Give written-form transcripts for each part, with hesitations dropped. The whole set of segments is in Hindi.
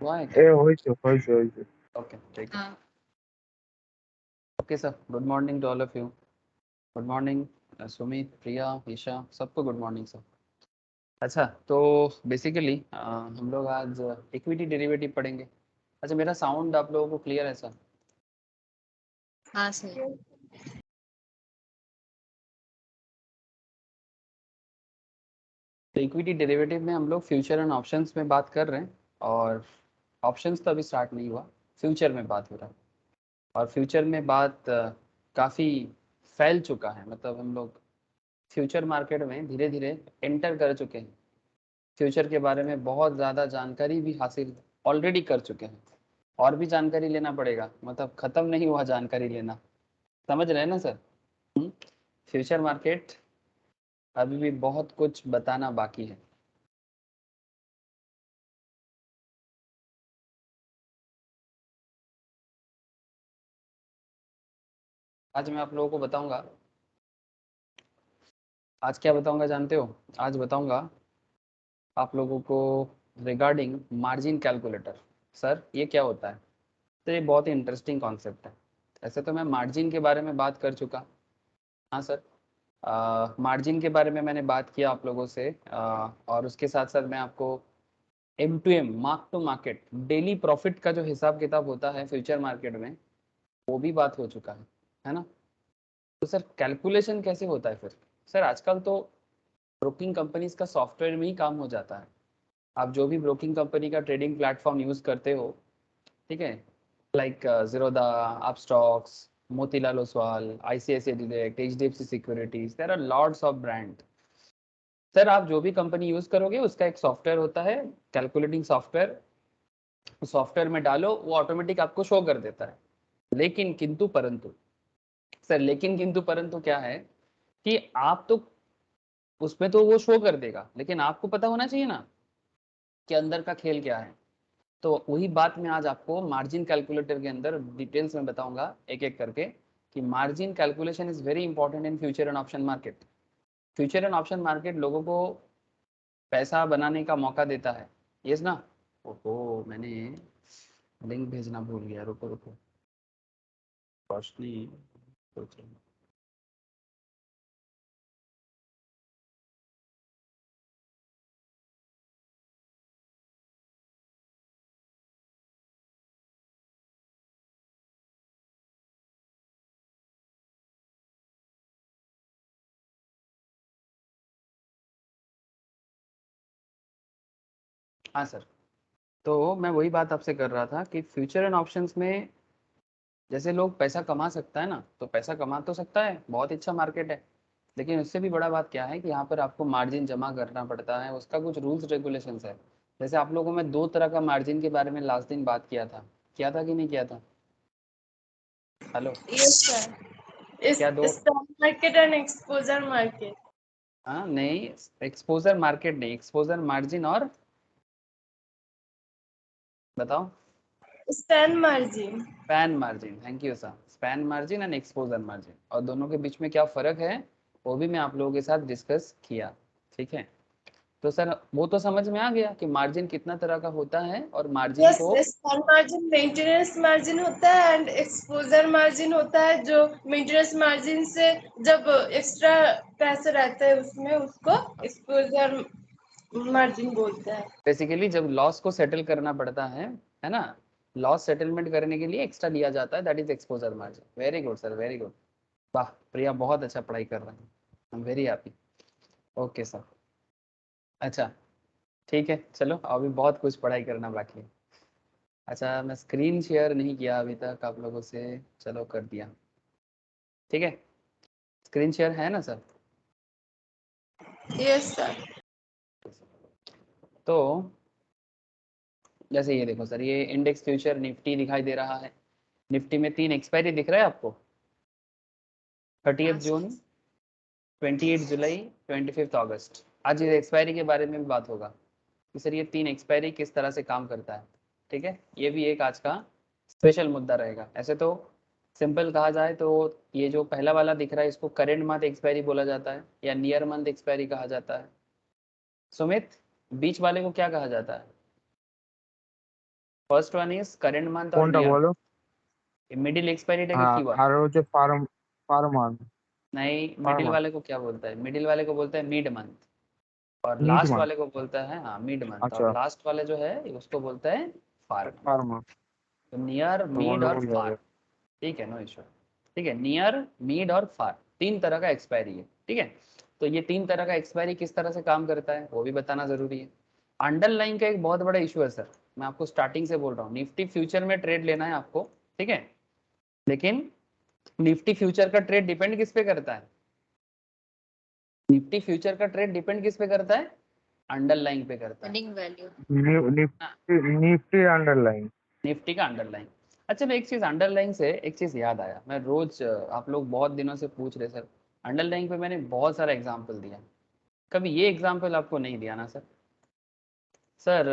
Why? হয়েছে। Okay, take it. Okay, sir. Good morning to all of you. Good morning, Sumit, प्रिया, ईशा, सबको गुड मॉर्निंग सर। अच्छा, तो बेसिकली हम लोग आज इक्विटी डेरिवेटिव पढ़ेंगे। अच्छा, मेरा साउंड आप लोगों को क्लियर है सर? हाँ सर। तो इक्विटी डेरिवेटिव में हम लोग फ्यूचर एंड ऑप्शंस में बात कर रहे हैं, और ऑप्शंस तो अभी स्टार्ट नहीं हुआ, फ्यूचर में बात हो रहा है। और फ्यूचर में बात काफ़ी फैल चुका है, मतलब हम लोग फ्यूचर मार्केट में धीरे धीरे एंटर कर चुके हैं। फ्यूचर के बारे में बहुत ज़्यादा जानकारी भी हासिल ऑलरेडी कर चुके हैं, और भी जानकारी लेना पड़ेगा, मतलब ख़त्म नहीं हुआ जानकारी लेना। समझ रहे हैं ना सर? फ्यूचर मार्केट अभी भी बहुत कुछ बताना बाकी है। आज मैं आप लोगों को बताऊंगा, आज क्या बताऊंगा जानते हो? आज बताऊंगा आप लोगों को रिगार्डिंग मार्जिन कैलकुलेटर। सर ये क्या होता है? तो ये बहुत ही इंटरेस्टिंग कॉन्सेप्ट है। ऐसे तो मैं मार्जिन के बारे में बात कर चुका। हाँ सर, मार्जिन के बारे में मैंने बात किया आप लोगों से, और उसके साथ साथ मैं आपको M2M, mark to market, daily profit का जो हिसाब किताब होता है फ्यूचर मार्केट में, वो भी बात हो चुका है ना? तो सर कैलकुलेशन कैसे होता है फिर? सर आजकल तो ब्रोकिंग कंपनीज का सॉफ्टवेयर में ही काम हो जाता है। आप जो भी ब्रोकिंग कंपनी का ट्रेडिंग प्लेटफॉर्म यूज़ करते हो, ठीक है, like Zerodha, Upstox, Motilal Oswal, ICICI direct, HDFC securities, there are lots of brand. Sir आप जो भी कंपनी यूज़ करोगे उसका एक सॉफ्टवेयर होता है, कैलकुलेटिंग सॉफ्टवेयर। सॉफ्टवेयर में डालो, वो ऑटोमेटिक आपको शो कर देता है। लेकिन किंतु परंतु, सर लेकिन किंतु परंतु क्या है कि आप तो उसमें तो वो शो कर देगा, लेकिन आपको पता होना चाहिए ना कि अंदर का खेल क्या है। तो वही बात मैं आज आपको मार्जिन कैलकुलेटर के अंदर डिटेल्स में बताऊंगा एक एक करके, कि margin calculation is very important in future and option market. Future and option market लोगों को पैसा बनाने का मौका देता है, यस ना? ओहो, मैंने लिंक भेजना भूल गया, रुको रुको, रोशनी, हाँ सर। तो मैं वही बात आपसे कर रहा था कि फ्यूचर एंड ऑप्शंस में जैसे लोग पैसा कमा सकता है ना, तो पैसा कमा तो सकता है, बहुत अच्छा मार्केट है। लेकिन उससे भी बड़ा बात क्या है कि यहाँ पर आपको मार्जिन जमा करना पड़ता है, उसका कुछ रूल्स रेगुलेशंस है। जैसे आप लोगों में दो तरह का मार्जिन के बारे में लास्ट दिन बात किया था कि नहीं किया था? Hello, yes sir. क्या दो? Stock market and exposure market. हाँ नहीं, एक्सपोजर मार्केट नहीं, एक्सपोजर मार्जिन, और बताओ? Stand margin. Span margin, thank you sir. Span margin and exposure margin, और दोनों के बीच में क्या फ़र्क है वो भी मैं आप लोगों के साथ डिस्कस किया, ठीक है? तो सर वो तो समझ में आ गया कि मार्जिन कितना तरह का होता है, और मार्जिन यस, को स्टैंड मार्जिन मेंटेनेंस मार्जिन होता है एंड एक्सपोजर मार्जिन होता है, जो मेंटेनेंस मार्जिन से जब एक्स्ट्रा पैसे रहते हैं उसमें उसको एक्सपोजर मार्जिन बोलते हैं। बेसिकली जब लॉस को सेटल करना पड़ता है ना, लॉस सेटलमेंट करने के लिए एक्स्ट्रा दिया जाता है, that is exposure margin. Very good sir, very good. वाह, प्रिया बहुत अच्छा पढ़ाई कर रहे हैं, I am very happy. Okay sir, अच्छा ठीक है, चलो अभी बहुत कुछ पढ़ाई करना बाकी है। अच्छा, मैं स्क्रीन शेयर नहीं किया अभी तक आप लोगों से, चलो कर दिया, ठीक है? स्क्रीन शेयर है ना सर? Yes sir. तो जैसे ये देखो सर, ये इंडेक्स फ्यूचर निफ्टी दिखाई दे रहा है। निफ्टी में 3 एक्सपायरी दिख रहा है आपको, 30 जून, 28 जुलाई, 25 अगस्त। आज इस एक्सपायरी के बारे में भी बात होगा कि सर ये 3 एक्सपायरी किस तरह से काम करता है, ठीक है? ये भी एक आज का स्पेशल मुद्दा रहेगा। ऐसे तो सिंपल कहा जाए तो ये जो पहला वाला दिख रहा है इसको करेंट मंथ एक्सपायरी बोला जाता है, या नियर मंथ एक्सपायरी कहा जाता है। सुमित, बीच वाले को क्या कहा जाता है? First one is current month और কোনটা नियर বলো? मिडिल एक्सपायरीটাকে হ্যাঁ, কি বলে? আর হচ্ছে পার মান্থ। नहीं, পার मिडिल মান্थ, वाले को क्या बोलता है? मिडिल वाले को बोलता है मिड मंथ, और মিড लास्ट মান্থ। वाले को बोलता है, हाँ, मिड मंथ, আচ্ছা, और लास्ट वाले जो है उसको बोलता है फार পার मंथ। মান্থ तो नियर, তো मिड और গন্ডগোল হয়ে फार, যাবে। ठीक है, नो इश्यू। ठीक है, नियर, मिड और फार, तीन तरह का एक्सपायरी है। ठीक है, तो ये तीन तरह का एक्सपायरी किस तरह से काम करता है वो भी बताना जरूरी है। अंडरलाइन का एक बहुत बड़ा इशू है सर, मैं आपको स्टार्टिंग से बोल रहा हूँ, निफ्टी फ्यूचर में ट्रेड लेना है आपको, ठीक है, लेकिन निफ्टी फ्यूचर का ट्रेड डिपेंड किस पे करता है? निफ्टी फ्यूचर का ट्रेड डिपेंड किस पे करता है? अंडरलाइन पे करता है। Adding value. हाँ, নিফটি আন্ডারলাইন। निफ्टी का अंडरलाइन। अच्छा, मैं एक चीज अंडरलाइन से एक चीज याद आया, मैं रोज आप लोग बहुत दिनों से पूछ रहे सर, अंडरलाइन पे मैंने बहुत सारा एग्जाम्पल दिया, कभी ये एग्जाम्पल आपको नहीं दिया ना सर? सर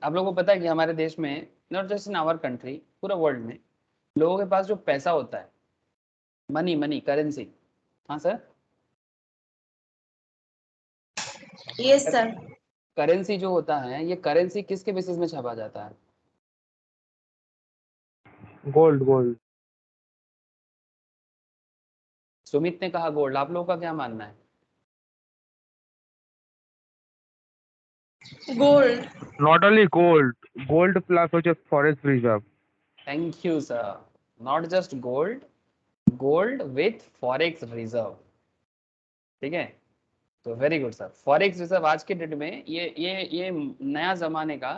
आप लोगों को पता है कि हमारे देश में, not just in our country, पूरा वर्ल्ड में लोगों के पास जो पैसा होता है, मनी मनी करेंसी, हाँ सर, यस सर। करेंसी जो होता है, ये करेंसी किसके बेसिस में छापा जाता है? Gold gold. सुमित ने कहा गोल्ड, आप लोगों का क्या मानना है? Gold. Not only gold, gold plus হচ্ছে forex reserve. Thank you sir, not just gold, gold with forex reserve. ठीक है, तो very good sir, forex reserve आज के डेट में ये नया जमाने का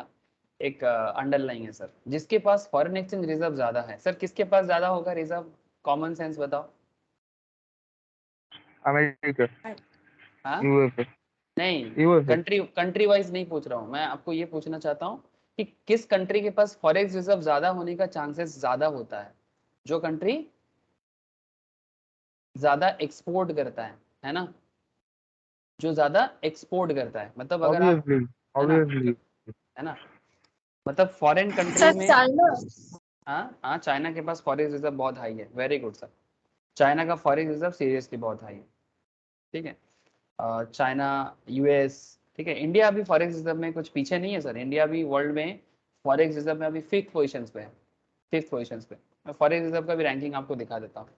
एक अंडरलाइन है सर, जिसके पास फॉरेन एक्सचेंज रिजर्व ज्यादा है। सर किसके पास ज्यादा होगा रिजर्व, कॉमन सेंस बताओ। আমেরিকা, हाँ, ইউএসএ। नहीं, ইউএসএ। कंट्री कंट्री वाइज नहीं पूछ रहा हूँ मैं, आपको ये पूछना चाहता हूँ कि किस कंट्री के पास फॉरेक्स रिजर्व ज्यादा होने का चांसेस ज्यादा होता है? जो कंट्री ज्यादा एक्सपोर्ट करता है ना, जो ज्यादा एक्सपोर्ट करता है, मतलब अगर आप, ऑब्वियसली, है ना, ऑब्वियसली। है ना, मतलब फॉरेन कंट्रीज सर में, चाइना। हाँ हाँ, चाइना के पास फॉरेक्स रिजर्व बहुत हाई है, वेरी गुड सर, चाइना का फॉरेक्स रिजर्व सीरियसली बहुत हाई है। ठीक है, चाइना, यूएस, ठीक है, इंडिया अभी फॉरेक्स रिजर्व में कुछ पीछे नहीं है सर, इंडिया भी वर्ल्ड में फॉरेक्स रिजर्व में अभी फिफ्थ पोजिशन पे है, फिफ्थ पोजिशन पे। मैं फॉरेक्स रिजर्व का भी रैंकिंग आपको दिखा देता हूँ।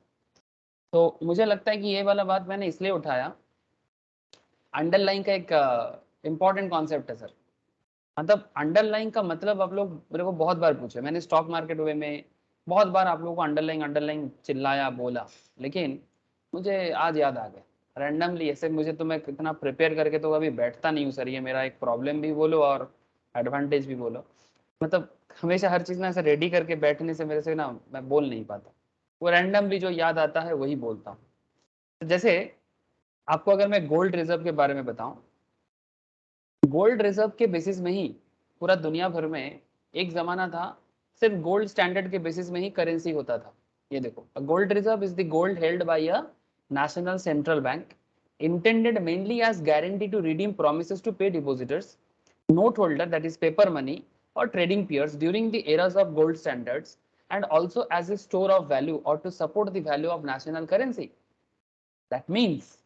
तो मुझे लगता है कि ये वाला बात मैंने इसलिए उठाया, अंडरलाइन का एक इंपॉर्टेंट कॉन्सेप्ट है सर, मतलब अंडरलाइन का मतलब आप लोग मेरे को बहुत बार पूछे, मैंने स्टॉक मार्केट वे में बहुत बार आप लोगों को अंडरलाइन अंडरलाइन चिल्लाया बोला, लेकिन मुझे आज याद आ गया रैंडमली ऐसे, मुझे तो मैं कितना प्रिपेयर करके तो कभी बैठता नहीं हूँ सर, ये मेरा एक प्रॉब्लम भी बोलो और एडवांटेज भी बोलो, मतलब हमेशा हर चीज़ ना ऐसे रेडी करके बैठने से मेरे से ना मैं बोल नहीं पाता, वो रैंडमली जो याद आता है वही बोलता हूँ। तो जैसे आपको अगर मैं गोल्ड रिजर्व के बारे में बताऊं, गोल्ड रिजर्व के बेसिस में ही पूरा दुनिया भर में एक जमाना था, सिर्फ गोल्ड स्टैंडर्ड के बेसिस में ही करेंसी होता था। ये देखो, gold reserve is the gold held by a national central bank, intended mainly as guarantee to redeem promises to pay depositors, note holder, that is paper money, or trading peers during the eras of gold standards, and also as a store of value or to support the value of national currency. That means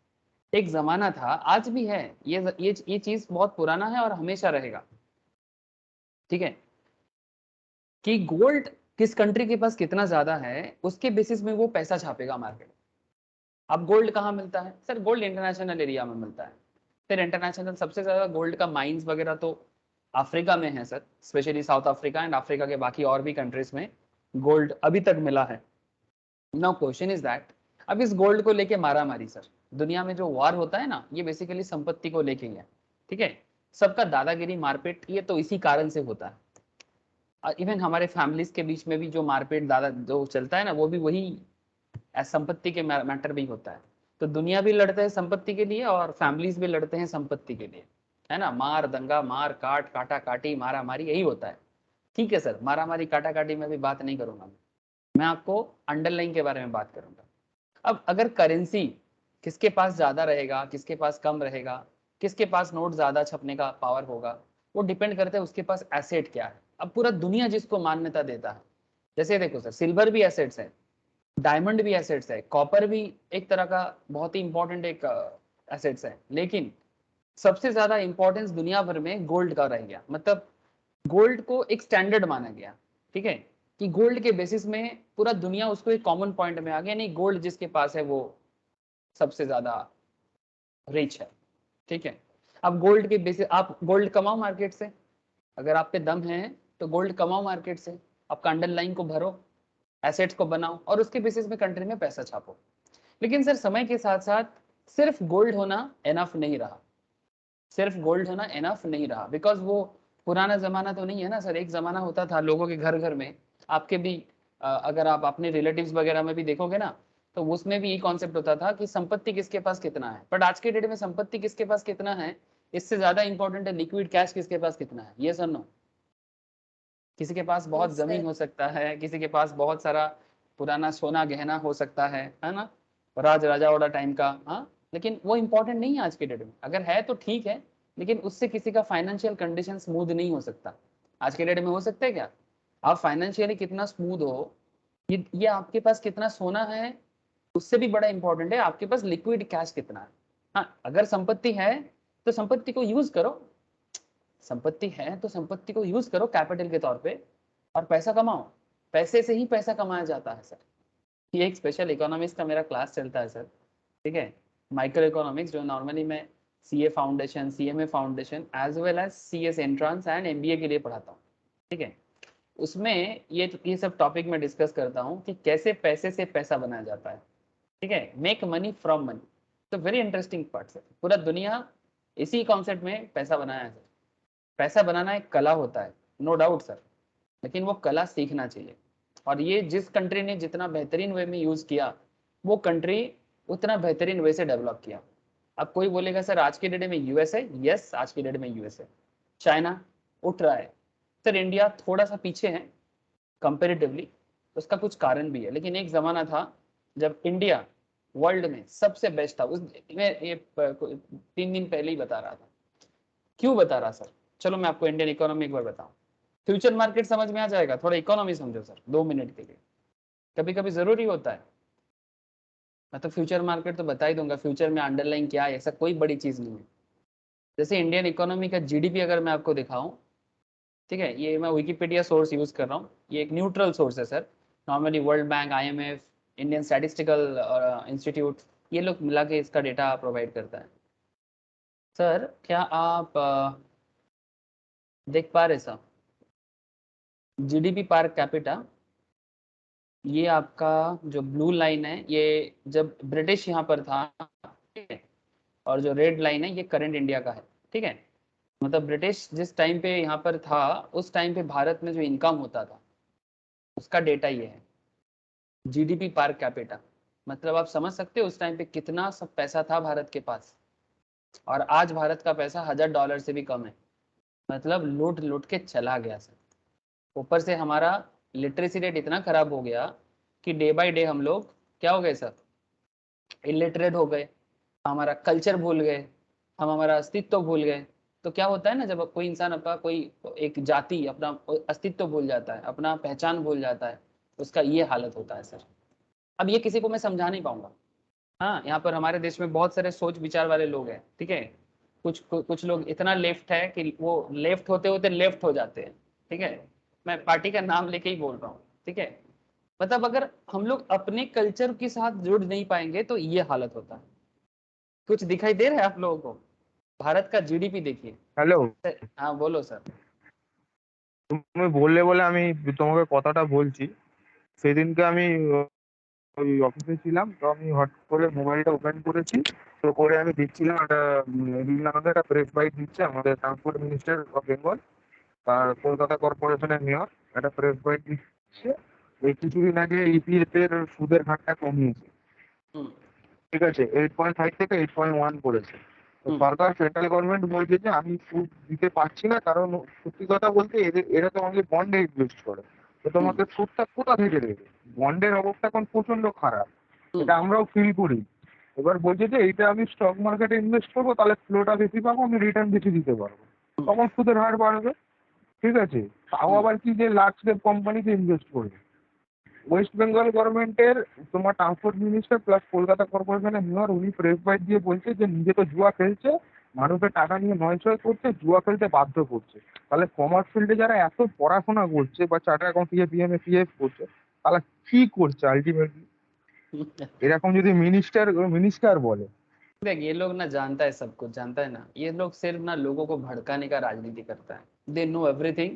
एक जमाना था, आज भी है, ये चीज बहुत पुराना है और हमेशा रहेगा, ठीक है, कि गोल्ड किस कंट्री के पास कितना ज्यादा है उसके बेसिस में वो पैसा छापेगा मार्केट। अब गोल्ड कहाँ मिलता है सर? गोल्ड इंटरनेशनल एरिया में मिलता है, फिर इंटरनेशनल सबसे ज्यादा गोल्ड का माइंस वगैरह तो अफ्रीका में है sir, specially south Africa and Africa के बाकी और भी कंट्रीज में गोल्ड अभी तक मिला है। नाउ क्वेश्चन इज दैट, अब इस गोल्ड को लेके मारा मारी सर, दुनिया में जो वार होता है ना, ये बेसिकली संपत्ति को लेके ही है, ठीक है, सबका दादागिरी मारपीट ये तो इसी कारण से होता है। इवन हमारे फैमिलीज के बीच में भी जो मारपीट दादा जो चलता है ना, वो भी वही संपत्ति के मैटर भी होता है। तो दुनिया भी लड़ते हैं संपत्ति के लिए और फैमिलीज भी लड़ते हैं संपत्ति के लिए, है ना, मार दंगा मार काट काटा काटी मारा मारी यही होता है। ठीक है सर, मारा मारी काटा काटी में भी बात नहीं करूंगा, मैं आपको अंडरलाइन के बारे में बात करूंगा। अब अगर करेंसी किसके पास ज्यादा रहेगा, किसके पास कम रहेगा, किसके पास नोट ज्यादा छपने का पावर होगा, वो डिपेंड करता है उसके पास एसेट क्या है। अब पूरा दुनिया जिसको मान्यता देता है, जैसे देखो सर, सिल्वर भी एसेट्स है, डायमंड भी एसेट्स है, कॉपर भी एक तरह का बहुत ही इंपॉर्टेंट एक एसेट्स है, लेकिन सबसे ज्यादा इंपॉर्टेंस दुनिया भर में गोल्ड का रह गया। मतलब गोल्ड को एक स्टैंडर्ड माना गया, ठीक है, कि गोल्ड के बेसिस में पूरा दुनिया उसको एक कॉमन पॉइंट में आ गया, नहीं गोल्ड जिसके पास है वो सबसे ज्यादा रिच है, ठीक है। अब गोल्ड के बेसिस, आप गोल्ड कमाओ मार्केट से, अगर आप पे दम है तो गोल्ड कमाओ मार्केट से, आपका अंडरलाइन को भरो, एसेट्स को बनाओ और उसके बेसिस में कंट्री में पैसा छापो। लेकिन सर समय के साथ साथ सिर्फ गोल्ड होना एनफ नहीं रहा, सिर्फ गोल्ड होना एनफ नहीं रहा, बिकॉज वो पुराना जमाना तो नहीं है ना सर। एक जमाना होता था लोगों के घर घर में, आपके भी अगर आप अपने रिलेटिव्स वगैरह में भी देखोगे ना, तो उसमें भी ये कॉन्सेप्ट होता था कि संपत्ति किसके पास कितना है। बट आज के डेट में संपत्ति किसके पास कितना है इससे ज्यादा इंपॉर्टेंट है लिक्विड कैश किसके पास कितना है। ये सर नो, किसी के पास बहुत यस जमीन सर। हो सकता है, किसी के पास बहुत सारा पुराना सोना गहना हो सकता है ना, राज राजा वाला टाइम का, हाँ, लेकिन वो इंपॉर्टेंट नहीं है आज के डेट में। अगर है तो ठीक है, लेकिन उससे किसी का फाइनेंशियल कंडीशन स्मूथ नहीं हो सकता। आज के डेट में हो सकता है क्या? आप फाइनेंशियली कितना स्मूथ हो, ये आपके पास कितना सोना है उससे भी बड़ा इंपॉर्टेंट है आपके पास लिक्विड कैश कितना है। हाँ, अगर संपत्ति है तो संपत्ति को यूज करो, संपत्ति है तो संपत्ति को यूज करो कैपिटल के तौर पे और पैसा कमाओ। पैसे से ही पैसा कमाया जाता है सर। ये एक स्पेशल इकोनॉमिक्स का मेरा क्लास चलता है सर, ठीक है, माइक्रो इकोनॉमिक्स, जो नॉर्मली मैं CA foundation, CMA foundation as well as CS entrance and MBA के लिए पढ़ाता हूँ, ठीक है। उसमें ये सब टॉपिक में डिस्कस करता हूँ कि कैसे पैसे से पैसा बनाया जाता है, ठीक है, मेक मनी फ्रॉम मनी। तो वेरी इंटरेस्टिंग पार्ट सर, पूरा दुनिया इसी कॉन्सेप्ट में पैसा बनाया है सर। पैसा बनाना एक कला होता है, नो डाउट सर, लेकिन वो कला सीखना चाहिए। और ये जिस कंट्री ने जितना बेहतरीन वे में यूज किया, वो कंट्री उतना बेहतरीन वे से डेवलप किया। अब कोई बोलेगा सर आज के डेट में यूएस है, यस आज के डेट में यूएस है। चाइना उठ रहा है सर, इंडिया थोड़ा सा पीछे है कंपेरेटिवली, उसका कुछ कारण भी है। लेकिन एक जमाना था जब इंडिया वर्ल्ड में सबसे बेस्ट था। उस मैं ये 3 दिन पहले ही बता रहा था। क्यों बता रहा सर? चलो मैं आपको इंडियन इकोनॉमी एक बार बताऊं। फ्यूचर मार्केट समझ में आ जाएगा, थोड़ा इकोनॉमी समझो सर 2 मिनट के लिए, कभी कभी जरूरी होता है। मैं तो फ्यूचर मार्केट तो बता ही दूंगा, फ्यूचर में अंडरलाइन क्या है, ऐसा कोई बड़ी चीज नहीं है। जैसे इंडियन इकोनॉमी का जीडीपी अगर मैं आपको दिखाऊं, ठीक है, ये मैं विकिपीडिया सोर्स यूज कर रहा हूँ, ये एक न्यूट्रल सोर्स है sir. Normally world bank, IMF, Indian statistical institute, ये लोग मिला के इसका डेटा प्रोवाइड करता है। सर क्या आप देख पा रहे सर, जीडीपी पर कैपिटा, ये आपका जो ब्लू लाइन है ये जब ब्रिटिश यहाँ पर था, ठीक है, और जो रेड लाइन है ये करंट इंडिया का है, ठीक है। मतलब ब्रिटिश जिस टाइम पे यहाँ पर था उस टाइम पे भारत में जो इनकम होता था उसका डेटा ये है, जीडीपी पर कैपिटा। मतलब आप समझ सकते हो उस टाइम पे कितना सब पैसा था भारत के पास, और आज भारत का पैसा $1000 से भी कम है। मतलब लूट लूट के चला गया सर। ऊपर से हमारा लिटरेसी रेट इतना खराब हो गया कि डे बाय डे हम लोग क्या हो गए सर, इलिटरेट हो गए, हमारा कल्चर भूल गए, हम हमारा अस्तित्व भूल गए। तो क्या होता है ना, जब कोई इंसान अपना कोई एक जाति अपना अस्तित्व भूल जाता है, अपना पहचान भूल जाता है, उसका ये हालत होता है सर। अब ये किसी को मैं समझा नहीं पाऊंगा। हाँ, यहाँ पर हमारे देश में बहुत सारे सोच विचार वाले लोग हैं, ठीक है, कुछ लोग इतना लेफ्ट है कि वो लेफ्ट होते होते लेफ्ट हो जाते हैं, ठीक है। मैं पार्टी का नाम लेके ही बोल रहा हूँ, ठीक है। मतलब अगर हम लोग अपने कल्चर के साथ जुड़ नहीं पाएंगे तो ये हालत होता है। कुछ दिखाई दे रहा है आप लोगों को? भारत का जीडीपी देखिए। হ্যালো, हाँ बोलो सर। তুমি বললে বলে আমি তোমাকে কথাটা বলছি। সেদিনকে আমি ওই অফিসে ছিলাম, তো আমি হট করে মোবাইলটা ওপেন করেছি। তো করে আমি দেখছিলাম একটা রিল, আমাদের একটা প্রেস বাইট দিচ্ছে আমাদের ট্রান্সপোর্ট মিনিস্টার অফ বেঙ্গল আর কলকাতা কর্পোরেশনের মেয়র, একটা প্রেস বাইট দিচ্ছে। এই কিছুদিন আগে ইপিএফ এর সুদের হারটা কমিয়েছে, हम्म, ঠিক আছে, 8.5 থেকে 8.1 করেছে। তো हम्म, সরকার, সেন্ট্রাল গভর্নমেন্ট বলছে যে আমি সুদ দিতে পারছি না, কারণ সত্যি কথা বলতে এরা তো আমাকে বন্ডে ইনভেস্ট করে। তো हम्म, তোমাকে সুদটা কোথা থেকে দেবে? বন্ডের অবস্থা এখন প্রচন্ড খারাপ, हम्म, এটা আমরাও ফিল করি। এবার বলছে যে এইটা আমি স্টক মার্কেটে ইনভেস্ট করবো, তাহলে ফ্লোটা বেশি পাবো, আমি রিটার্ন বেশি দিতে পারবো, हम्म, তখন সুদের হার বাড়বে। ঠিক আছে, তাও हम्म, আবার কি যে লার্জ ক্যাপ কোম্পানিতে ইনভেস্ট করবে। ওয়েস্ট বেঙ্গল গভর্নমেন্টের তোমার ট্রান্সপোর্ট মিনিস্টার প্লাস কলকাতা কর্পোরেশনের মেয়র, উনি প্রেস বাইট দিয়ে বলছে যে নিজে তো জুয়া খেলছে, মানুষের টাকা নিয়ে নয়ছয় করছে, জুয়া খেলতে বাধ্য করছে। তাহলে কমার্স ফিল্ডে যারা এত পড়াশোনা করছে বা চার্টার অ্যাকাউন্ট থেকে বিএমএ পিএফ করছে, তারা কি করছে আলটিমেটলি? এরকম যদি মিনিস্টার বলে। देख ये लोग ना जानता है, सब कुछ जानता है ना, ये लोग सिर्फ ना लोगों को भड़काने का राजनीति करता है। दे नो एवरीथिंग,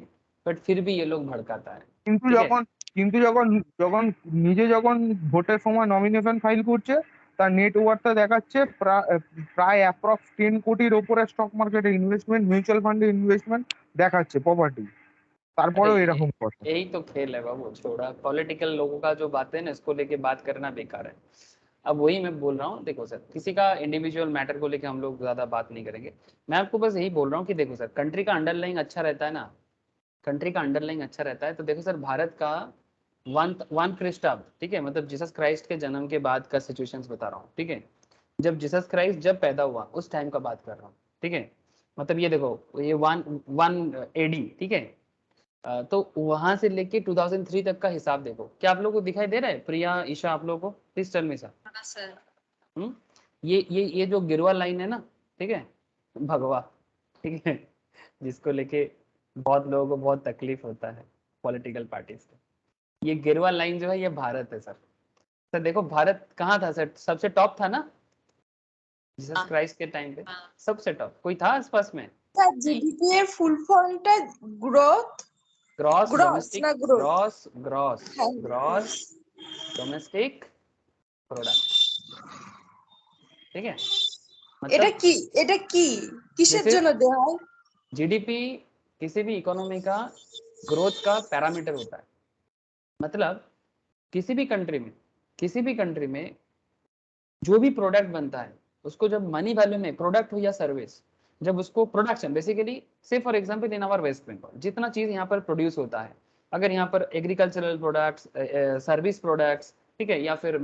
बट फिर भी ये लोग भड़काता है। কিন্তু ठीक है, যখন কিন্তু যখন যখন নিজে যখন ভোটের সময় নমিনেশন ফাইল করছে, তার নেটওয়ার্কটা দেখাচ্ছে প্রায় অ্যাপ্রক্স 10 কোটির ওপরে স্টক মার্কেটে ইনভেস্টমেন্ট, মিউচুয়াল ফান্ডে ইনভেস্টমেন্ট দেখাচ্ছে প্রপার্টি। अरे তারপরেও এরকम কথা। यही तो खेल है बाबू, छोड़ा पॉलिटिकल लोगों का जो बात है ना, इसको लेके बात करना बेकार है। अब वही मैं बोल रहा हूँ, देखो सर, किसी का इंडिविजुअल मैटर को लेके हम लोग ज्यादा बात नहीं करेंगे। मैं आपको बस यही बोल रहा हूँ कि देखो सर, कंट्री का अंडरलाइंग अच्छा रहता है ना, कंट्री का अंडरलाइंग अच्छा रहता है, तो देखो सर, भारत का वन वन क्रिस्टाब, ठीक है, मतलब जीसस क्राइस्ट के जन्म के बाद का सिचुएशंस बता रहा हूँ, ठीक है। जब जीसस क्राइस्ट जब पैदा हुआ उस टाइम का बात कर रहा हूँ, ठीक है। मतलब ये देखो, ये वन वन एडी, ठीक है। तो वहां से लेके 2003 तक का हिसाब देखो, क्या आप लोगों को दिखाई दे रहा है? प्रिया, ईशा, आप लोगों को प्लीज टेल मी सर। हाँ सर। ये जो गिरवा लाइन है ना, ठीक है, भगवा, ठीक है, जिसको लेके बहुत लोगों को बहुत तकलीफ होता है पॉलिटिकल पार्टीज को, ये गिरवा लाइन जो है ये भारत है सर। सर देखो, भारत कहाँ था सर? सबसे टॉप था ना जीसस क्राइस्ट के टाइम पे, सबसे टॉप कोई था आसपास में? জিডিপি এর ফুল ফর্মটা গ্রোথ ग्रॉस গ্রস डोमेस्टिक, না গ্রোথ? ग्रॉस ग्रॉस হ্যাঁ, ग्रॉस डोमेस्टिक प्रोडक्ट, ठीक है। এটা मतलब কি এটা কি কিসের जैसे জন্য দেওয়া হয়? जीडीपी किसी भी इकोनॉमी का ग्रोथ का पैरामीटर होता है। मतलब किसी भी कंट्री में, किसी भी कंट्री में जो भी प्रोडक्ट बनता है, उसको जब मनी वैल्यू में, प्रोडक्ट हो या सर्विस, जब उसको प्रोडक्शन बेसिकली, से for example in our West Bengal, जितना चीज यहाँ पर प्रोड्यूस होता है, अगर यहाँ पर एग्रीकल्चरल प्रोडक्ट्स, सर्विस प्रोडक्ट्स, ठीक है, या फिर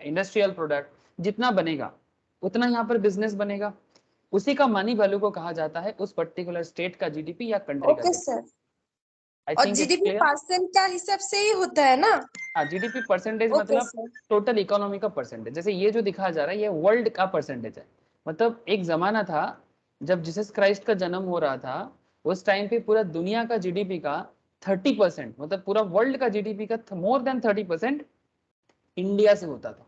इंडस्ट्रियल प्रोडक्ट जितना बनेगा, उतना यहाँ पर बिजनेस बनेगा, उसी का मनी वैल्यू को कहा जाता है उस पर्टिकुलर स्टेट का जीडीपी या कंट्री का ओके जीडीपी। सर। आई और think it's GDP clear. Percent का हिसाब से ही होता है ना? हाँ, जीडीपी परसेंटेज ओके मतलब सर। टोटल इकोनॉमी का परसेंटेज। जैसे ये जो दिखाया जा रहा है ये वर्ल्ड का परसेंटेज है। मतलब एक जमाना था जब जीसस क्राइस्ट का जन्म हो रहा था, उस टाइम पे पूरा दुनिया का जीडीपी का 30%, मतलब पूरा वर्ल्ड का जीडीपी का मोर देन 30% इंडिया से होता था।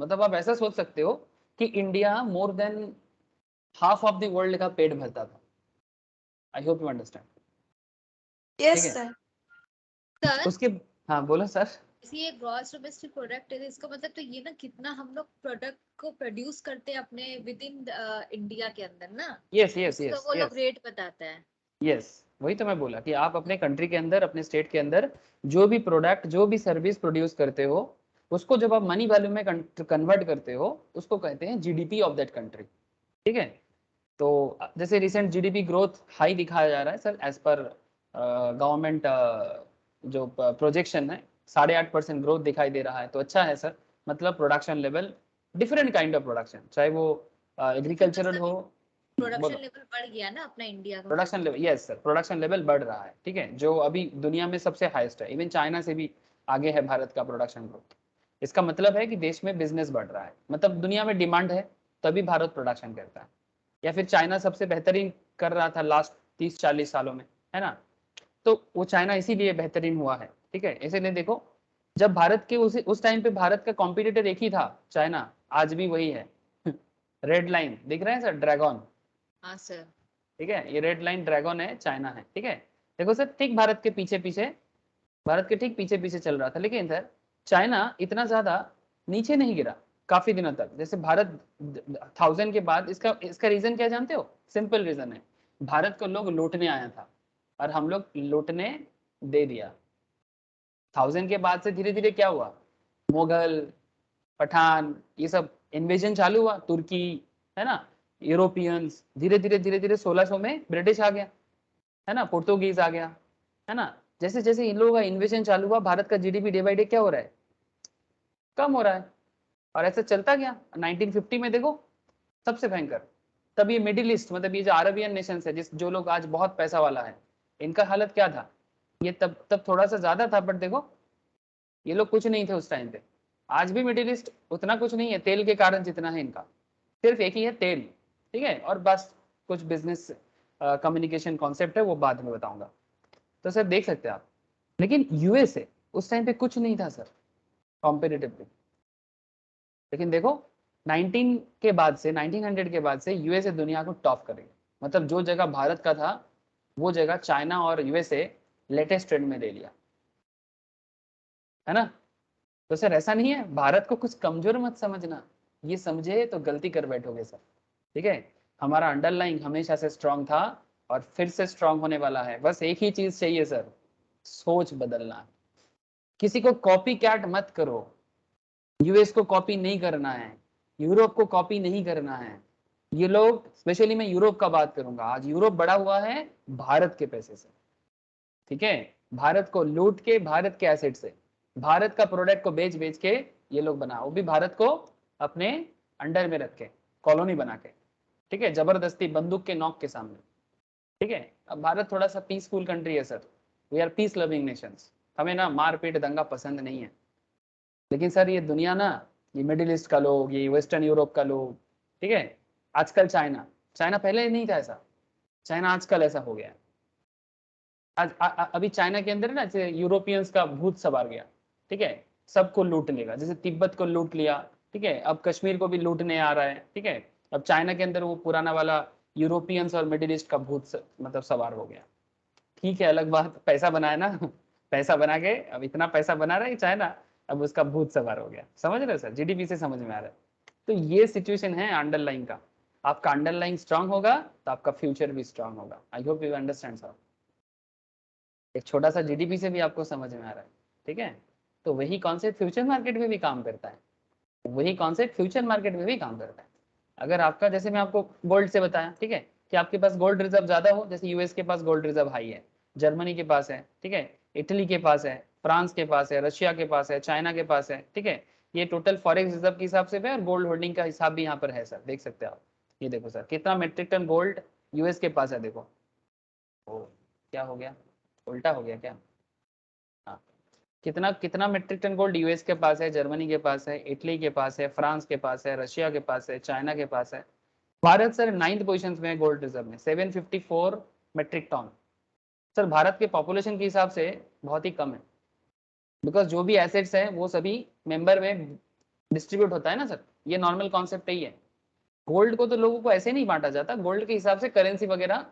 मतलब आप ऐसा सोच सकते हो कि India more than half of the world का पेट भरता था। आई होप यू अंडरस्टैंड, ठीक यस है। सर। सर उसके, हाँ बोलो सर। ये ग्रॉस डोमेस्टिक प्रोडक्ट है, इसका मतलब तो ये ना कितना हम लोग प्रोडक्ट को प्रोड्यूस करते हैं अपने विद इन इंडिया के अंदर ना, यस यस उसका यस वो लोग यस रेट बताता है। यस, वही तो मैं बोला कि आप अपने कंट्री के अंदर, अपने स्टेट के अंदर जो भी प्रोडक्ट, जो भी सर्विस प्रोड्यूस करते हो, उसको जब आप मनी वैल्यू में कन्वर्ट करते हो, उसको कहते हैं जीडीपी ऑफ दैट कंट्री, ठीक है। तो जैसे रिसेंट जीडीपी ग्रोथ हाई दिखाया जा रहा है सर, एज पर गवर्नमेंट जो प्रोजेक्शन है, 8.5% ग्रोथ दिखाई दे रहा है, तो अच्छा है सर। मतलब production level, different kind of production, चाहे वो एग्रीकल्चरल हो। प्रोडक्शन लेवल बढ़ गया ना अपना इंडिया का। Production level, yes sir, production level बढ़ रहा है, ठीक है, जो अभी दुनिया में सबसे हाईएस्ट है, इवन चाइना से भी आगे है भारत का प्रोडक्शन ग्रोथ। इसका मतलब है कि देश में बिजनेस बढ़ रहा है, मतलब दुनिया में डिमांड है तभी भारत प्रोडक्शन करता है। या फिर चाइना सबसे बेहतरीन कर रहा था लास्ट 30-40 सालों में, है ना, तो वो चाइना इसीलिए बेहतरीन हुआ है, ठीक है। इसीलिए देखो, जब भारत के उस टाइम पे भारत का कॉम्पिटिटर एक ही था, चाइना, आज भी वही है। रेड लाइन दिख रहा है सर, ड्रैगन, हाँ सर। ठीक है, ये रेड लाइन ड्रैगन है, चाइना है, ठीक है। देखो सर, ठीक भारत के पीछे पीछे, भारत के ठीक पीछे पीछे चल रहा था, लेकिन सर चाइना इतना ज्यादा नीचे नहीं गिरा काफी दिनों तक, जैसे भारत 1000 के बाद। इसका इसका रीजन क्या जानते हो? सिंपल रीजन है, भारत को लोग लूटने आया था और हम लोग लूटने दे दिया। 1000 के बाद से धीरे धीरे क्या हुआ, मुगल, पठान, ये सब इन्वेजन चालू हुआ, तुर्की, है ना, यूरोपियंस, धीरे धीरे 1600 में ब्रिटिश आ गया, है ना, पुर्तगीज आ गया, है ना। जैसे जैसे इन लोगों का इन्वेजन चालू हुआ, भारत का जीडीपी डे बाई डे क्या हो रहा है, कम हो रहा है। और ऐसा चलता गया। 1950 में देखो सबसे भयंकर, तब ये मिडिल ईस्ट, मतलब ये जो अरबियन नेशन है, जिस जो लोग आज बहुत पैसा वाला है, इनका हालत क्या था, ये तब तब थोड़ा सा ज्यादा था, बट देखो ये लोग कुछ नहीं थे उस टाइम पे। आज भी मिडिल ईस्ट उतना कुछ नहीं है, तेल के कारण जितना है इनका, सिर्फ एक ही है तेल, ठीक है, और बस कुछ बिजनेस कम्युनिकेशन कॉन्सेप्ट है वो बाद में बताऊंगा। तो सर देख सकते हैं आप, लेकिन यूएसए उस टाइम पे कुछ नहीं था सर कॉम्पिटिटिवली, लेकिन देखो 19 के बाद से 1900 के बाद से यूएसए दुनिया को टॉप करेगा। मतलब जो जगह भारत का था वो जगह चाइना और यूएसए लेटेस्ट ट्रेंड में ले लिया, है ना। तो सर ऐसा नहीं है, भारत को कुछ कमजोर मत समझना, ये समझे तो गलती कर बैठोगे सर, ठीक है। हमारा अंडरलाइन हमेशा से स्ट्रांग था और फिर से स्ट्रांग होने वाला है, बस एक ही चीज चाहिए सर, सोच बदलना है। किसी को कॉपी कैट मत करो, यूएस को कॉपी नहीं करना है, यूरोप को कॉपी नहीं करना है। ये लोग, स्पेशली मैं यूरोप का बात करूंगा, आज यूरोप बड़ा हुआ है भारत के पैसे से, ठीक है, भारत को लूट के, भारत के एसेट से, भारत का प्रोडक्ट को बेच बेच के ये लोग बना, वो भी भारत को अपने अंडर में रख के, कॉलोनी बना के, ठीक है, जबरदस्ती बंदूक के नॉक के सामने, ठीक है। अब भारत थोड़ा सा पीसफुल कंट्री है sir, we are peace loving nations, हमें ना मारपीट दंगा पसंद नहीं है। लेकिन सर ये दुनिया ना, ये मिडिल ईस्ट का लोग, ये वेस्टर्न यूरोप का लोग, ठीक है, आजकल चाइना, चाइना पहले नहीं था ऐसा, चाइना आजकल ऐसा हो गया है। आज अभी चाइना के अंदर ना जैसे यूरोपियंस का भूत सवार गया, ठीक है, सबको लूट लेगा, जैसे तिब्बत को लूट लिया, ठीक है, अब कश्मीर को भी लूटने आ रहा है, ठीक है। अब चाइना के अंदर वो पुराना वाला यूरोपियंस और मिडिल ईस्ट का भूत मतलब सवार हो गया। ठीक है, अलग बात, पैसा बनाया ना पैसा बना के अब इतना पैसा बना रहा है चाइना, अब उसका भूत सवार हो गया, समझ रहे हो सर, जीडीपी से समझ में आ रहा है। तो ये सिचुएशन है अंडरलाइन का, आपका अंडरलाइन स्ट्रांग होगा तो आपका फ्यूचर भी स्ट्रांग होगा। I hope you understand sir, एक छोटा सा जीडीपी से भी आपको समझ में आ रहा है, ठीक है। तो वही कॉन्सेप्ट फ्यूचर मार्केट में भी काम करता है, वही कॉन्सेप्ट फ्यूचर मार्केट में भी काम करता है। अगर आपका, जैसे मैं आपको गोल्ड से बताया, ठीक है, कि आपके पास गोल्ड रिजर्व ज्यादा हो, जैसे यूएस के पास गोल्ड रिजर्व हाई है, जर्मनी के पास है, ठीक है, इटली के पास है, फ्रांस के पास है, रशिया के पास है, चाइना के पास है, ठीक है, ये टोटल फॉरेक्स रिजर्व के हिसाब से भी, और गोल्ड होल्डिंग का हिसाब भी यहाँ पर है सर, देख सकते हैं आप। ये देखो सर कितना मेट्रिक टन गोल्ड यूएस के पास है, देखो ओ क्या हो गया, उल्टा हो गया क्या, हाँ, कितना कितना मेट्रिक टन गोल्ड यूएस के पास है, जर्मनी के पास है, इटली के पास है, फ्रांस के पास है, रशिया के पास है, चाइना के पास है। भारत सर 9th पोजीशन में है गोल्ड रिजर्व में, 754 मेट्रिक टन। सर भारत के पॉपुलेशन के हिसाब से बहुत ही कम है, बिकॉज जो भी एसेट्स हैं वो सभी मेंबर में डिस्ट्रीब्यूट होता है ना सर, ये नॉर्मल कॉन्सेप्ट ही है। गोल्ड को तो लोगों को ऐसे नहीं बांटा जाता, गोल्ड के हिसाब से करेंसी वगैरह,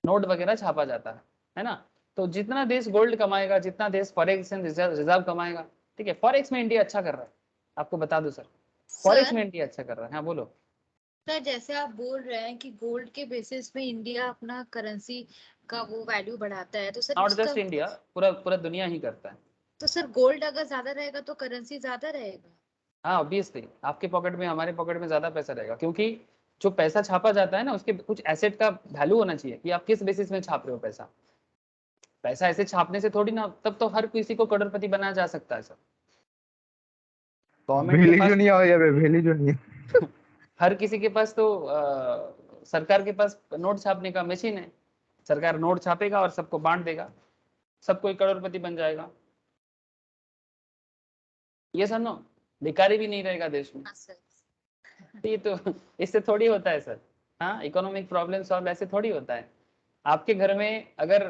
नोट वगैरह छापा जाता है ना। तो जितना देश गोल्ड कमाएगा, जितना देश फॉरेक्स रिजर्व कमाएगा, ठीक है, फॉरेक्स में इंडिया अच्छा कर रहा है, आपको बता दो सर, फॉरेक्स सर में इंडिया अच्छा कर रहा है। हाँ बोलो। सर जैसे आप बोल रहे हैं कि गोल्ड के बेसिस में इंडिया अपना करेंसी का वो वैल्यू बढ़ाता है, तो सर नॉट उसका, जस्ट इंडिया, पूरा पूरा दुनिया ही करता है। तो सर गोल्ड अगर ज्यादा रहेगा तो करेंसी ज्यादा रहेगा। हाँ ऑब्वियसली, आपके पॉकेट में, हमारे पॉकेट में ज्यादा पैसा रहेगा, क्योंकि जो पैसा छापा जाता है ना, उसके कुछ एसेट का वैल्यू होना चाहिए कि आप किस बेसिस में छाप रहे हो पैसा। पैसा ऐसे छापने से थोड़ी ना, तब तो हर किसी को करोड़पति बनाया जा सकता है सर, गवर्नमेंट के भेली पास জুনিয়া হয়ে যাবে भेली জুনিয়া। हर किसी के पास तो सरकार के पास नोट छापने का मशीन है, सरकार नोट छापेगा और सबको बांट देगा, सब कोई करोड़पति बन जाएगा। ये सर नो, भिखारी भी नहीं रहेगा देश में। हाँ सर। ये तो इससे थोड़ी होता है सर, हाँ, इकोनॉमिक प्रॉब्लम सॉल्व ऐसे थोड़ी होता है। आपके घर में अगर,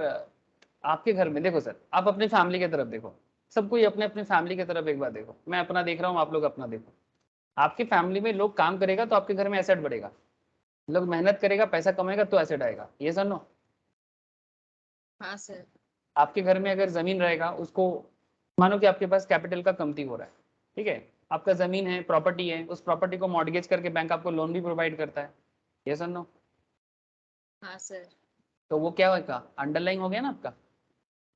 आपके घर में देखो सर, आप अपनी फैमिली की तरफ देखो, सब कोई अपने अपने फैमिली की तरफ एक बार देखो, मैं अपना देख रहा हूँ, आप लोग अपना देखो। आपकी फैमिली में लोग काम करेगा तो आपके घर में एसेट बढ़ेगा, लोग मेहनत करेगा, पैसा कमाएगा तो एसेट आएगा, ये सर नो। हाँ सर। आपके घर में अगर जमीन रहेगा, उसको मानो कि आपके पास कैपिटल का कमती हो रहा है, ठीक है, आपका जमीन है, प्रॉपर्टी है, उस प्रॉपर्टी को मॉर्गेज करके बैंक आपको लोन भी प्रोवाइड करता है, ये सर नो। हाँ सर। तो वो क्या होगा, अंडरलाइन हो गया ना आपका।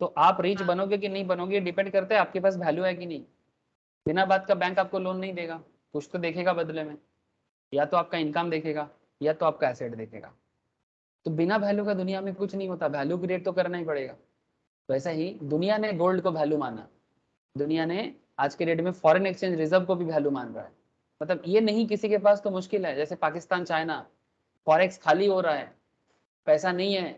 तो आप रिच हाँ। बनोगे कि नहीं बनोगे डिपेंड करता है आपके पास वैल्यू है कि नहीं। बिना बात का बैंक आपको लोन नहीं देगा, कुछ तो देखेगा बदले में, या तो आपका इनकम देखेगा या तो आपका एसेट देखेगा। तो बिना वैल्यू का दुनिया में कुछ नहीं होता, वैल्यू क्रिएट तो करना ही पड़ेगा। वैसा ही दुनिया ने गोल्ड को वैल्यू माना, दुनिया ने आज के डेट में फॉरेन एक्सचेंज रिजर्व को भी वैल्यू मान रहा है। मतलब ये नहीं किसी के पास तो मुश्किल है, जैसे पाकिस्तान चाइना, फॉरेक्स खाली हो रहा है, पैसा नहीं है,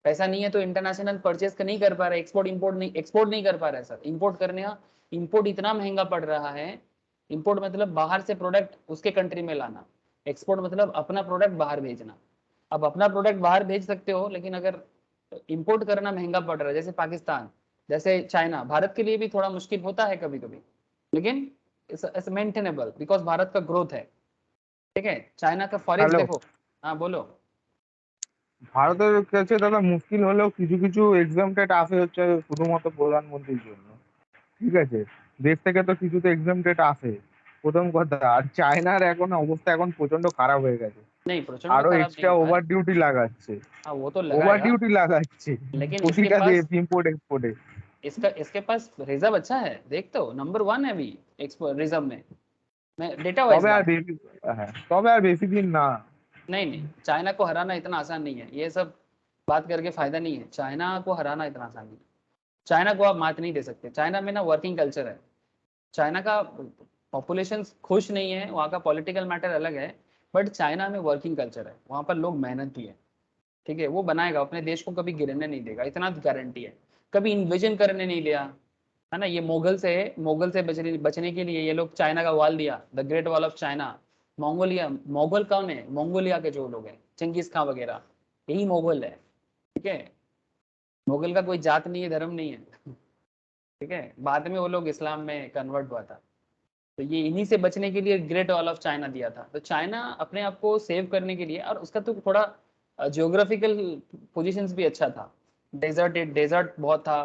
पैसा नहीं है तो इंटरनेशनल परचेज नहीं कर पा रहा है, एक्सपोर्ट नहीं कर पा रहा है सर। इंपोर्ट करने का, इंपोर्ट इतना महंगा पड़ रहा है, इंपोर्ट मतलब बाहर से प्रोडक्ट उसके कंट्री में लाना, एक्सपोर्ट मतलब अपना प्रोडक्ट बाहर भेजना। अब अपना प्रोडक्ट बाहर भेज सकते हो, लेकिन अगर इंपोर्ट करना महंगा पड़ रहा है, जैसे पाकिस्तान, जैसे चाइना, भारत के लिए भी थोड़ा मुश्किल होता है कभी कभी, लेकिन इट्स मेंटेनेबल बिकॉज भारत का ग्रोथ है। ठीक है, चाइना का फॉरेक्स হ্যালো, देखो। हाँ बोलो। ভারতের কাছে দাদা মুশকিল হলেও কিছু কিছু এক্সামটেড আসে হচ্ছে শুধুমাত্র প্রধানমন্ত্রীর জন্য। ঠিক আছে, দেশ থেকে তো কিছু তো এক্সামটেড আসে, প্রথম কথা। আর চায়নার এখন অবস্থা এখন প্রচন্ড খারাপ হয়ে গেছে, नहीं, प्रचंड আরো खराब नहीं এক্সট্রা हुआ है। ওভার ডিউটি লাগাচ্ছে, हाँ वो तो ওভার लगाएगा, ডিউটি লাগাচ্ছে लेकिन इसके প্রতিটা দেশ पास ইম্পোর্ট এক্সপোর্টে। इसके पास रिजर्व अच्छा है, देख तो नंबर 1 है अभी एक्सपोर्ट रिजर्व में, मैं डेटा वाइज তবে আর बात। বেশি, হ্যাঁ তবে আর বেশি দিন না। नहीं नहीं, चाइना को हराना इतना आसान नहीं है, ये सब बात करके फायदा नहीं है। चाइना को हराना इतना आसान नहीं है, चाइना को आप मात नहीं दे सकते। चाइना में ना वर्किंग कल्चर है, चाइना का पॉपुलेशन खुश नहीं है, वहाँ का पॉलिटिकल मैटर अलग है, बट चाइना में वर्किंग कल्चर है, वहाँ पर लोग मेहनती है। ठीक है, वो बनाएगा, अपने देश को कभी गिरने नहीं देगा, इतना गारंटी है। कभी इन्वेजन करने नहीं दिया, है ना। ये मोगल से बचने के लिए ये लोग चाइना का वॉल दिया, the Great Wall of China. Mongolia, Mughal कौन है? मंगोलिया के जो लोग हैं, चंगेज खां वगैरह, यही मोगल है। ठीक है, मोगल का कोई जात नहीं है, धर्म नहीं है। ठीक है, बाद में वो लोग इस्लाम में कन्वर्ट हुआ था। तो ये इन्हीं से बचने के लिए ग्रेट वॉल ऑफ चाइना दिया था। तो चाइना अपने आप को सेव करने के लिए, और उसका तो थोड़ा जियोग्राफिकल पोजीशंस भी अच्छा था, डेजर्ट बहुत था,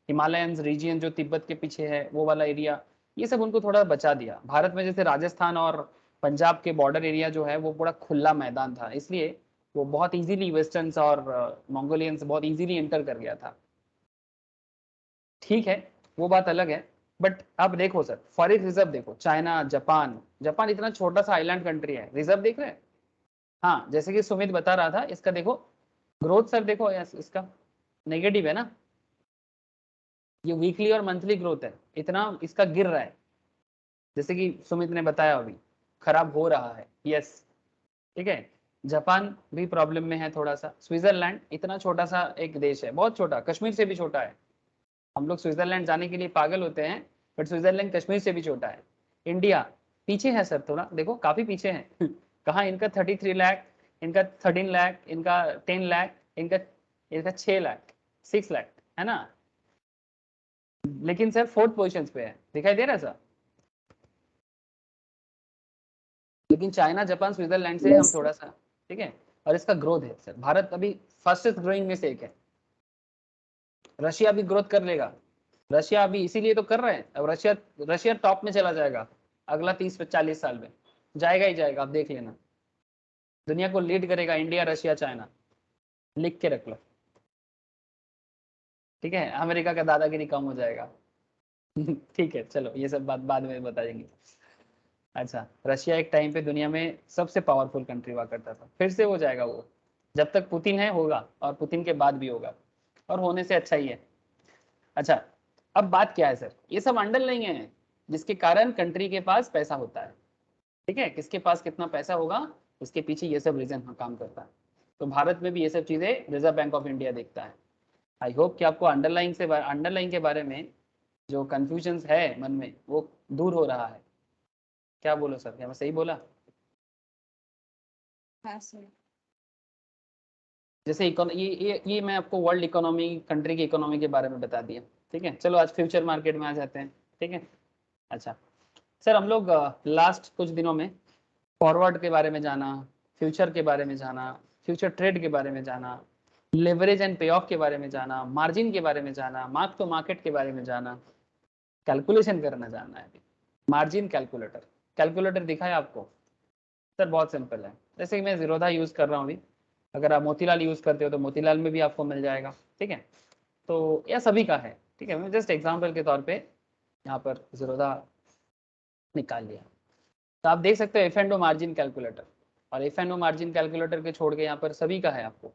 हिमालयन रीजियन जो तिब्बत के पीछे है वो वाला एरिया, ये सब उनको थोड़ा बचा दिया। भारत में जैसे राजस्थान और पंजाब के बॉर्डर एरिया जो है वो पूरा खुला मैदान था, इसलिए वो बहुत इजीली वेस्टर्न्स और मंगोलियंस बहुत इजीली एंटर कर गया था। ठीक है, वो बात अलग है। बट आप देखो सर, फॉरेक्स रिजर्व देखो, चाइना, जापान, जापान इतना छोटा सा आइलैंड कंट्री है, रिजर्व देख रहे हैं। हाँ, जैसे कि सुमित बता रहा था, इसका देखो ग्रोथ सर, देखो इसका नेगेटिव है ना, ये वीकली और मंथली ग्रोथ है, इतना इसका गिर रहा है, जैसे कि सुमित ने बताया अभी खराब हो रहा है। यस, ठीक है। जापान भी प्रॉब्लम में है थोड़ा सा। स्विट्जरलैंड इतना छोटा सा एक देश है, बहुत छोटा, कश्मीर से भी छोटा है। हम लोग स्विट्जरलैंड जाने के लिए पागल होते हैं, बट स्विट्जरलैंड कश्मीर से भी छोटा है। इंडिया पीछे है सर, थोड़ा देखो, काफी पीछे है। कहाँ इनका 33 लाख, इनका 13 लाख, इनका 10 लाख, इनका 6 लाख, 6 लाख, है ना। लेकिन सर 4th पोजिशन पे है, दिखाई दे रहा है सर। लेकिन चाइना, जापान, स्विट्जरलैंड से हम थोड़ा सा, ठीक है। और इसका ग्रोथ है सर, भारत अभी फास्टेस्ट ग्रोइंग में से एक है। रशिया भी ग्रोथ कर लेगा, रशिया अभी इसीलिए तो कर रहे हैं। अब रशिया टॉप में चला जाएगा अगला 30-40 साल में, जाएगा ही जाएगा, आप देख लेना। दुनिया को लीड करेगा इंडिया, रशिया, चाइना, लिख के रख लो। ठीक है, अमेरिका का दादागिरी कम हो जाएगा। ठीक है, चलो ये सब बात बाद में बताएंगे। अच्छा, रशिया एक टाइम पे दुनिया में सबसे पावरफुल कंट्री हुआ करता था, फिर से हो जाएगा वो, जब तक पुतिन है होगा, और पुतिन के बाद भी होगा, और होने से अच्छा ही है। अच्छा, अब बात क्या है सर, ये सब अंडरलाइंग है जिसके कारण कंट्री के पास पैसा होता है। ठीक है, किसके पास कितना पैसा होगा, इसके पीछे ये सब रीजन काम करता है। तो भारत में भी ये सब चीजें रिजर्व बैंक ऑफ इंडिया देखता है। आई होप कि आपको अंडरलाइन के बारे में जो कंफ्यूजन है मन में वो दूर हो रहा है। क्या बोलो सर, क्या मैं सही बोला? हाँ सर। जैसे ये मैं आपको वर्ल्ड इकोनॉमी, कंट्री की इकोनॉमी के बारे में बता दिया। ठीक है, चलो आज फ्यूचर मार्केट में आ जाते हैं। ठीक है, अच्छा सर, हम लोग लास्ट कुछ दिनों में फॉरवर्ड के बारे में जाना, फ्यूचर के बारे में जाना, फ्यूचर ट्रेड के बारे में जाना, लेवरेज एंड पे ऑफ के बारे में जाना, मार्जिन के बारे में जाना, मार्क टू मार्केट के बारे में जाना, कैलकुलेशन करना जानना है। मार्जिन कैलकुलेटर दिखाया आपको सर, बहुत सिंपल है। जैसे कि मैं जीरोधा यूज कर रहा हूँ अभी, अगर आप मोतीलाल यूज करते हो तो मोतीलाल में भी आपको मिल जाएगा। ठीक है, तो यह सभी का है। ठीक है, मैं जस्ट एग्जाम्पल के तौर पे यहाँ पर जीरोधा निकाल लिया। तो आप देख सकते हो F&O मार्जिन कैलकुलेटर, और F&O मार्जिन कैलकुलेटर के छोड़ के यहाँ पर सभी का है आपको।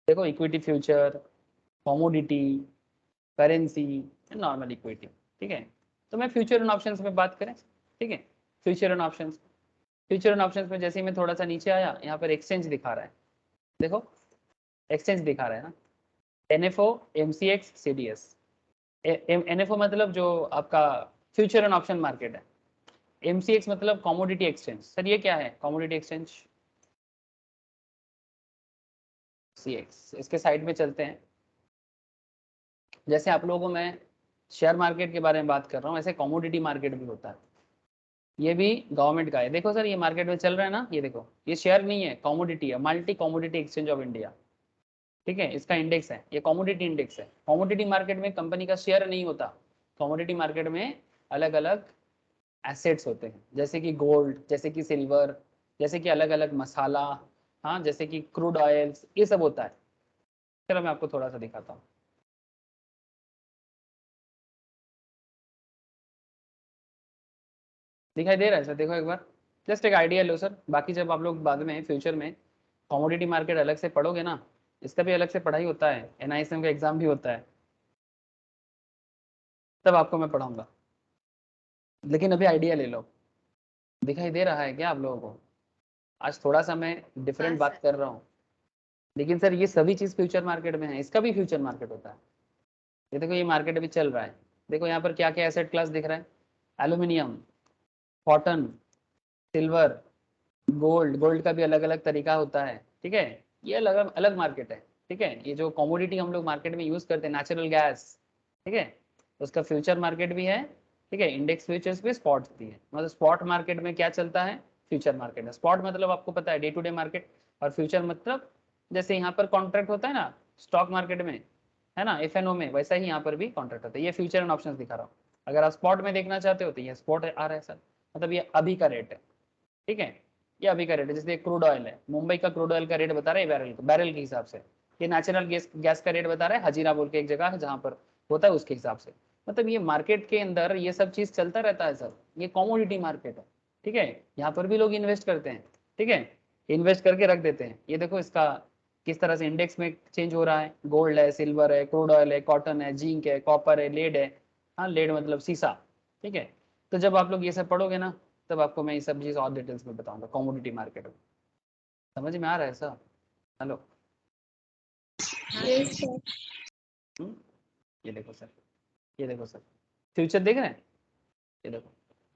देखो, equity future, commodity, currency, normal equity. ठीक है, तो मैं फ्यूचर एंड ऑप्शंस में बात करें। ठीक है, फ्यूचर एंड ऑप्शंस में जैसे ही मैं थोड़ा सा नीचे आया, यहाँ पर एक्सचेंज दिखा रहा है, देखो एक्सचेंज दिखा रहा है ना, NFO, MCX, CDS। NFO मतलब जो आपका फ्यूचर एंड ऑप्शन मार्केट है, MCX मतलब कमोडिटी एक्सचेंज। सर ये क्या है कमोडिटी एक्सचेंज? CX, इसके साइड में चलते हैं। जैसे आप लोगों को मैं शेयर मार्केट के बारे में बात कर रहा हूँ, ऐसे कमोडिटी मार्केट भी होता है, ये भी गवर्नमेंट का है। देखो सर ये मार्केट में चल रहा है ना, ये देखो ये शेयर नहीं है, कमोडिटी है, multi commodity exchange of India, ठीक है, इसका इंडेक्स है, ये कमोडिटी इंडेक्स है। कमोडिटी मार्केट में कंपनी का शेयर नहीं होता, कमोडिटी मार्केट में अलग अलग एसेट्स होते हैं, जैसे कि गोल्ड, जैसे कि सिल्वर, जैसे कि अलग अलग मसाला, हाँ, जैसे कि क्रूड ऑयल्स, ये सब होता है। चलो मैं आपको थोड़ा सा दिखाता हूँ। दिखाई दे रहा है सर? देखो एक बार, जस्ट एक आइडिया लो सर। बाकी जब आप लोग बाद में फ्यूचर में कमोडिटी मार्केट अलग से पढ़ोगे ना, इसका भी अलग से पढ़ाई होता है, NISM का एग्जाम भी होता है, तब आपको मैं पढ़ाऊंगा, लेकिन अभी आइडिया ले लो। दिखाई दे रहा है क्या आप लोगों को? आज थोड़ा सा मैं डिफरेंट हाँ, बात सर। कर रहा हूँ, लेकिन सर ये सभी चीज फ्यूचर मार्केट में है, इसका भी फ्यूचर मार्केट होता है। ये देखो ये मार्केट अभी चल रहा है, देखो यहाँ पर क्या क्या एसेट क्लास दिख रहा है, aluminium, cotton, silver, gold, gold का भी अलग अलग तरीका होता है, ठीक है, ये अलग अलग मार्केट है, ठीक है। ये जो कमोडिटी हम लोग मार्केट में यूज करते हैं, नेचुरल गैस, ठीक है, उसका फ्यूचर मार्केट भी है, ठीक है, इंडेक्स फ्यूचर्स भी, स्पॉट भी है। मतलब स्पॉट मार्केट में क्या चलता है, फ्यूचर मार्केट है। स्पॉट मतलब आपको पता है डे टू डे मार्केट, और फ्यूचर मतलब जैसे यहाँ पर कॉन्ट्रैक्ट होता है ना स्टॉक मार्केट में, है ना, FNO में, वैसा ही यहाँ पर भी कॉन्ट्रैक्ट होता है। ये फ्यूचर एंड ऑप्शंस दिखा रहा हूँ। अगर आप स्पॉट में देखना चाहते हो तो ये स्पॉट आ रहा है सर, मतलब ये अभी का रेट है, ठीक है, ये अभी का रेट है। जैसे क्रूड ऑयल है, मुंबई का क्रूड ऑयल का रेट बता रहा है बैरल के हिसाब से। ये नेचुरल गैस का रेट बता रहा है, हजीरा बोल के एक जगह है जहाँ पर होता है, उसके हिसाब से। मतलब ये मार्केट के अंदर ये सब चीज चलता रहता है सर, ये कमोडिटी मार्केट है, ठीक है। यहाँ पर भी लोग इन्वेस्ट करते हैं, ठीक है, इन्वेस्ट करके रख देते हैं। ये देखो इसका किस तरह से इंडेक्स में चेंज हो रहा है, गोल्ड है, सिल्वर है, क्रूड ऑयल है, कॉटन है, जिंक है, कॉपर है, लेड है, हाँ लेड मतलब सीसा, ठीक है। तो जब आप लोग ये सब पढ़ोगे ना, तब आपको मैं ये सब चीज़ और डिटेल्स में बताऊंगा कमोडिटी मार्केट में। समझ में आ रहा है सर? हेलो? Yes sir. ये देखो सर, ये देखो सर, फ्यूचर देख रहे हैं, ये देखो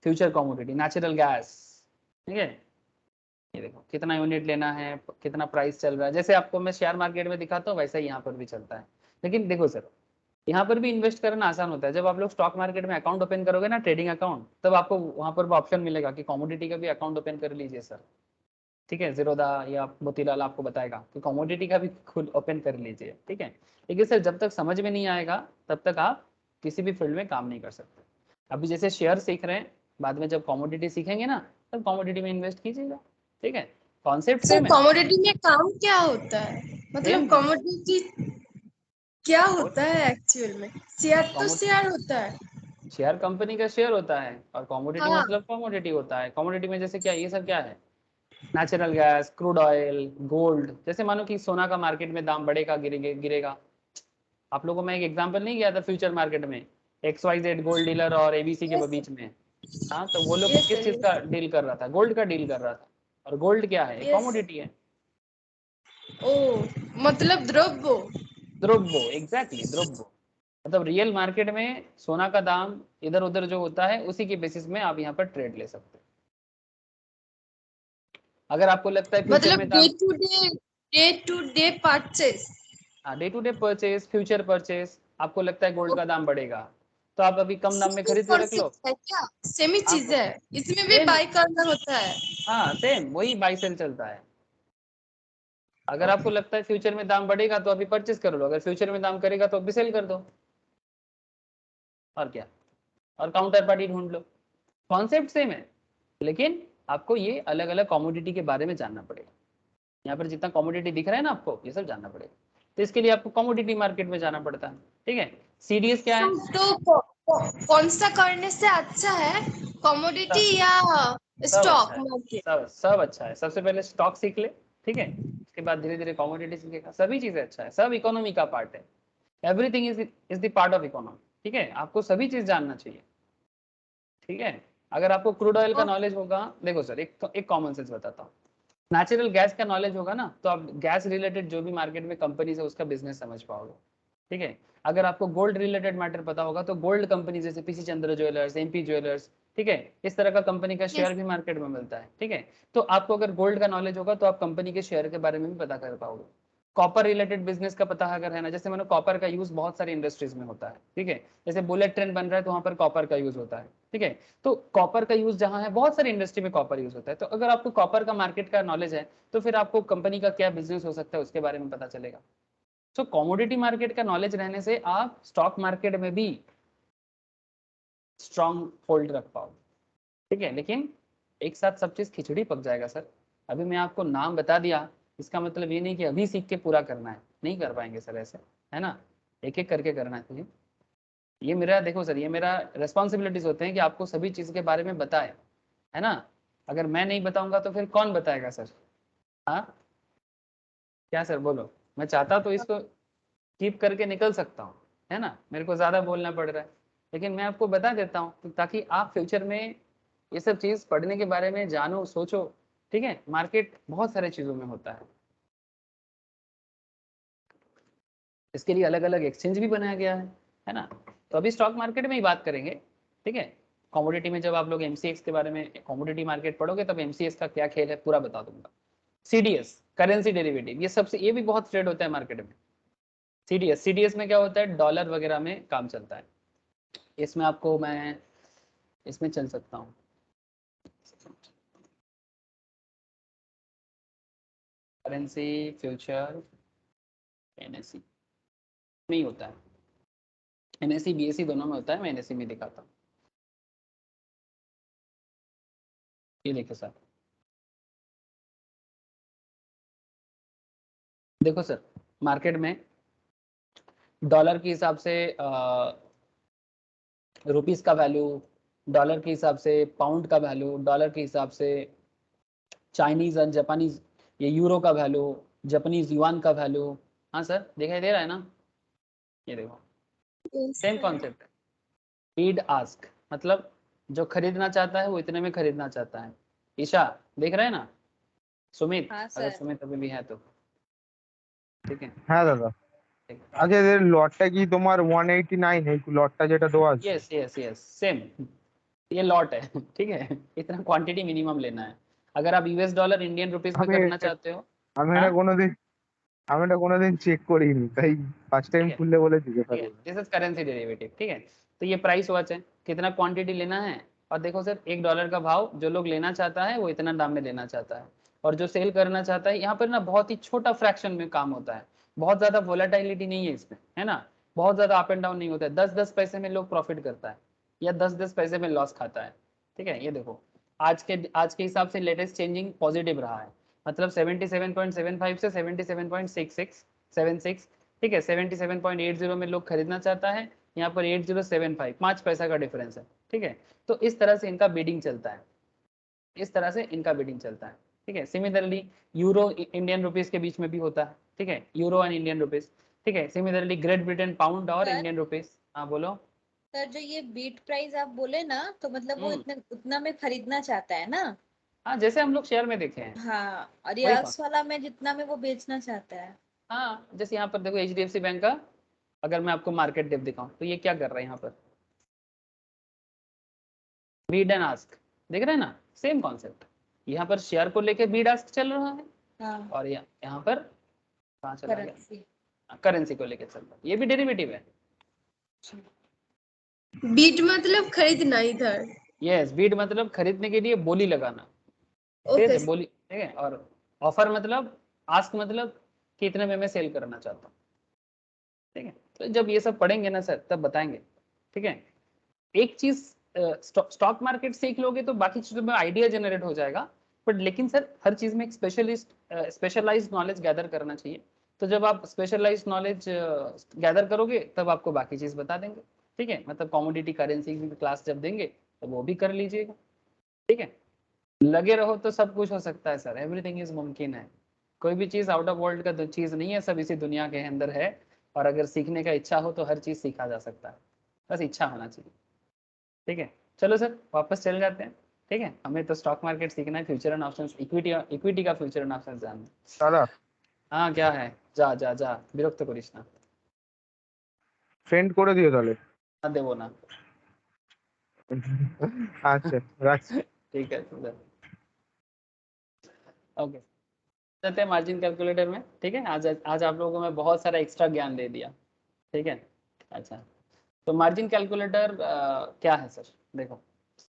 फ्यूचर कमोडिटी नेचुरल गैस, ठीक है। ये देखो कितना यूनिट लेना है, कितना प्राइस चल रहा है, जैसे आपको मैं शेयर मार्केट में दिखाता हूँ वैसा ही यहाँ पर भी चलता है। लेकिन देखो सर, यहाँ पर भी इन्वेस्ट करना आसान होता है। जब आप लोग स्टॉक मार्केट में अकाउंट ओपन करोगे ना, ट्रेडिंग अकाउंट, तब आपको वहाँ पर ऑप्शन मिलेगा कि कमोडिटी का भी अकाउंट ओपन कर लीजिए सर, ठीक है। जीरोधा या मोतीलाल आपको बताएगा कि कमोडिटी का भी खुद ओपन कर लीजिए, ठीक है। लेकिन सर जब तक समझ में नहीं आएगा तब तक आप किसी भी फील्ड में काम नहीं कर सकते। अभी जैसे शेयर सीख रहे हैं, बाद में जब कमोडिटी सीखेंगे ना, तब कमोडिटी में इन्वेस्ट कीजिएगा, ठीक है। कॉन्सेप्ट सर सेम है, कमोडिटी में काम क्या होता है, मतलब सेम है। कमोडिटी क्या होता है एक्चुअल में? शेयर तो शेयर होता है। शेयर कंपनी का शेयर होता है, और कमोडिटी हाँ। मतलब कमोडिटी होता है। कमोडिटी में जैसे क्या, ये सब क्या है, natural gas, crude oil, gold. जैसे मानो कि सोना का मार्केट में दाम बढ़ेगा गिरेगा। आप लोगों को मैं एक एग्जांपल नहीं किया था फ्यूचर मार्केट में, XYZ गोल्ड डीलर और ABC के यस बीच में, हाँ, तो वो लोग यस किस सर। चीज का डील कर रहा था, गोल्ड का डील कर रहा था। और गोल्ड क्या है, यस। कमोडिटी है, ओ, मतलब द्रव्य। द्रव्य, एग्जैक्टली द्रव्य। मतलब रियल मार्केट में सोना का दाम इधर उधर जो होता है, उसी के बेसिस में आप यहाँ पर ट्रेड ले सकते हैं। अगर आपको लगता है फ्यूचर मतलब में दाम, डे टू डे परचेस। हाँ, day to day purchase, future purchase, आपको लगता है गोल्ड का दाम बढ़ेगा, तो आप अभी कम दाम में खरीद के रख लो। है क्या? सेम ही चीज आपको है, इसमें भी सेम, बाय करना होता है। हाँ सेम वही बाई सेल चलता है। अगर आपको लगता है फ्यूचर में दाम बढ़ेगा तो अभी परचेस कर लो, अगर फ्यूचर में दाम करेगा तो अभी सेल कर दो, और क्या, और काउंटर पार्टी ढूंढ लो। कॉन्सेप्ट सेम है, लेकिन आपको ये अलग अलग कमोडिटी के बारे में जानना पड़ेगा। यहाँ पर जितना कमोडिटी दिख रहा है ना आपको, ये सब जानना पड़ेगा। तो इसके लिए आपको कमोडिटी मार्केट में जाना पड़ता है, ठीक है। CDS क्या है? कौन सा करने से अच्छा है, कमोडिटी सब या सब अच्छा स्टॉक है, मार्केट? सब अच्छा है। सबसे पहले स्टॉक सीख ले, ठीक है, उसके बाद धीरे धीरे कमोडिटी सीखेगा, सभी चीजें अच्छा है, सब इकोनॉमी का पार्ट है। Everything is the part of economy, ठीक है। आपको सभी चीज जानना चाहिए, ठीक है। अगर आपको क्रूड ऑयल का नॉलेज होगा, देखो सर एक कॉमन सेंस बताता हूँ, नेचुरल गैस का नॉलेज होगा ना, तो आप गैस रिलेटेड जो भी मार्केट में कंपनीज है उसका बिजनेस समझ पाओगे, ठीक है। अगर आपको गोल्ड रिलेटेड मैटर पता होगा तो गोल्ड कंपनी जैसे PC चंद्र ज्वेलर्स, MP ज्वेलर्स, ठीक है, इस तरह का कंपनी का शेयर भी मार्केट में मिलता है, ठीक है। तो आपको अगर गोल्ड का नॉलेज होगा तो आप कंपनी के शेयर के बारे में भी पता कर पाओगे। कॉपर रिलेटेड बिजनेस का पता अगर है ना, जैसे मैंने कॉपर का यूज बहुत सारी इंडस्ट्रीज में होता है, ठीक है, जैसे बुलेट ट्रेन बन रहा है तो वहां पर कॉपर का यूज होता है, ठीक है, तो कॉपर का यूज जहां है बहुत सारी इंडस्ट्री में कॉपर यूज होता है, तो अगर आपको कॉपर का मार्केट का नॉलेज है तो फिर आपको कंपनी का क्या बिजनेस हो सकता है उसके बारे में पता चलेगा। सो कॉमोडिटी मार्केट का नॉलेज रहने से आप स्टॉक मार्केट में भी स्ट्रॉन्ग होल्ड रख पाओ, ठीक है, लेकिन एक साथ सब चीज खिचड़ी पक जाएगा सर। अभी मैं आपको नाम बता दिया, इसका मतलब ये नहीं कि अभी सीख के पूरा करना है, नहीं कर पाएंगे सर ऐसे, है ना, एक एक करके करना चाहिए। ये मेरा देखो सर, ये मेरा रेस्पॉन्सिबिलिटीज होते हैं कि आपको सभी चीज के बारे में बताए, है ना, अगर मैं नहीं बताऊंगा तो फिर कौन बताएगा सर। हाँ क्या सर बोलो, मैं चाहता तो इसको कीप करके निकल सकता हूँ, है ना, मेरे को ज्यादा बोलना पड़ रहा है, लेकिन मैं आपको बता देता हूँ तो ताकि आप फ्यूचर में ये सब चीज पढ़ने के बारे में जानो सोचो, ठीक है, मार्केट बहुत सारे चीजों में होता है, इसके लिए अलग अलग एक्सचेंज भी बनाया गया है ना। तो अभी स्टॉक मार्केट में ही बात करेंगे, ठीक है, कमोडिटी में जब आप लोग एमसीएक्स के बारे में कमोडिटी मार्केट पढ़ोगे तब एमसीएक्स का क्या खेल है पूरा बता दूंगा। सीडीएस करेंसी डेरिवेटिव, ये सबसे ये भी बहुत ट्रेड होता है मार्केट में। सीडीएस में क्या होता है, डॉलर वगैरह में काम चलता है, इसमें आपको मैं इसमें चल सकता हूँ, करेंसी फ्यूचर एनएससी में होता है, एनएससी बीएससी दोनों में होता है, मैं एनएससी में दिखाता हूँ। ये देखो सर, देखो सर मार्केट में डॉलर के हिसाब से रुपीस का वैल्यू, डॉलर के हिसाब से पाउंड का वैल्यू, डॉलर के हिसाब से चाइनीज और जापानीज ये यूरो का वैल्यू, जापानीज युआन का वैल्यू। हाँ सर दिखाई दे रहा है ना, ये देखो सेम कॉन्सेप्ट है, बीड आस्क, मतलब जो खरीदना चाहता है वो इतने में खरीदना चाहता है। ईशा देख रहे हैं ना, सुमित हाँ अगर सर। सुमित अभी भी है तो ठीक है, হ্যাঁ দাদা। ठीक আচ্ছা এর লটটা কি তোমার 189 এই লটটা যেটা দেওয়া আছে? यस यस यस सेम, ये लॉट है ठीक है, इतना क्वांटिटी मिनिमम लेना है, अगर आप यूएस डॉलर इंडियन रुपीस में আমি करना चाहते हो। আমি हाँ এটা কোনোদিন আমি এটা कोनोदिन চেক করিনি, তাই ফার্স্ট ठीक টাইম है, খুললে বলে জিজ্ঞাসা ठीक है, করলাম। दिस इज करेंसी डेरिवेटिव, ठीक है, तो ये प्राइस वॉच है, कितना क्वांटिटी लेना है, और देखो सर $1 का भाव जो लोग लेना चाहता है वो इतना दाम में लेना चाहता है, और जो सेल करना चाहता है यहाँ पर ना बहुत ही छोटा फ्रैक्शन में काम होता है, बहुत ज्यादा वोलेटिलिटी नहीं है इसमें, है ना, बहुत ज्यादा अप एंड डाउन नहीं होता है, 10-10 पैसे में लोग प्रॉफिट करता है या 10-10 पैसे में लॉस खाता है, ठीक है, ये देखो आज के हिसाब से लेटेस्ट चेंजिंग पॉजिटिव रहा है, मतलब 77.75 से 77.6676, ठीक है, 77.80 में लोग खरीदना चाहता है, यहाँ पर 8075, 5 पैसा का डिफरेंस है, ठीक है, तो इस तरह से इनका बीडिंग चलता है, इस तरह से इनका बीडिंग चलता है, ठीक है। सिमिलरली यूरो इंडियन रुपीस के बीच में भी होता है, ठीक है, यूरो एंड इंडियन रुपीस, ठीक है, सिमिलरली ग्रेट ब्रिटेन पाउंड और सर इंडियन रुपीस। हाँ बोलो। सर जो ये बीट प्राइस आप बोले ना, तो मतलब वो हम्म, इतने उतना में खरीदना चाहता है ना? हाँ जैसे हम लोग शेयर में देखे हैं हाँ, और ये वही कौन, अर्स वाला में जितना में वो बेचना चाहता है। हाँ जैसे यहाँ पर देखो एचडीएफसी बैंक का, अगर मैं आपको मार्केट डेप दिखाऊं तो ये क्या कर रहा है यहाँ पर, बीड एंड आस्क, देख रहे हैं ना, सेम कॉन्सेप्ट, यहाँ पर शेयर को लेके बीड आस्क चल रहा है, हाँ, और यहाँ पर कहाँ चला गया, करेंसी। करेंसी को लेके चल रहा है, ये भी डेरिवेटिव है। बीट मतलब खरीदना इधर। यस बीड मतलब खरीदने के लिए बोली लगाना, ठीक ओके। है बोली, ठीक है, और ऑफर मतलब आस्क मतलब कितने में मैं सेल करना चाहता हूँ, ठीक है, तो जब ये सब पढ़ेंगे ना सर तब बताएंगे, ठीक है, एक चीज स्टॉक मार्केट सीख लोगे तो बाकी चीजों में आइडिया जनरेट हो जाएगा, बट लेकिन सर हर चीज में एक स्पेशलाइज्ड नॉलेज गैदर करना चाहिए, तो जब आप स्पेशलाइज्ड नॉलेज गैदर करोगे तब आपको बाकी चीज बता देंगे, ठीक है, मतलब कमोडिटी करेंसी की क्लास जब देंगे तो वो भी कर लीजिएगा, ठीक है, लगे रहो तो सब कुछ हो सकता है सर, एवरीथिंग इज मुमकिन है, कोई भी चीज आउट ऑफ वर्ल्ड का चीज नहीं है, सब इसी दुनिया के अंदर है, और अगर सीखने का इच्छा हो तो हर चीज सीखा जा सकता है, बस इच्छा होना चाहिए, ठीक है। चलो सर वापस चल जाते हैं, ठीक है, हमें तो स्टॉक मार्केट सीखना है, फ्यूचर एंड ऑप्शंस, इक्विटी का फ्यूचर एंड ऑप्शंस जानना है। দাদা हाँ क्या है, जा जा जा বিরক্ত করিস না, সেন্ড করে দিও তাহলে। না দেবো না। আচ্ছা রাখছি। ठीक है ओके। जाते हैं मार्जिन कैलकुलेटर में। ठीक है, आज आप लोगों को मैं बहुत सारा एक्स्ट्रा ज्ञान दे दिया। ठीक है, अच्छा, तो मार्जिन कैलकुलेटर क्या है सर? देखो,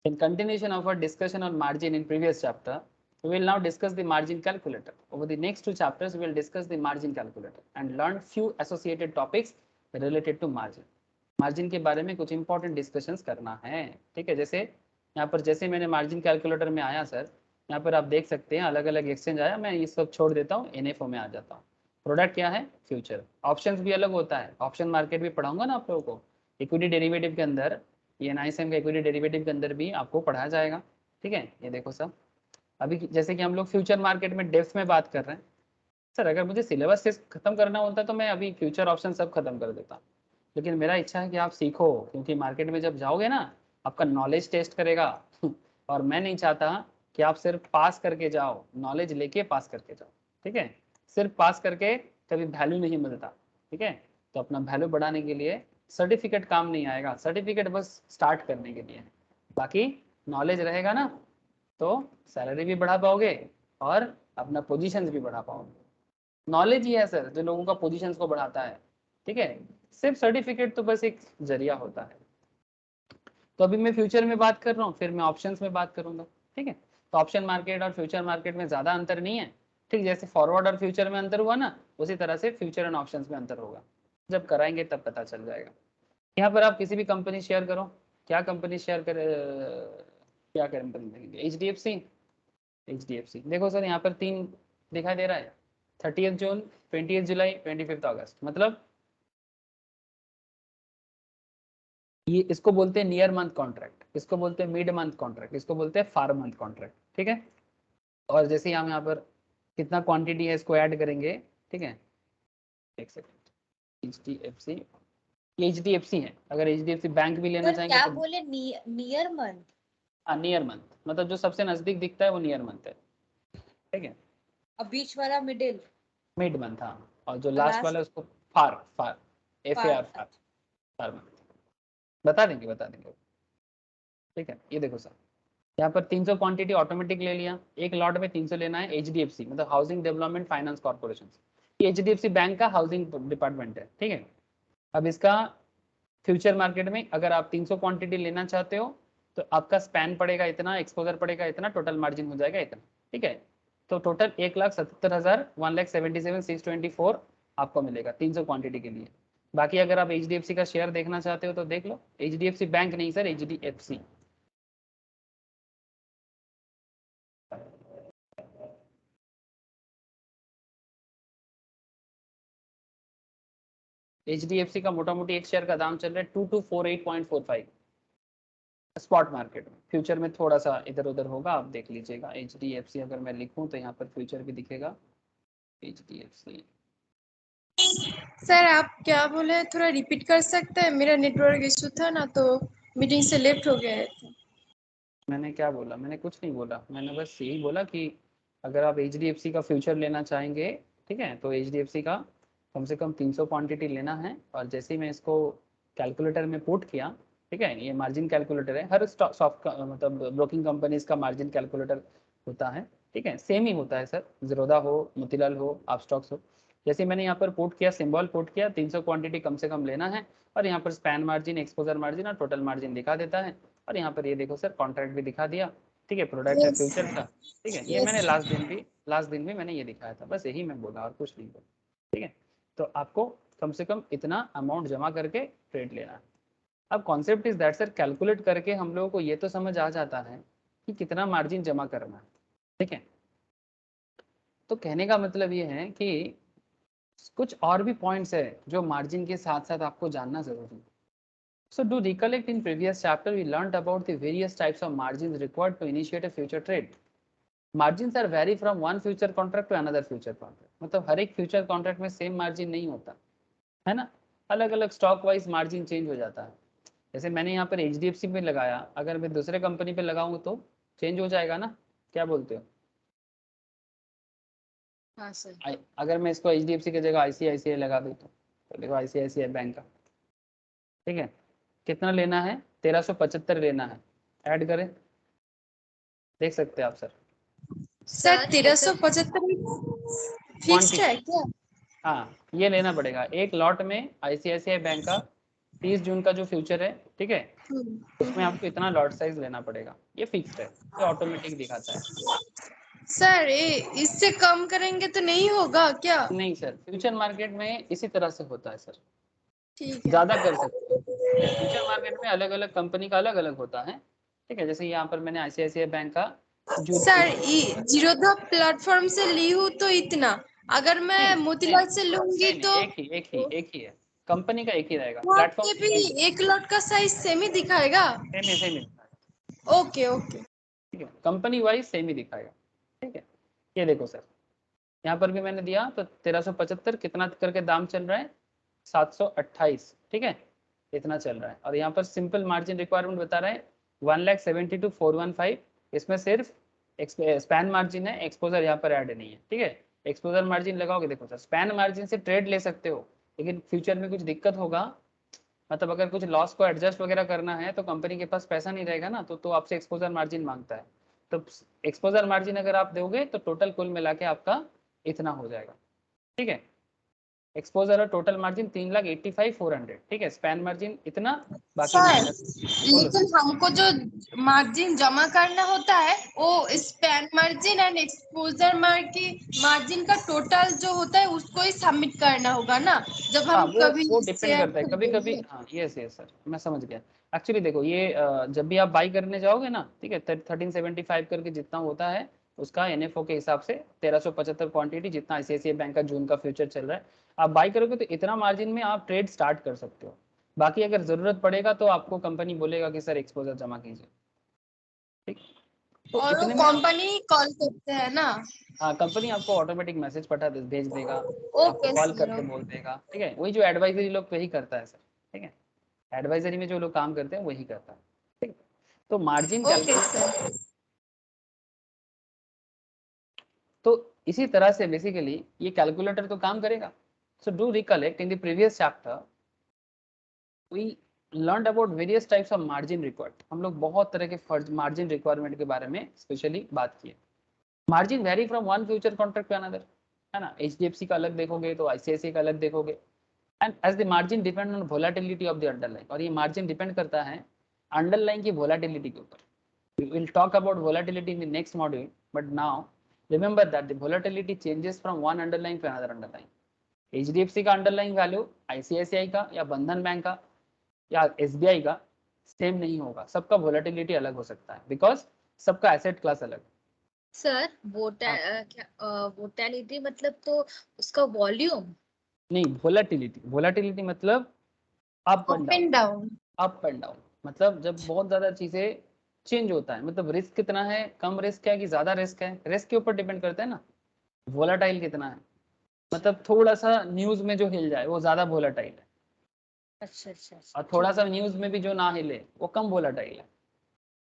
in continuation of our discussion on margin in previous chapter, we will now discuss the margin calculator. Over the next 2 chapters, we will discuss the margin calculator and learn few associated topics related to margin. Margin के बारे में कुछ इंपॉर्टेंट डिस्कशंस करना है। ठीक है, जैसे यहाँ पर जैसे मैंने मार्जिन कैलकुलेटर में आया सर, यहाँ पर आप देख सकते हैं अलग अलग एक्सचेंज आया, मैं ये सब छोड़ देता हूँ, NFO में आ जाता हूँ। प्रोडक्ट क्या है? फ्यूचर। ऑप्शंस भी अलग होता है, ऑप्शन मार्केट भी पढ़ाऊंगा ना आप लोगों को। इक्विटी डेरिवेटिव के अंदर, ये NISM का इक्विटी डेरिवेटिव के अंदर भी आपको पढ़ाया जाएगा। ठीक है, ये देखो सब, अभी जैसे कि हम लोग फ्यूचर मार्केट में डेप्थ में बात कर रहे हैं सर, अगर मुझे सिलेबस खत्म करना होता तो मैं अभी फ्यूचर ऑप्शन सब खत्म कर देता, लेकिन मेरा इच्छा है कि आप सीखो, क्योंकि मार्केट में जब जाओगे ना आपका नॉलेज टेस्ट करेगा और मैं नहीं चाहता कि आप सिर्फ पास करके जाओ, नॉलेज लेके पास करके जाओ। ठीक है, सिर्फ पास करके कभी वैल्यू नहीं मिलता। ठीक है, तो अपना वैल्यू बढ़ाने के लिए सर्टिफिकेट काम नहीं आएगा, सर्टिफिकेट बस स्टार्ट करने के लिए, बाकी नॉलेज रहेगा ना तो सैलरी भी बढ़ा पाओगे और अपना पोजीशंस भी बढ़ा पाओगे। नॉलेज ही है सर जो लोगों का पोजीशंस को बढ़ाता है। ठीक है, सिर्फ सर्टिफिकेट तो बस एक जरिया होता है। तो अभी मैं फ्यूचर में बात कर रहा हूँ, फिर मैं ऑप्शंस में बात करूंगा। ठीक है, तो ऑप्शन मार्केट और फ्यूचर मार्केट में ज़्यादा अंतर नहीं है। ठीक, जैसे फॉरवर्ड और फ्यूचर में अंतर हुआ ना, उसी तरह से फ्यूचर एंड ऑप्शंस में अंतर होगा। जब कराएंगे तब पता चल जाएगा। यहाँ पर आप किसी भी कंपनी शेयर करो, क्या कंपनी शेयर करे, क्या कंपनी देंगे? HDFC देखो सर, यहाँ पर 3 दिखाई दे रहा है, 30 जून, 20 जुलाई, 25 अगस्त, मतलब ये इसको बोलते हैं नियर मंथ कॉन्ट्रैक्ट, इसको बोलते हैं मिड मंथ कॉन्ट्रैक्ट, इसको बोलते हैं फार मंथ कॉन्ट्रैक्ट। ठीक है, और जैसे हम यहाँ पर कितना क्वांटिटी है इसको ऐड करेंगे। ठीक है, एक सेकंड, HDFC है, अगर HDFC बैंक भी लेना सर चाहेंगे क्या तो बोले, नियर मंथ? हाँ, नियर मंथ मतलब जो सबसे नजदीक दिखता है वो नियर मंथ है। ठीक है, अब बीच वाला मिडिल, मिड मंथ, हाँ, और जो लास्ट लास्ट वाला है उसको फार फार FAR पार्ट। फार फार मंथ बता देंगे। ठीक है, ये देखो सर, यहाँ पर 300 क्वांटिटी ऑटोमेटिक ले लिया, एक लॉट में 300 लेना है। HDFC मतलब हाउसिंग डेवलपमेंट फाइनेंस कॉर्पोरेशन, ये HDFC बैंक का हाउसिंग डिपार्टमेंट है। ठीक है, अब इसका फ्यूचर मार्केट में अगर आप 300 क्वांटिटी लेना चाहते हो तो आपका स्पैन पड़ेगा इतना, एक्सपोजर पड़ेगा इतना, टोटल मार्जिन हो जाएगा इतना। ठीक है, तो टोटल 1,77,000 1,77,624 आपको मिलेगा 300 क्वांटिटी के लिए। बाकी अगर आप HDFC का शेयर देखना चाहते हो तो देख लो, HDFC बैंक नहीं सर, HDFC। HDFC का मोटा मोटी एक शेयर का दाम चल रहा है 2248.45 स्पॉट मार्केट में। फ्यूचर में थोड़ा सा इधर उधर होगा, आप देख लीजिएगा। HDFC अगर मैं लिखूं तो यहाँ पर फ्यूचर भी दिखेगा HDFC। सर आप क्या बोले, थोड़ा रिपीट कर सकते हैं? मेरा नेटवर्क इशू था ना तो मीटिंग से लेफ्ट हो गए थे। मैंने क्या बोला? मैंने कुछ नहीं बोला, मैंने बस यही बोला कि अगर आप HDFC का फ्यूचर लेना चाहेंगे, ठीक है, तो HDFC का कम से कम 300 क्वांटिटी लेना है। और जैसे ही मैं इसको कैलकुलेटर में पुट किया, ठीक है, ये मार्जिन कैलकुलेटर है, हर सॉफ्ट मतलब ब्रोकिंग कंपनीज का मार्जिन कैलकुलेटर होता है। ठीक है, सेम ही होता है सर, ज़ीरोधा हो, मोतीलाल हो, अपस्टॉक्स हो। जैसे मैंने यहाँ पर पुट किया, सिंबल पुट किया, 300 क्वांटिटी कम से कम लेना है, और यहाँ पर स्पैन मार्जिन, एक्सपोजर मार्जिन और टोटल मार्जिन दिखा देता है। और यहाँ पर ये देखो सर, कॉन्ट्रैक्ट भी दिखा दिया। ठीक है, प्रोडक्ट है यस फ्यूचर का। ठीक है, ये मैंने यस। लास्ट दिन भी मैंने ये दिखाया था, बस यही मैं बोला और कुछ नहीं बोला। ठीक है, तो आपको कम से कम इतना अमाउंट जमा करके ट्रेड लेना है। अब concept is that sir, calculate करके हम लोगों को ये तो समझ आ जाता है कि कितना मार्जिन जमा करना है। ठीक है, तो कहने का मतलब ये है कि कुछ और भी पॉइंट्स है जो मार्जिन के साथ साथ आपको जानना जरूरी है। So do recollect, in previous chapter we learnt about the various types of margins required to initiate a future trade. Margins are vary from one future contract to another future contract. मतलब हर एक फ्यूचर कॉन्ट्रैक्ट में सेम मार्जिन नहीं होता है ना, अलग अलग स्टॉक वाइज मार्जिन चेंज हो जाता है। जैसे मैंने यहाँ पर HDFC पे लगाया, अगर मैं दूसरे कंपनी पे लगाऊंगा तो चेंज हो जाएगा ना, क्या बोलते हो? हाँ सर। अगर मैं इसको HDFC की जगह ICICI लगा दूँ तो देखो ICICI बैंक का, ठीक है, कितना लेना है? 1375 लेना है, ऐड करें, देख सकते हैं आप सर। सर 1375 फिक्स्ड है क्या? हाँ, ये लेना पड़ेगा एक लॉट में। आईसीआईसीआई बैंक का 30 जून का जो फ्यूचर है, ठीक है, उसमें आपको इतना लॉट साइज लेना पड़ेगा। ये फिक्स्ड है, ये ऑटोमेटिक दिखाता है। सर इससे कम करेंगे तो नहीं होगा क्या? नहीं सर, फ्यूचर मार्केट में इसी तरह से होता है सर, ठीक है ज्यादा कर सकते हो। ठीक है, फ्यूचर मार्केट में अलग अलग कंपनी का अलग अलग होता है। ठीक है, जैसे यहाँ पर मैंने आईसीआईसीआई बैंक का जो सर। जीरोधा प्लेटफॉर्म से ली हूँ तो इतना, अगर मैं मोतीलाल से लूंगी नहीं, तो एक ही है, कंपनी का एक ही रहेगा, वहाँ प्लेटफॉर्म पे भी एक लॉट का साइज सेम ही दिखाएगा? सेम ही दिखाएगा। Okay okay. ठीक है, कंपनी वाइज सेम ही दिखाएगा। ठीक है, ये देखो सर, यहाँ पर भी मैंने दिया तो 1375 कितना करके दाम चल रहा है, 728। ठीक है, इतना चल रहा है। और यहाँ पर सिंपल मार्जिन रिक्वायरमेंट बता रहा है 1,72,415। इसमें सिर्फ स्पैन मार्जिन है, एक्सपोजर यहाँ पर ऐड नहीं है। ठीक है, एक्सपोजर मार्जिन लगाओगे, देखो सर, स्पैन मार्जिन से ट्रेड ले सकते हो, लेकिन फ्यूचर में कुछ दिक्कत होगा, मतलब अगर कुछ लॉस को एडजस्ट वगैरह करना है तो कंपनी के पास पैसा नहीं रहेगा ना, तो आपसे एक्सपोजर मार्जिन मांगता है। तो एक्सपोजर मार्जिन अगर आप दोगे तो टोटल कुल मिला के आपका इतना हो जाएगा। ठीक है, एक्सपोजर और टोटल मार्जिन 3,85,400। ठीक है, स्पैन मार्जिन इतना, बाकी सर माइनस। बोलो सर। लेकिन हमको जो मार्जिन जमा करना होता है वो span margin and exposure margin का टोटल जो होता है उसको ही सबमिट करना होगा ना, जब हाँ, हम कभी वो डिपेंड शेयर करता है, कभी कभी। खरीदेंगे? हाँ, यस यस सर, मैं समझ गया। एक्चुअली देखो, ये जब भी आप बाई करने जाओगे ना, ठीक है, 1375 करके जितना होता है उसका एनएफओ के हिसाब से 1375 क्वांटिटी, जितना आईसीआईसीआई बैंक का जून का फ्यूचर चल रहा है, आप बाई करोगे तो इतना मार्जिन में आप ट्रेड स्टार्ट कर सकते हो। बाकी अगर जरूरत पड़ेगा तो आपको कंपनी बोलेगा कि सर एक्सपोजर जमा कीजिए। ठीक, तो और वो इतने में कंपनी कॉल करते हैं ना? हाँ, कंपनी आपको ऑटोमेटिक मैसेज भेज देगा, आपको ओके कॉल सर। करके बोल देगा। ठीक है, वही जो एडवाइजरी लोग वही करता है सर। ठीक है, एडवाइजरी में जो लोग काम करते हैं वही करता है। ठीक है, तो मार्जिन ओके कैलकुलेटर, सर। तो इसी तरह से बेसिकली ये कैलकुलेटर तो काम करेगा। So do recollect in the previous chapter we learn about various types of margin required. हम लोग बहुत तरह के मार्जिन रिक्वायरमेंट के बारे में स्पेशली बात किए। Margin vary from one future contract to another, है ना। एचडीएफसी का अलग देखोगे तो आईसीआईसीआई का अलग देखोगे। And as the margin depend on volatility of the underline, और ये मार्जिन डिपेंड करता है अंडरलाइन की वोलाटिलिटी के ऊपर। We will talk about volatility in the next module, but now remember that the volatility changes from one underlying to another underlying. HDFC का अंडरलाइन वैल्यू आईसीआईसीआई का या बंधन बैंक का या एसबीआई का सेम नहीं होगा, सबका वोलाटिलिटी अलग हो सकता है, बिकॉज सबका एसेट क्लास अलग। सर हाँ, क्या वोटेलिटी मतलब तो उसका वॉल्यूम? नहीं, वोलाटिलिटी, वोलाटिलिटी मतलब up and up down. And down. Up and down मतलब जब बहुत ज्यादा चीजें चेंज होता है, मतलब रिस्क कितना है, कम रिस्क है कि ज्यादा रिस्क है, रिस्क के ऊपर डिपेंड करता है ना। वोलाटाइल कितना है, मतलब थोड़ा सा न्यूज में जो हिल जाए वो ज्यादा वोलाटाइल है, अच्छा अच्छा अच्छा, और थोड़ा ठीक सा है। न्यूज में भी जो ना हिले वो कम वोलाटाइल है।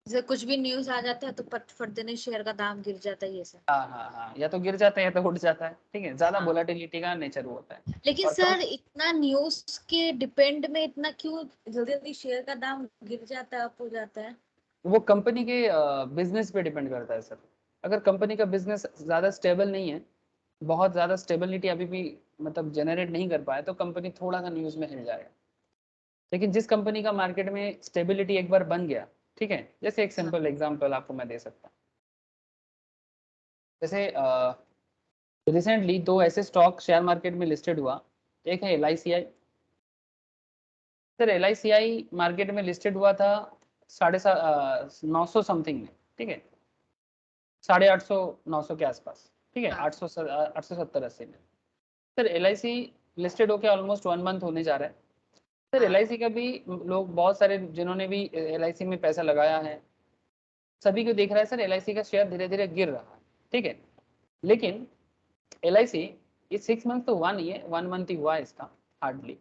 जैसे कुछ भी न्यूज आ जाता है तो पट फट देने शेयर का दाम गिर जाता है, ये सर? हाँ हाँ हाँ, या तो गिर जाता है या तो उठ जाता है। ठीक है, ज्यादा हाँ, वोलाटिलिटी का नेचर वो होता है। लेकिन और कम, सर इतना न्यूज के डिपेंड में इतना क्यों जल्दी जल्दी शेयर का दाम गिर जाता है, अप हो जाता है? वो कंपनी के बिजनेस पे डिपेंड करता है सर। अगर कंपनी का बिजनेस ज्यादा स्टेबल नहीं है, बहुत ज्यादा स्टेबिलिटी अभी भी मतलब जनरेट नहीं कर पाया, तो कंपनी थोड़ा सा न्यूज में हिल जाएगा। लेकिन जिस कंपनी का मार्केट में स्टेबिलिटी एक बार बन गया, ठीक है, जैसे एक हाँ, सिंपल एग्जांपल आपको मैं दे सकता हूँ। जैसे रिसेंटली दो ऐसे स्टॉक शेयर मार्केट में लिस्टेड हुआ। एक है LICI। सर LICI मार्केट में लिस्टेड हुआ था 950 समथिंग में। ठीक है, 850 900 के आसपास। ठीक है, हाँ, 870-80 में। सर LIC लिस्टेड होके ऑलमोस्ट 1 मंथ होने जा रहा है। सर हाँ, LIC का भी लोग बहुत सारे जिन्होंने भी LIC में पैसा लगाया है, सभी को देख रहा है सर LIC का शेयर धीरे धीरे गिर रहा है। ठीक है, लेकिन LIC ये 6 मंथ तो हुआ नहीं है, 1 मंथ ही हुआ है इसका हार्डली।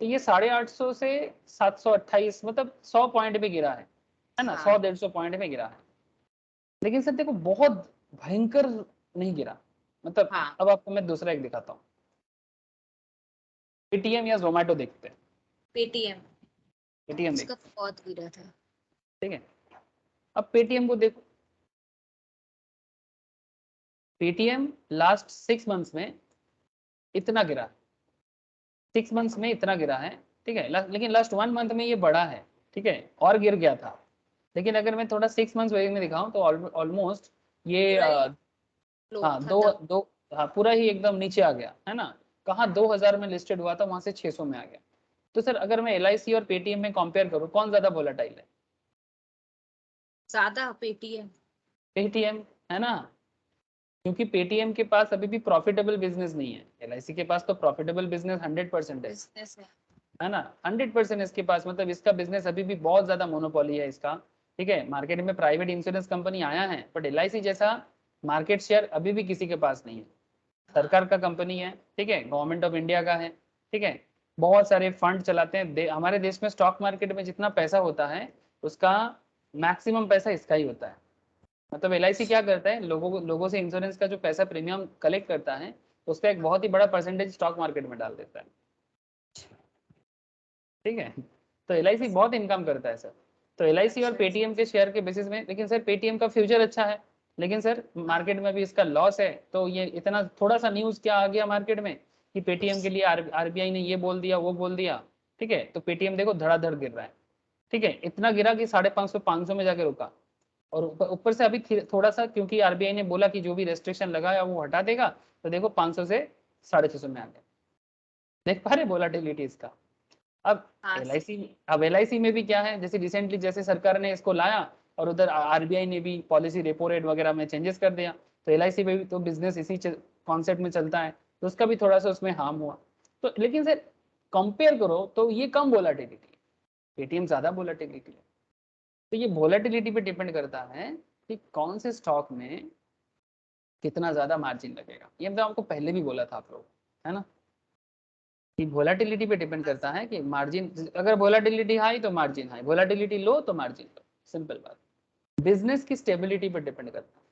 तो ये 850 से 728, मतलब 100 पॉइंट में गिरा है ना, हाँ, 100-150 पॉइंट में गिरा है। लेकिन सर देखो बहुत भयंकर नहीं गिरा। मतलब हाँ। अब आपको मैं दूसरा एक दिखाता हूँ, पेटीएम या जोमेटो देखते हैं। पेटीएम, पेटीएम उसका देखते तो बहुत गिरा था। हैं। ठीक है, अब पेटीएम को देखो, पेटीएम लास्ट 6 मंथ्स में इतना गिरा, 6 मंथ्स में इतना गिरा है, ठीक है, लेकिन लास्ट 1 मंथ में ये बढ़ा है, ठीक है, और गिर गया था। लेकिन अगर मैं थोड़ा 6 मंथ्स में दिखाऊं तो ऑलमोस्ट ये हाँ दो हाँ पूरा ही एकदम नीचे आ गया है ना। कहाँ 2000 में लिस्टेड हुआ था, वहां से 600 में आ गया। तो सर अगर मैं LIC और पेटीएम में कंपेयर करूं, कौन ज्यादा वोलेटाइल है? ज्यादा पेटीएम। पेटीएम, है ना, क्योंकि पेटीएम के पास अभी भी प्रॉफिटेबल बिजनेस नहीं है। LIC के पास तो प्रॉफिटेबल बिजनेस 100% है ना, 100% इसके पास, मतलब इसका बिजनेस अभी भी बहुत ज्यादा मोनोपोली है इसका, ठीक है। मार्केट में प्राइवेट इंश्योरेंस कंपनी आया है, बट LIC जैसा मार्केट शेयर अभी भी किसी के पास नहीं है। सरकार का कंपनी है, ठीक है, गवर्नमेंट ऑफ इंडिया का है, ठीक है, बहुत सारे फंड चलाते हैं। हमारे देश में स्टॉक मार्केट में जितना पैसा होता है उसका मैक्सिमम पैसा इसका ही होता है। मतलब LIC क्या करता है, लोगों से इंश्योरेंस का जो पैसा प्रीमियम कलेक्ट करता है उसका एक बहुत ही बड़ा परसेंटेज स्टॉक मार्केट में डाल देता है, ठीक है। तो LIC बहुत इनकम करता है सर। तो LIC और पेटीएम के शेयर के बेसिस में, लेकिन सर पेटीएम का फ्यूचर अच्छा है, लेकिन सर मार्केट में भी इसका लॉस है। तो ये इतना थोड़ा सा न्यूज क्या आ गया मार्केट में कि पेटीएम के लिए RBI ने ये बोल दिया वो बोल दिया, ठीक है, तो पेटीएम देखो धड़ाधड़ गिर रहा है, ठीक है, इतना गिरा कि 550 500 में जाके रुका। और ऊपर से अभी थोड़ा सा, क्योंकि RBI ने बोला कि जो भी रेस्ट्रिक्शन लगाया वो हटा देगा, तो देखो 500 से 650 में आ गया। देख पा रहे वोलाटिलिटी इसका। अब LIC में भी क्या है, जैसे रिसेंटली जैसे सरकार ने इसको लाया और उधर RBI ने भी पॉलिसी रेपो रेट वगैरह में चेंजेस कर दिया, तो LIC में भी तो बिजनेस इसी कॉन्सेप्ट में चलता है, तो उसका भी थोड़ा सा उसमें हार्म हुआ। तो लेकिन सर कंपेयर करो तो ये कम वोलाटिलिटी है, पेटीएम ज्यादा वोलाटिलिटी है। तो ये वोलाटिलिटी पे डिपेंड करता है कि कौन से स्टॉक में कितना ज्यादा मार्जिन लगेगा। ये मैं आपको पहले भी बोला था आप लोग, है ना, कि वोलाटिलिटी पे डिपेंड करता है कि मार्जिन, अगर वोलाटिलिटी हाई तो मार्जिन हाई, वोलाटिलिटी लो तो मार्जिन लो, सिंपल बात। बिजनेस की स्टेबिलिटी पे डिपेंड करता है।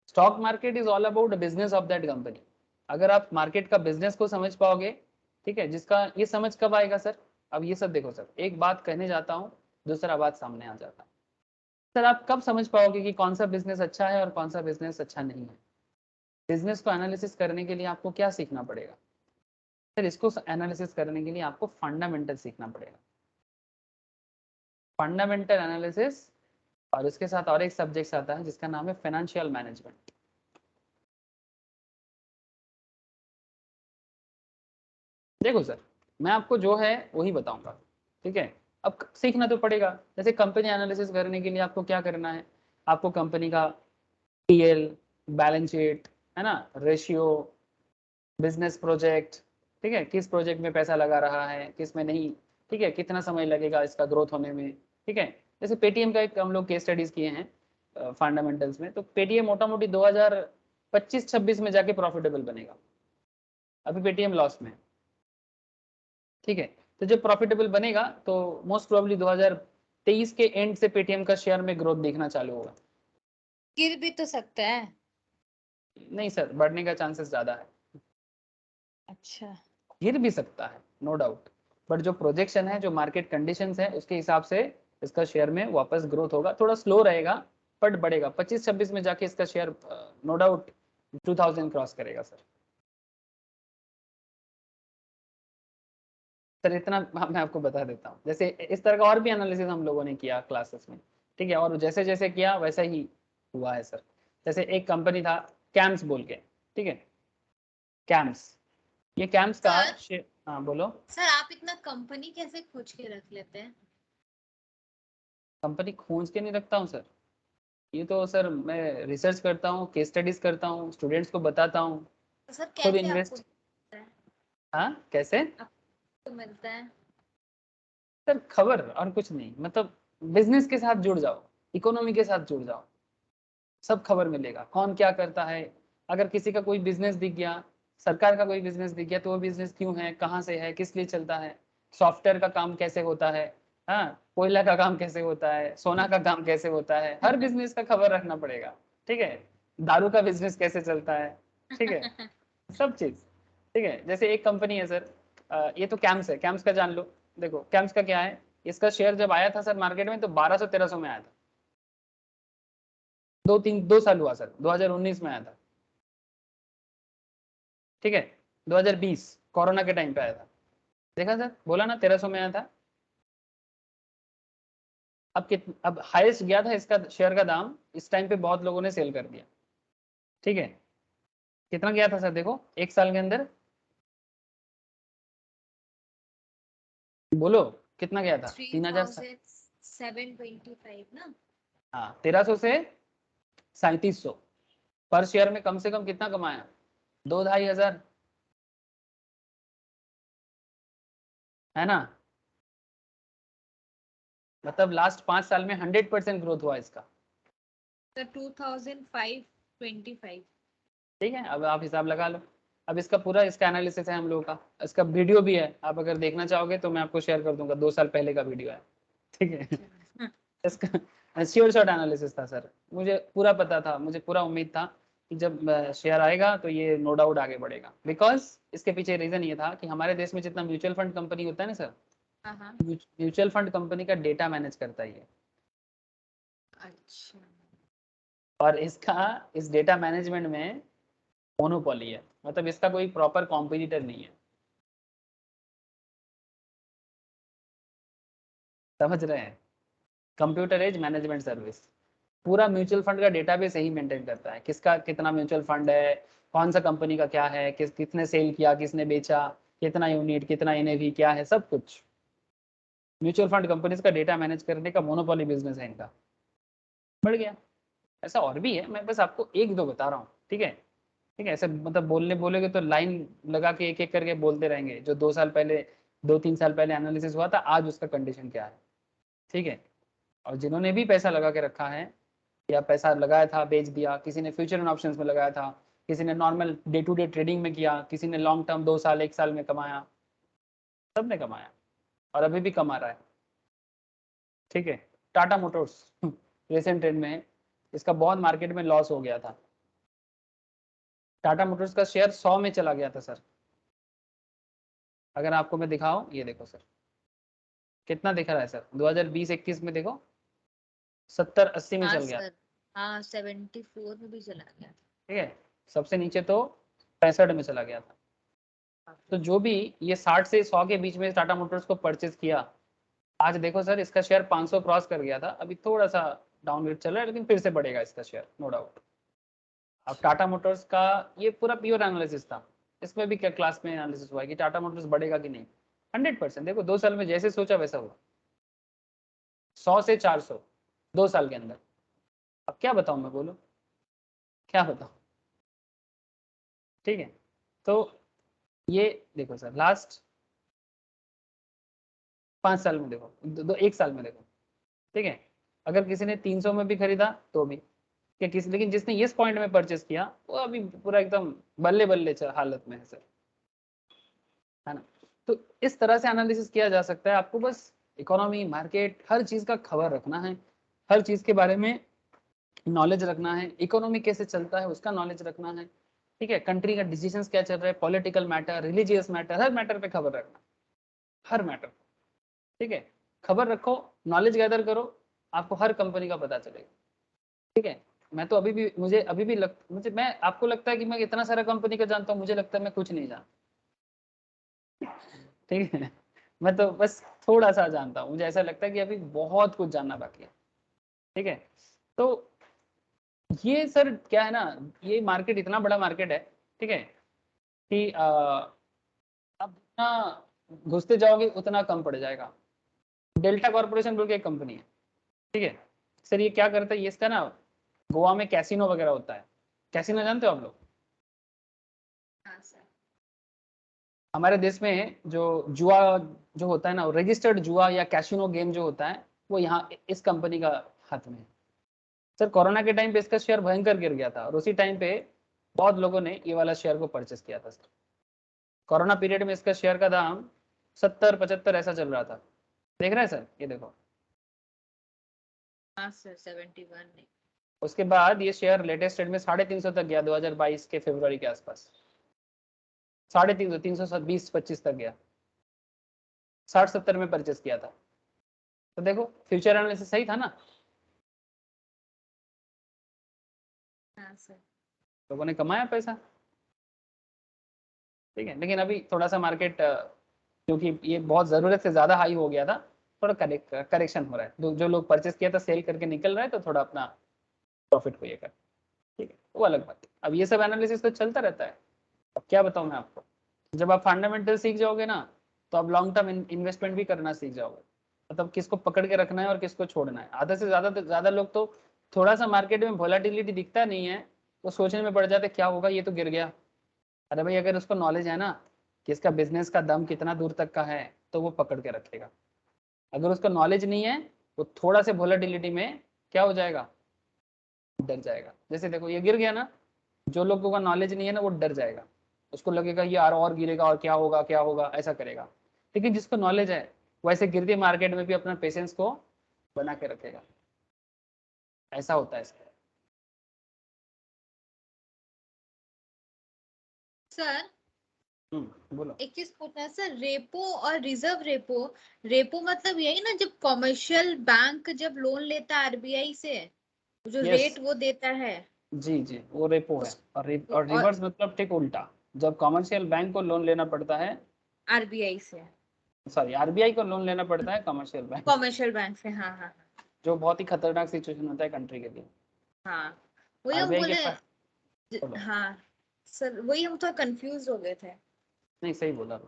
Stock market is all about business of that company. अगर आप मार्केट का बिजनेस को समझ पाओगे, ठीक है, जिसका ये समझ कब आएगा सर, अब ये सब देखो सर, एक बात कहने जाता हूँ दूसरा बात सामने आ जाता है। सर आप कब समझ पाओगे कि कौन सा बिजनेस अच्छा है और कौन सा बिजनेस अच्छा नहीं है? बिजनेस को एनालिसिस करने के लिए आपको क्या सीखना पड़ेगा सर? इसको एनालिसिस करने के लिए आपको फंडामेंटल सीखना पड़ेगा, फंडामेंटल एनालिसिस। और इसके साथ और एक सब्जेक्ट आता है जिसका नाम है फाइनेंशियल मैनेजमेंट। देखो सर, मैं आपको जो है वही बताऊंगा, ठीक है। अब सीखना तो पड़ेगा। जैसे कंपनी एनालिसिस करने के लिए आपको क्या करना है, आपको कंपनी का PL, बैलेंस शीट, है ना, रेशियो, बिजनेस प्रोजेक्ट, ठीक है, किस प्रोजेक्ट में पैसा लगा रहा है किस में नहीं, ठीक है, कितना समय लगेगा इसका ग्रोथ होने में, ठीक है। जैसे पेटीएम का एक हम लोग केस स्टडीज किए हैं फंडामेंटल्स में, तो पेटीएम मोटा मोटी 2025-26 में जाके प्रॉफिटेबल बनेगा। अभी पेटीएम लॉस में, ठीक है। तो जब प्रॉफिटेबल बनेगा तो मोस्ट प्रोबेबली 2023 के एंड से पेटीएम का शेयर में ग्रोथ दिखना चालू होगा। गिर भी तो सकता है। नहीं सर, बढ़ने का चांसेस ज्यादा है। अच्छा, गिर भी सकता है, नो डाउट, बट जो प्रोजेक्शन है, जो मार्केट कंडीशंस है, उसके हिसाब से इसका शेयर में वापस ग्रोथ होगा। थोड़ा स्लो रहेगा बट बढ़ेगा। 25-26 में जाके इसका शेयर नो डाउट 2000 क्रॉस करेगा सर। सर इतना मैं आपको बता देता हूँ, जैसे इस तरह का और भी एनालिसिस हम लोगों ने किया क्लासेस में, ठीक है, और जैसे जैसे किया वैसा ही हुआ है सर। जैसे एक कंपनी था कैम्स बोल के, ठीक है, कैम्स, ये कैम्स का हाँ बोलो। सर आप इतना कंपनी कैसे खोज के रख लेते हैं? कंपनी खोज के नहीं रखता हूँ सर, ये तो सर मैं रिसर्च करता हूँ, केस स्टडीज करता हूँ, स्टूडेंट्स को बताता हूँ, तो सर खुद कैसे आपको इन्वेस्ट। मिलता है? हाँ कैसे आपको मिलता है? सर? खबर और कुछ नहीं, मतलब बिजनेस के साथ जुड़ जाओ, इकोनॉमी के साथ जुड़ जाओ, सब खबर मिलेगा, कौन क्या करता है। अगर किसी का कोई बिजनेस दिख गया, सरकार का कोई बिजनेस दिख गया, तो वो बिजनेस क्यों है, कहाँ से है, किस लिए चलता है, सॉफ्टवेयर का काम कैसे होता है, हाँ, कोयला का काम कैसे होता है, सोना का काम कैसे होता है, हर बिजनेस का खबर रखना पड़ेगा, ठीक है। दारू का बिजनेस कैसे चलता है, ठीक है, सब चीज, ठीक है। जैसे एक कंपनी है सर, ये तो कैम्स है, कैम्स का जान लो। देखो कैम्स का क्या है, इसका शेयर जब आया था सर मार्केट में तो 1200-1300 में आया था। 2 साल हुआ सर, 2019 में आया था, ठीक है, 2020 कोरोना के टाइम पे आया था, देखा सर, बोला ना 1300 में आया था। अब हाईएस्ट गया था इसका शेयर का दाम, इस टाइम पे बहुत लोगों ने सेल कर दिया। ठीक है, कितना गया था सर, देखो एक साल के अंदर, बोलो कितना गया था, 3000। 3725 ना। हाँ, 1300 से 3700 पर शेयर में कम से कम कितना कमाया, 2-2.5 हजार, है ना। मतलब लास्ट 5 साल में 100% ग्रोथ हुआ इसका। तो 2525। ठीक है, अब आप हिसाब लगा लो। अब इसका पूरा इसका एनालिसिस है हम लोगों का, इसका वीडियो भी है, आप अगर देखना चाहोगे तो मैं आपको शेयर कर दूंगा, 2 साल पहले का वीडियो है। ठीक है, इसका श्योर शॉट एनालिसिस था सर, मुझे पूरा पता था, मुझे पूरा उम्मीद था कि जब शेयर आएगा तो ये नो डाउट आगे बढ़ेगा, बिकॉज इसके पीछे रीजन ये था कि हमारे देश में जितना म्यूचुअल फंड कंपनी होता है ना सर, हाँ। म्यूचुअल फंड कंपनी का डेटा मैनेज करता ही है, अच्छा। और इसका इस डेटा मैनेजमेंट में मोनोपोली है, मतलब इसका कोई प्रॉपर कॉम्पिटिटर नहीं है, समझ रहे हैं। कंप्यूटर एज मैनेजमेंट सर्विस, पूरा म्यूचुअल फंड का डेटाबेस यही मेंटेन करता है, किसका कितना म्यूचुअल फंड है, कौन सा कंपनी का क्या है, किसने सेल किया, किसने बेचा, कितना यूनिट, कितना एनएवी क्या है, सब कुछ म्यूचुअल फंड कंपनीज का डेटा मैनेज करने का मोनोपोली बिजनेस है इनका, बढ़ गया। ऐसा और भी है, मैं बस आपको एक दो बता रहा हूँ, ठीक है। ठीक है, ऐसे मतलब बोलोगे तो लाइन लगा के एक एक करके बोलते रहेंगे, जो 2 साल पहले 2-3 साल पहले एनालिसिस हुआ था, आज उसका कंडीशन क्या है। ठीक है, और जिन्होंने भी पैसा लगा के रखा है, या पैसा लगाया था बेच दिया, किसी ने फ्यूचर एंड ऑप्शंस में लगाया था, किसी ने normal day to day trading में किया, किसी ने लॉन्ग टर्म 2 साल 1 साल में कमाया, सब ने कमाया और अभी भी कमा रहा है। ठीक है, टाटा मोटर्स रिसेंट ट्रेंड में है, इसका बहुत मार्केट में लॉस हो गया था, टाटा मोटर्स का शेयर 100 में चला गया था सर। अगर आपको मैं दिखाऊं, ये देखो सर कितना दिख रहा है सर, 2020-21 में देखो 70-80 में हाँ चल गया। सर, हाँ 74 में भी चला गया। ठीक है, सबसे नीचे तो 65 में चला गया था। तो जो भी ये 60 से 100 के बीच में टाटा मोटर्स को परचेज किया, आज देखो सर इसका शेयर 500 क्रॉस कर गया था, अभी थोड़ा सा डाउनग्रेड चल रहा है, लेकिन फिर से बढ़ेगा इसका शेयर, नो डाउट। अब टाटा मोटर्स का ये पूरा प्योर एनालिसिस था, इसमें भी क्या क्लास में एनालिसिस हुआ है कि टाटा मोटर्स बढ़ेगा कि नहीं। 100% देखो 2 साल में जैसे सोचा वैसा हुआ, 100 से 400 2 साल के अंदर। अब क्या बताऊं मैं, बोलो क्या बताऊं। ठीक है, तो ये देखो सर लास्ट 5 साल में देखो, 1 साल में देखो। ठीक है, अगर किसी ने 300 में भी खरीदा तो भी क्या किसी, लेकिन जिसने इस पॉइंट में परचेस किया वो अभी पूरा एकदम बल्ले बल्ले हालत में है सर, है ना। तो इस तरह से एनालिसिस किया जा सकता है, आपको बस इकोनॉमी मार्केट हर चीज का खबर रखना है, हर चीज के बारे में नॉलेज रखना है, इकोनॉमी कैसे चलता है उसका नॉलेज रखना है। ठीक है, कंट्री का डिसीजंस क्या चल रहा है, पॉलिटिकल मैटर, रिलीजियस मैटर, हर मैटर पे खबर रखना, हर मैटर। ठीक है, खबर रखो, नॉलेज गैदर करो, आपको हर कंपनी का पता चलेगा। ठीक है, मैं तो अभी भी मुझे अभी भी मुझे मैं आपको लगता है कि मैं इतना सारा कंपनी का जानता हूँ, मुझे लगता है मैं कुछ नहीं जानता। ठीक है, मैं तो बस थोड़ा सा जानता हूँ, मुझे ऐसा लगता है कि अभी बहुत कुछ जानना बाकी है। ठीक है, तो ये सर क्या है ना, ये मार्केट इतना बड़ा मार्केट है, ठीक है, कि आप जितना घुसते जाओगे उतना कम पड़ जाएगा। डेल्टा कॉर्पोरेशन बोल के एक कंपनी है, ठीक है सर, ये क्या करता है, ये इसका ना गोवा में कैसीनो वगैरह होता है, कैसीनो जानते हो आप लोग। हाँ सर। हमारे देश में जो जुआ जो होता है ना, रजिस्टर्ड जुआ या कैसीनो गेम जो होता है, वो यहाँ इस कंपनी का हाथ में है। सर कोरोना के टाइम पे इसका शेयर भयंकर गिर गया था, और उसी टाइम पे बहुत लोगों ने ये वाला शेयर को परचेस किया था सर। कोरोना पीरियड में इसका शेयर का दाम 70-75 ऐसा चल रहा था, देख रहे हैं सर, ये देखो। हाँ सर 71 नहीं। उसके बाद ये शेयर लेटेस्ट रेट में 350 तक गया, 2022 के फरवरी के आसपास 350, 320-25 तक गया, 60-70 में परचेस किया था। तो देखो फ्यूचर एनालिसिस सही था ना, हाँ सर। लोगों ने कमाया पैसा। ठीक है, लेकिन अभी थोड़ा सा मार्केट क्योंकि ये बहुत ज़रूरत से ज़्यादा हाई हो गया था, थोड़ा करेक्शन हो रहा है। जो लोग परचेस किया था सेल करके निकल रहा है, तो थोड़ा अपना प्रॉफिट को ये कर, ठीक है, वो अलग बात है। अब ये सब एनालिसिस तो चलता रहता है। अब क्या बताऊँ मैं आपको, जब आप फंडामेंटल सीख जाओगे ना, तो आप लॉन्ग टर्म इन्वेस्टमेंट भी करना सीख जाओगे, मतलब किसको पकड़ के रखना है और किसको छोड़ना है। आधा से ज़्यादा लोग तो थोड़ा सा मार्केट में वोलेटिलिटी दिखता नहीं है, वो सोचने में पड़ जाते क्या होगा, ये तो गिर गया। अरे भाई, अगर उसको नॉलेज है ना कि इसका बिजनेस का दम कितना दूर तक का है, तो वो पकड़ के रखेगा। अगर उसको नॉलेज नहीं है, वो थोड़ा से वोलेटिलिटी में क्या हो जाएगा, डर जाएगा। जैसे देखो ये गिर गया ना, जो लोगों का नॉलेज नहीं है ना, वो डर जाएगा, उसको लगेगा ये यार और गिरेगा और क्या होगा ऐसा करेगा। लेकिन जिसको नॉलेज है, वैसे गिरती मार्केट में भी अपना पेशेंस को बना के रखेगा। ऐसा होता है इसका। सर बोलो। एक चीज पूछना है सर, रेपो और रिजर्व रेपो, रेपो मतलब यही ना जब कमर्शियल बैंक जब लोन लेता है आरबीआई से, जो यस, रेट वो देता है जी जी, वो रेपो है। उस और और रिवर्स मतलब ठीक उल्टा, जब कमर्शियल बैंक को लोन लेना पड़ता है, आरबीआई से, सॉरी आरबीआई को लोन लेना पड़ता है कमर्शियल बैंक, कमर्शियल बैंक से, हाँ हाँ जो बहुत ही खतरनाक सिचुएशन होता है कंट्री के लिए। हाँ, वही हम आरबीआई के बोले। पास, बोलो। हाँ सर, वही हम थोड़ा कंफ्यूज हो गए थे। नहीं, सही बोला।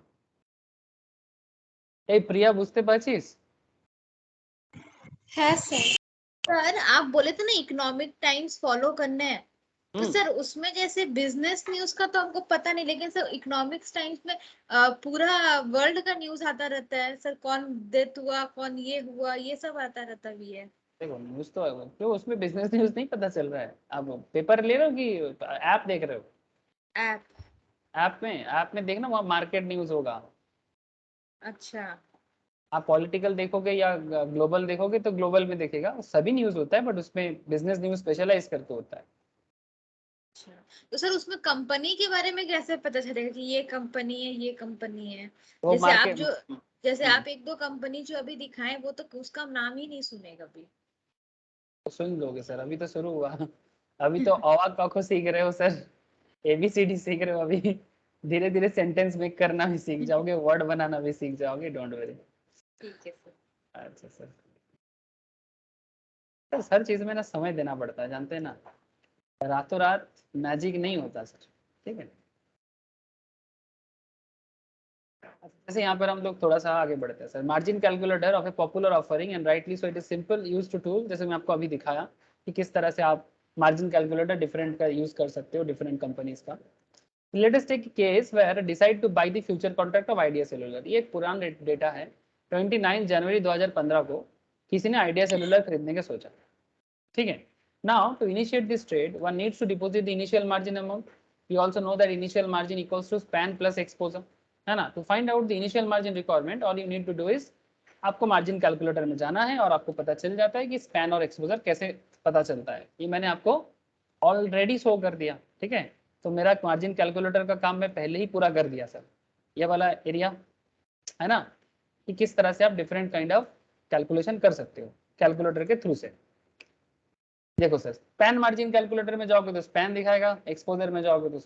ए प्रिया, बुझते पाचिस? है सर। सर आप बोले थे ना इकोनॉमिक टाइम्स फॉलो करने हैं, तो सर उसमें जैसे बिजनेस न्यूज का तो हमको पता नहीं, लेकिन सर इकोनॉमिक्स टाइम्स में पूरा वर्ल्ड का न्यूज आता रहता है सर, कौन डेथ हुआ, कौन ये हुआ, ये सब आता रहता भी है। देखो न्यूज तो है, क्यों उसमें बिजनेस न्यूज नहीं पता चल रहा है? आप पेपर ले रहे हो कि ऐप देख रहे हो? ऐप। ऐप में देखना, वहाँ मार्केट न्यूज होगा। अच्छा आप पॉलिटिकल देखोगे या ग्लोबल देखोगे, तो ग्लोबल में देखेगा सभी न्यूज होता है, बट उसमें बिजनेस न्यूज स्पेशलाइज करके होता है। अच्छा, तो सर उसमें कंपनी के बारे में कैसे पता चलेगा कि ये कंपनी है, ये कंपनी है? वो जैसे आप मार्केट, जो जैसे आप एक दो कंपनी जो अभी दिखाएं, वो तो उसका नाम ही नहीं सुने कभी। सुन लोगे सर, अभी तो शुरू हुआ। अभी तो अवाक काको सीख रहे हो सर, एबीसीडी सीख रहे हो अभी। धीरे धीरे सेंटेंस मेक करना भी सीख जाओगे, वर्ड बनाना भी सीख जाओगे, डोंट वरी। ठीक है सर। अच्छा सर, सर हर चीज में ना समय देना पड़ता है, जानते हैं ना, रातों रात मैजिक नहीं होता सर, ठीक है। जैसे यहाँ पर हम लोग थोड़ा सा आगे बढ़ते हैं sir. Margin calculator of a popular offering and rightly so it is simple use to tool. जैसे मैं आपको अभी दिखाया कि किस तरह से आप मार्जिन कैलकुलेटर डिफरेंट का यूज कर सकते हो, डिफरेंट कंपनीज का। लेटेस्ट एक case where decide to buy the future contract of Idea Cellular. ये एक पुराना डेटा है, 29 जनवरी 2015 को किसी ने आइडिया सेलुलर खरीदने का सोचा, ठीक है। Now to initiate this trade one needs to deposit the initial margin amount. You also know that initial margin equals to span plus exposure, है ना। To find out the initial margin requirement, all you need to do is, आपको मार्जिन कैलकुलेटर में जाना है और आपको पता चल जाता है कि स्पैन और एक्सपोजर कैसे पता चलता है। ये मैंने आपको ऑलरेडी शो कर दिया, ठीक है। तो मेरा मार्जिन कैलकुलेटर का काम मैं पहले ही पूरा कर दिया सर, ये वाला एरिया, है ना, कि किस तरह से आप डिफरेंट काइंड ऑफ कैलकुलेशन कर सकते हो कैलकुलेटर के थ्रू से। देखो सर, स्पैन मार्जिन कैलकुलेटर में जाओगे तो स्पैन दिखाएगा, एक्सपोजर में जाओगे तो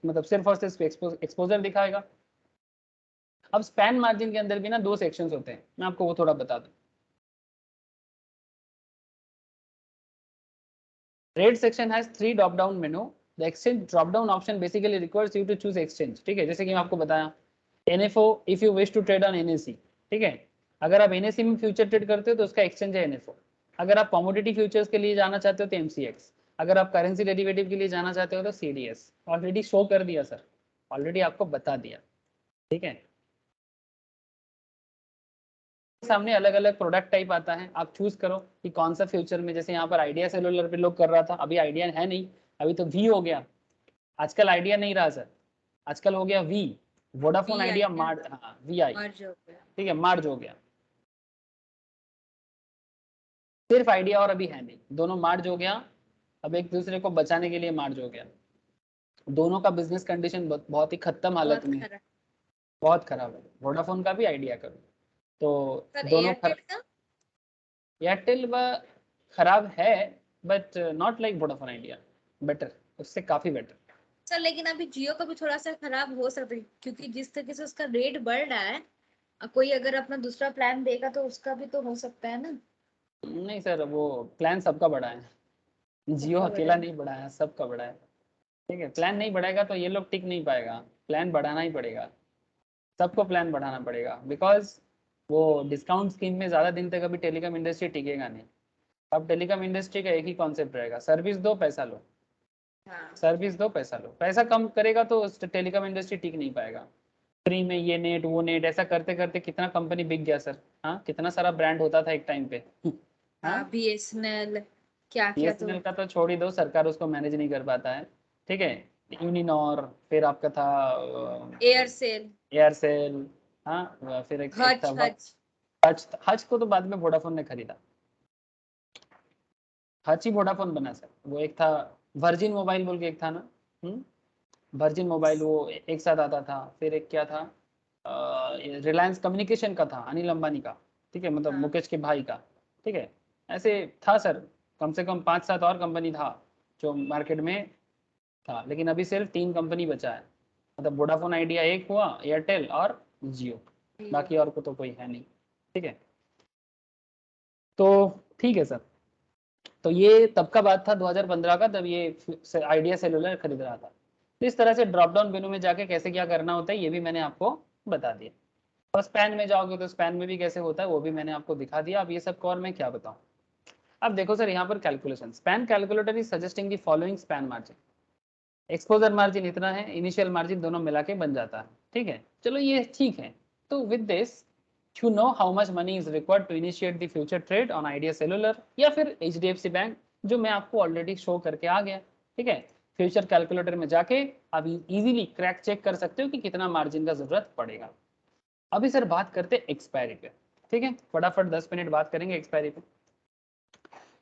मतलब सिर्फ और सिर्फ एक्सपोजर दिखाएगा। अब स्पैन मार्जिन के अंदर भी ना दो सेक्शंस होते हैं, मैं आपको वो थोड़ा बता दूं। Rate section has 3 drop down menu. The exchange drop down option basically requires you to choose exchange, ठीक है। जैसे कि मैं आपको बताया, NFO if you wish to trade on NSE, ठीक है। अगर आप NSE में फ्यूचर ट्रेड करते हो तो उसका एक्सचेंज है NFO। अगर आप कमोडिटी फ्यूचर्स के लिए जाना चाहते हो तो MCX। अगर आप करेंसी डेरिवेटिव के लिए जाना चाहते हो तो CDS। ऑलरेडी शो कर दिया सर, ऑलरेडी आपको बता दिया, ठीक है। सामने अलग अलग प्रोडक्ट टाइप आता है, आप चूज करो कि कौन सा फ्यूचर में। जैसे यहाँ पर आइडिया सेलुलर पे लोग कर रहा था, अभी आइडिया है नहीं, अभी तो V हो गया। आजकल आइडिया नहीं रहा सर, आजकल हो गया V, वोडाफोन VI आइडिया क्या? मार्ट, हाँ VI, मर्ज हो गया। ठीक है, मार्ज हो गया। सिर्फ आइडिया और अभी है नहीं, दोनों मार्ज हो गया। अब एक दूसरे को बचाने के लिए मार्ज हो गया। दोनों का बिजनेस कंडीशन बहुत ही खत्म हालत बहुत में है, खराब। बहुत खराब है। वोडाफोन का भी आइडिया करो तो सर दोनों एयरटेल का? एयरटेल खराब है, but not like Vodafone idea, better, उससे काफी बेटर। सर लेकिन अभी जियो का भी थोड़ा सा खराब हो सकता है, क्योंकि जिस तरीके से उसका रेट बढ़ रहा है, कोई अगर अपना दूसरा प्लान देगा तो उसका भी तो हो सकता है ना। नहीं सर, वो प्लान सबका बड़ा है, जियो सबका अकेला बढ़ेगा। नहीं बढ़ा है, सबका बड़ा है। ठीक है, प्लान नहीं बढ़ाएगा तो ये लोग टिक नहीं पाएगा, प्लान बढ़ाना ही पड़ेगा, सबको प्लान बढ़ाना पड़ेगा, बिकॉज वो डिस्काउंट स्कीम में ज़्यादा दिन तक अभी टेलीकॉम इंडस्ट्री टिकेगा नहीं। अब टेलीकॉम इंडस्ट्री का एक ही कॉन्सेप्ट रहेगा, सर्विस दो पैसा लो, हाँ सर्विस दो पैसा लो। पैसा कम करेगा तो टेलीकॉम इंडस्ट्री टिक नहीं पाएगा। फ्री में ये नेट वो नेट ऐसा करते करते कितना कंपनी बिक गया सर। हाँ, कितना सारा ब्रांड होता था एक टाइम पे। हाँ, हाँ, BSNL क्या क्या तो। बीएसएनएल का तो छोड़ ही दो, सरकार उसको मैनेज नहीं कर पाता है। ठीक है, यूनिनॉर, फिर आपका था एयरसेल। एयरसेल। हाँ, फिर एक था हच हच। हच। हच को तो बाद में वोडाफोन ने खरीदा, हच ही वोडाफोन बना सर। वो एक था वर्जिन मोबाइल बोल के एक था ना, वर्जिन मोबाइल, वो एक साथ आता था। फिर एक क्या था, रिलायंस कम्युनिकेशन का था, अनिल अंबानी का। ठीक है, मतलब हाँ मुकेश के भाई का। ठीक है, ऐसे था सर, कम से कम 5-7 और कंपनी था जो मार्केट में था, लेकिन अभी सिर्फ 3 कंपनी बचा है। मतलब वोडाफोन आइडिया एक हुआ, एयरटेल और जियो, जियो। बाकी और को तो कोई है नहीं। ठीक है, तो ठीक है सर। तो ये तब का बात था 2015 का, तब ये आइडिया सेलुलर खरीद रहा था। तो इस तरह से ड्रॉप डाउन मेनू में जाके कैसे क्या करना होता है ये भी मैंने आपको बता दिया। और स्पैन में जाओगे तो स्पैन में भी कैसे होता है वो भी मैंने आपको दिखा दिया। अब ये सब को और मैं क्या बताऊं। अब देखो सर, यहाँ पर calculation, span calculator is suggesting the following span margin. Exposure margin इतना है, इनिशियल मार्जिन दोनों मिला के बन जाता है। ठीक है, चलो ये ठीक है। तो with this you know how much money is required to initiate the future trade on Idea Cellular या फिर HDFC बैंक, जो मैं आपको ऑलरेडी शो करके आ गया। ठीक है, फ्यूचर कैलकुलेटर में जाके आप इजीली क्रैक चेक कर सकते हो कि कितना मार्जिन का जरूरत पड़ेगा। अभी सर बात करते हैं एक्सपायरी पे। ठीक है, फटाफट 10 मिनट बात करेंगे एक्सपायरी पे।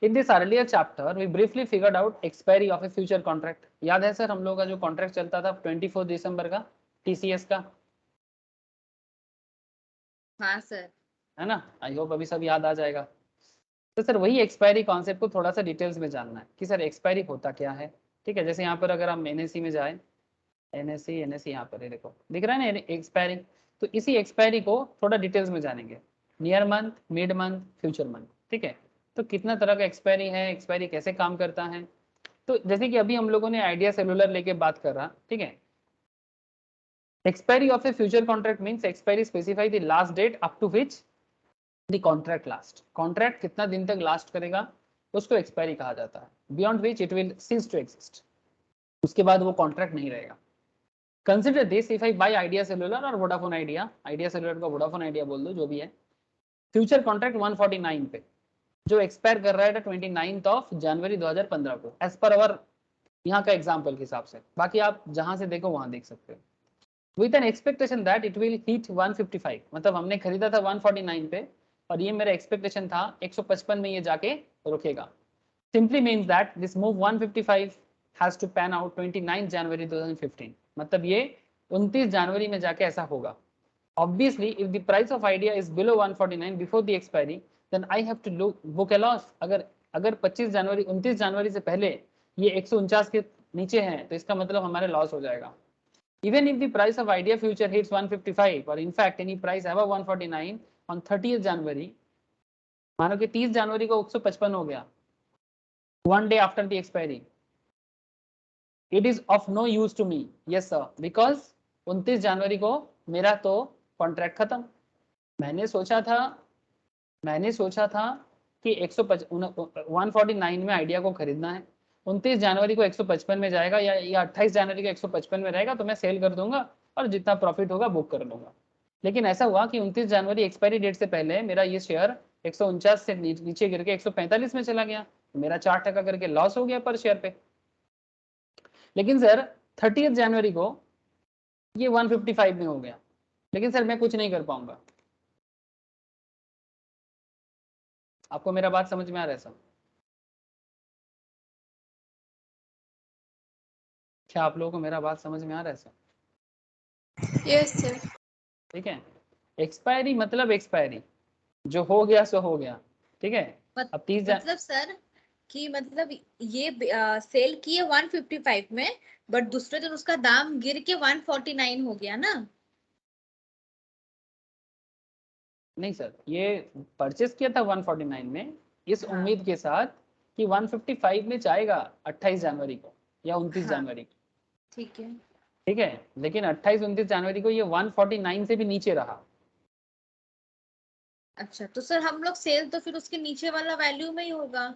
In this earlier chapter, we briefly figured out expiry of a future contract. याद है सर हम लोग का जो कॉन्ट्रैक्ट चलता था 24 दिसंबर का, TCS का, हाँ सर। है ना। आई होप अभी सब याद आ जाएगा। तो सर वही एक्सपायरी कॉन्सेप्ट को थोड़ा सा डिटेल्स में जानना है कि सर एक्सपायरी होता क्या है। ठीक है, जैसे यहाँ पर अगर हम NSE में जाए, NSE यहाँ पर है, देखो दिख रहा है ना एक्सपायरी। तो इसी एक्सपायरी को थोड़ा डिटेल्स में जानेंगे, near month, mid month, future month. ठीक है, तो कितना तरह का एक्सपायरी है, एक्सपायरी कैसे काम करता है। तो जैसे कि अभी हम लोगों ने आइडिया सेलुलर लेके बात कर रहा। ठीक है, expiry of a future contract means expiry specify the last date up to which the contract last. Contract कितना दिन तक लास्ट करेगा उसको एक्सपायरी कहा जाता है। Beyond which it will cease to exist, उसके बाद वो कॉन्ट्रैक्ट नहीं रहेगा। Consider this if I buy Idea Cellular और वोडाफोन आइडिया, आइडिया सेलुलर को वोडाफोन आइडिया बोल दो, जो भी है, फ्यूचर कॉन्ट्रैक्ट 149 पे जो एक्सपायर कर रहा है 29 जनवरी 2015 को, एज पर अवर यहाँ का एग्जाम्पल के हिसाब से। बाकी आप जहां से देखो वहां देख सकते हो। With an expectation that it will hit 155, मतलब हमने खरीदा था 149 पे और ये मेरा एक्सपेक्टेशन था 155 में ये जाके रुकेगा। Simply means that this move 155 has to pan out 29 January 2015, मतलब ये 29 जनवरी में जाके ऐसा होगा। Obviously, if the price of idea is below 149 before the expiry, then I have to book a loss. अगर 25 जनवरी 29 जनवरी से पहले ये 149 के नीचे है तो इसका मतलब हमारे लॉस हो जाएगा। Even if the price of idea future hits 155 or in fact any price above 149 on 30th January, मानो कि 30 जनवरी को 155 हो गया, one day after the expiry, it is of no use to me. Yes sir, because 29 जनवरी को मेरा तो कॉन्ट्रैक्ट खत्म। मैंने सोचा था कि 149 में आइडिया को खरीदना है, 29 जनवरी को 155 में जाएगा या 28 जनवरी को 155 में रहेगा तो मैं सेल कर दूंगा और जितना प्रॉफिट होगा बुक कर लूंगा। लेकिन ऐसा हुआ कि 29 जनवरी एक्सपायरी डेट से पहले मेरा ये शेयर 149 से नीचे गिर के 145 में चला गया, मेरा 4% करके लॉस हो गया पर शेयर पे। लेकिन सर 30 जनवरी को ये 155 में हो गया, लेकिन सर मैं कुछ नहीं कर पाऊंगा। आपको मेरा बात समझ में आ रहा है सर? क्या आप लोगों को मेरा बात समझ में आ रहा है सर? Yes sir. ठीक है, एक्सपायरी मतलब एक्सपायरी, जो हो गया सो हो गया। ठीक है, अब 30 मतलब सर कि मतलब ये सेल किए 155 में, बट दूसरे दिन उसका दाम गिर के 149 हो गया ना। नहीं सर, ये परचेस किया था 149 में इस हाँ। उम्मीद के साथ कि 155 में जाएगा 28 जनवरी को या 29 हाँ। जनवरी को। ठीक है। ठीक है, लेकिन 28-29 जनवरी को ये 149 से भी नीचे रहा। अच्छा, तो सर हम लोग सेल तो फिर उसके नीचे वाला वैल्यू में ही होगा।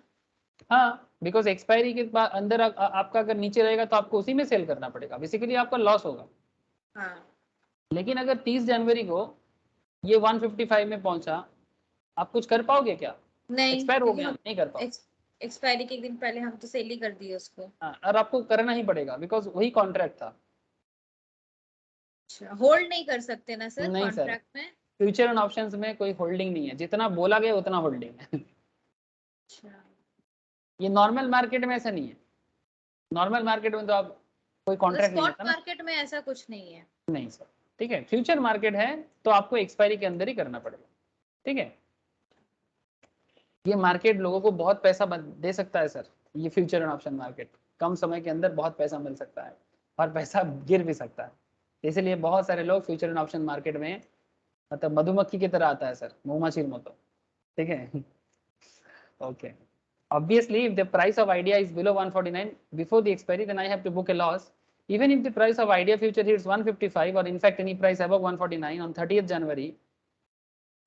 हाँ, बिकॉज एक्सपायरी के बाद अंदर आपका अगर नीचे रहेगा तो आपको उसी में सेल करना पड़ेगा, बेसिकली आपका लॉस होगा। हाँ। लेकिन अगर 30 जनवरी को ये 155 में पहुंचा, आप कुछ कर पाओगे क्या? नहीं, एक्सपायर हो क्योंकि गया, हम नहीं कर पाओगे। एक्सपायरी के एक दिन पहले हम तो सेल ही कर दिए उसको। हाँ, और आपको करना ही पड़ेगा बिकॉज वही कॉन्ट्रैक्ट था। अच्छा, होल्ड नहीं कर सकते ना सर नहीं सर, कॉन्ट्रैक्ट में? फ्यूचर एंड ऑप्शंस में कोई होल्डिंग नहीं है, जितना बोला गया उतना होल्डिंग है। अच्छा। ये नॉर्मल मार्केट में ऐसा नहीं है। नॉर्मल मार्केट में तो आप कोई कॉन्ट्रैक्ट नहीं स्पॉट लेता ना। मार्केट में ऐसा कुछ नहीं है। नहीं सर, ठीक है, फ्यूचर मार्केट है तो आपको एक्सपायरी के अंदर ही करना पड़ेगा। ठीक है, ये मार्केट लोगों को बहुत पैसा दे सकता है सर। ये फ्यूचर एंड ऑप्शन मार्केट कम समय के अंदर बहुत पैसा मिल सकता है और पैसा गिर भी सकता है। इसलिए बहुत सारे लोग फ्यूचर एंड ऑप्शन मार्केट में मतलब मधुमक्खी की तरह आता है सर, मधुमक्खी मत। ठीक है। Okay. Obviously, if the price of idea is below 149 before the expiry, then I have to book a loss. Even if the price of idea future hits 155 or in fact any price above 149 on 30th January,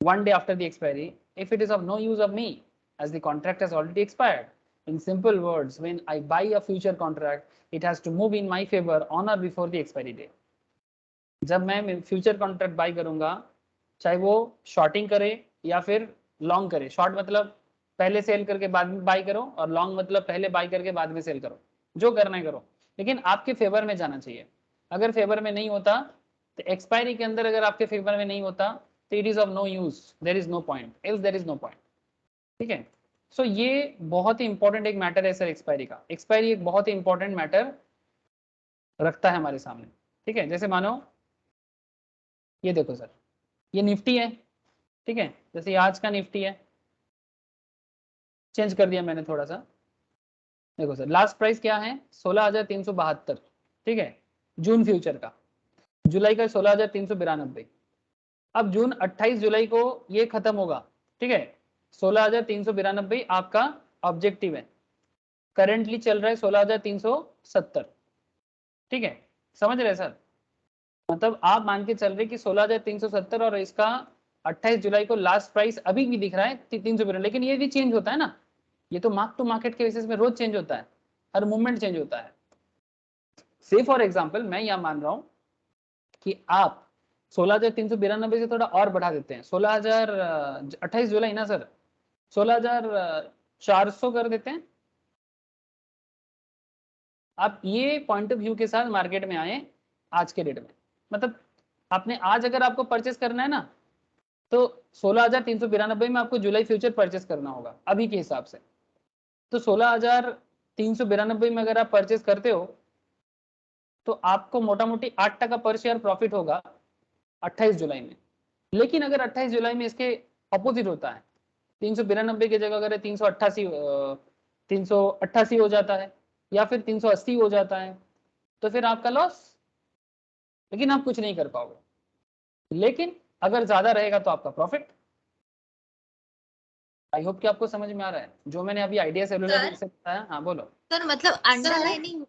one day after the expiry, if it is of no use of me as the contract has already expired. In simple words, when I buy a future contract, it has to move in my favor on or before the expiry date. जब मैं फ्यूचर कॉन्ट्रैक्ट बाई करूंगा, चाहे वो शॉर्टिंग करे या फिर लॉन्ग करे। शॉर्ट मतलब पहले सेल करके बाद में बाई करो, और लॉन्ग मतलब पहले बाई करके बाद में सेल करो, जो करना है करो, लेकिन आपके फेवर में जाना चाहिए। अगर फेवर में नहीं होता तो एक्सपायरी के अंदर अगर आपके फेवर में नहीं होता तो it is of no use, there is no point, else there is no point. ठीक है, सो ये बहुत ही इंपॉर्टेंट एक मैटर है सर एक्सपायरी का। एक्सपायरी एक बहुत ही इंपॉर्टेंट मैटर रखता है हमारे सामने। ठीक है, जैसे मानो ये देखो सर, ये निफ्टी है। ठीक है, जैसे आज का निफ्टी है, चेंज कर दिया मैंने थोड़ा सा। देखो सर, लास्ट प्राइस क्या है? 16,372। ठीक है, जून फ्यूचर का। जुलाई का 16,392। अब जून 28 जुलाई को ये खत्म होगा। ठीक है, 16,392 आपका ऑब्जेक्टिव है। करेंटली चल रहा है 16,370। ठीक है, समझ रहे सर? मतलब आप मान के चल रहे कि 16,370 और इसका 28 जुलाई को लास्ट प्राइस अभी भी दिख रहा है 392, लेकिन ये भी चेंज होता है ना। ये तो मार्क टू मार्केट के बेसिस में रोज चेंज होता है, हर मूवमेंट चेंज होता है। से फॉर एग्जांपल मैं यह मान रहा हूं कि आप 16,392 से थोड़ा और बढ़ा देते हैं, 16,000 28 जुलाई ना सर, 16,400 कर देते हैं। आप ये पॉइंट ऑफ व्यू के साथ मार्केट में आए आज के डेट में। मतलब आपने आज अगर आपको परचेस करना है ना, तो 16,392 में आपको जुलाई फ्यूचर परचेस करना होगा अभी के हिसाब से। तो 16,392 में अगर आप परचेस करते हो तो आपको मोटा मोटी 8% पर शेयर प्रॉफिट होगा 28 जुलाई में। लेकिन अगर 28 जुलाई में इसके अपोजिट होता है, 392 की जगह अगर 388 हो जाता है या फिर 380 हो जाता है, तो फिर आपका लॉस, लेकिन आप कुछ नहीं कर पाओगे। लेकिन अगर ज्यादा रहेगा तो आपका प्रॉफिट। आई होप कि आपको समझ में आ रहा है जो मैंने अभी आइडिया सेलुलर से बताया। हाँ बोलो सर, मतलब अंडरलाइनिंग।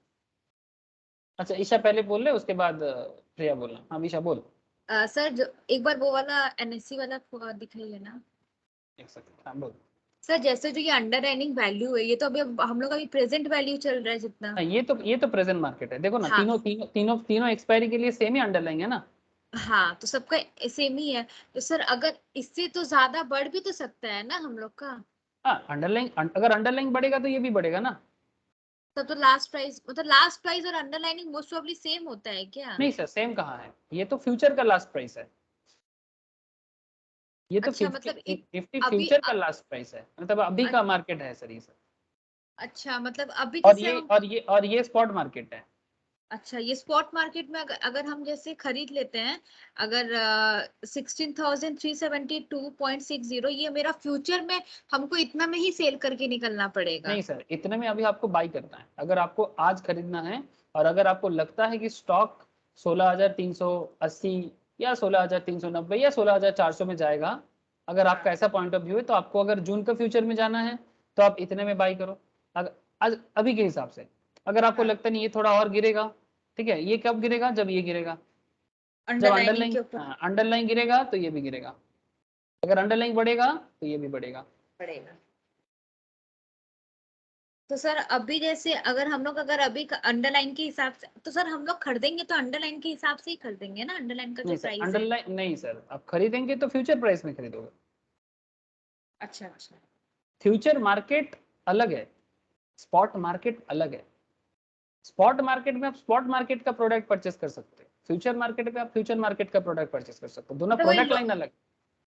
अच्छा, ईशा पहले बोल रहे, उसके बाद प्रिया बोलना। हाँ ईशा बोल। सर, जो एक बार वो वाला एनएससी वाला दिखाइए ना। एक सेकंड, हाँ बोल। सर, जैसे जो ये अंडरलाइनिंग वैल्यू है, ये तो अभी हम लोग अभी प्रेजेंट वैल्यू चल रहा है जितना। ये तो प्रेजेंट मार्केट है। देखो ना, हाँ। तीनों एक्सपायरी के लिए सेम ही अंडरलाइन है ना। हाँ, तो सबका सेम ही है। तो सर, अगर इससे तो ज्यादा बढ़ भी तो सकता है ना हम लोग का। हाँ, अंडरलाइन अगर अंडरलाइन बढ़ेगा तो ये भी बढ़ेगा ना। तब तो लास्ट प्राइस, मतलब लास्ट प्राइस और अंडरलाइनिंग मोस्ट प्रोबब्ली सेम होता है क्या? नहीं सर, सेम कहाँ है, ये तो फ्यूचर का लास्ट प्राइस है। ये तो अच्छा, मतलब निफ्टी अभी फ्यूचर का लास्ट प्राइस है, मतलब अभी का मार्केट है सर ये सर। अच्छा, मतलब अभी और जैसे ये हम। और ये स्पॉट मार्केट है। अच्छा, ये स्पॉट मार्केट में अगर हम जैसे खरीद लेते हैं, अगर 16,372.60, ये मेरा फ्यूचर में हमको इतना में ही सेल करके निकलना पड़ेगा? नहीं सर, इतने में अभी आपको बाई करना है। अगर आपको आज खरीदना है और अगर आपको लगता है कि स्टॉक 16,380 या 16,390 या 16,400 में जाएगा, अगर आपका ऐसा पॉइंट ऑफ व्यू है, तो आपको अगर जून का फ्यूचर में जाना है तो आप इतने में बाई करो। अगर आज अभी के हिसाब से अगर आपको लगता नहीं ये थोड़ा और गिरेगा, ठीक है, ये कब गिरेगा? जब ये गिरेगा, जब अंडरलाइनिंग के ऊपर अंडरलाइन गिरेगा तो ये भी गिरेगा, अगर अंडरलाइन बढ़ेगा तो ये भी बढ़ेगा। पड़ेगा। तो सर अभी जैसे अगर हम लोग अगर अभी अंडरलाइन के हिसाब से, तो सर हम लोग खरीदेंगे तो अंडरलाइन के हिसाब से ही खरीदेंगे ना, अंडरलाइन का जो नहीं सर, प्राइस है? अंडरलाइन नहीं सर, आप खरीदेंगे तो फ्यूचर प्राइस में खरीदोगे। अच्छा अच्छा। फ्यूचर मार्केट अलग है, स्पॉट मार्केट अलग है। स्पॉट मार्केट में आप स्पॉट मार्केट का प्रोडक्ट परचेस कर सकते हैं, फ्यूचर मार्केट में आप फ्यूचर मार्केट का प्रोडक्ट परचेस कर सकते हो, दोनों तो वही प्रोडक्ट लाइन अलग।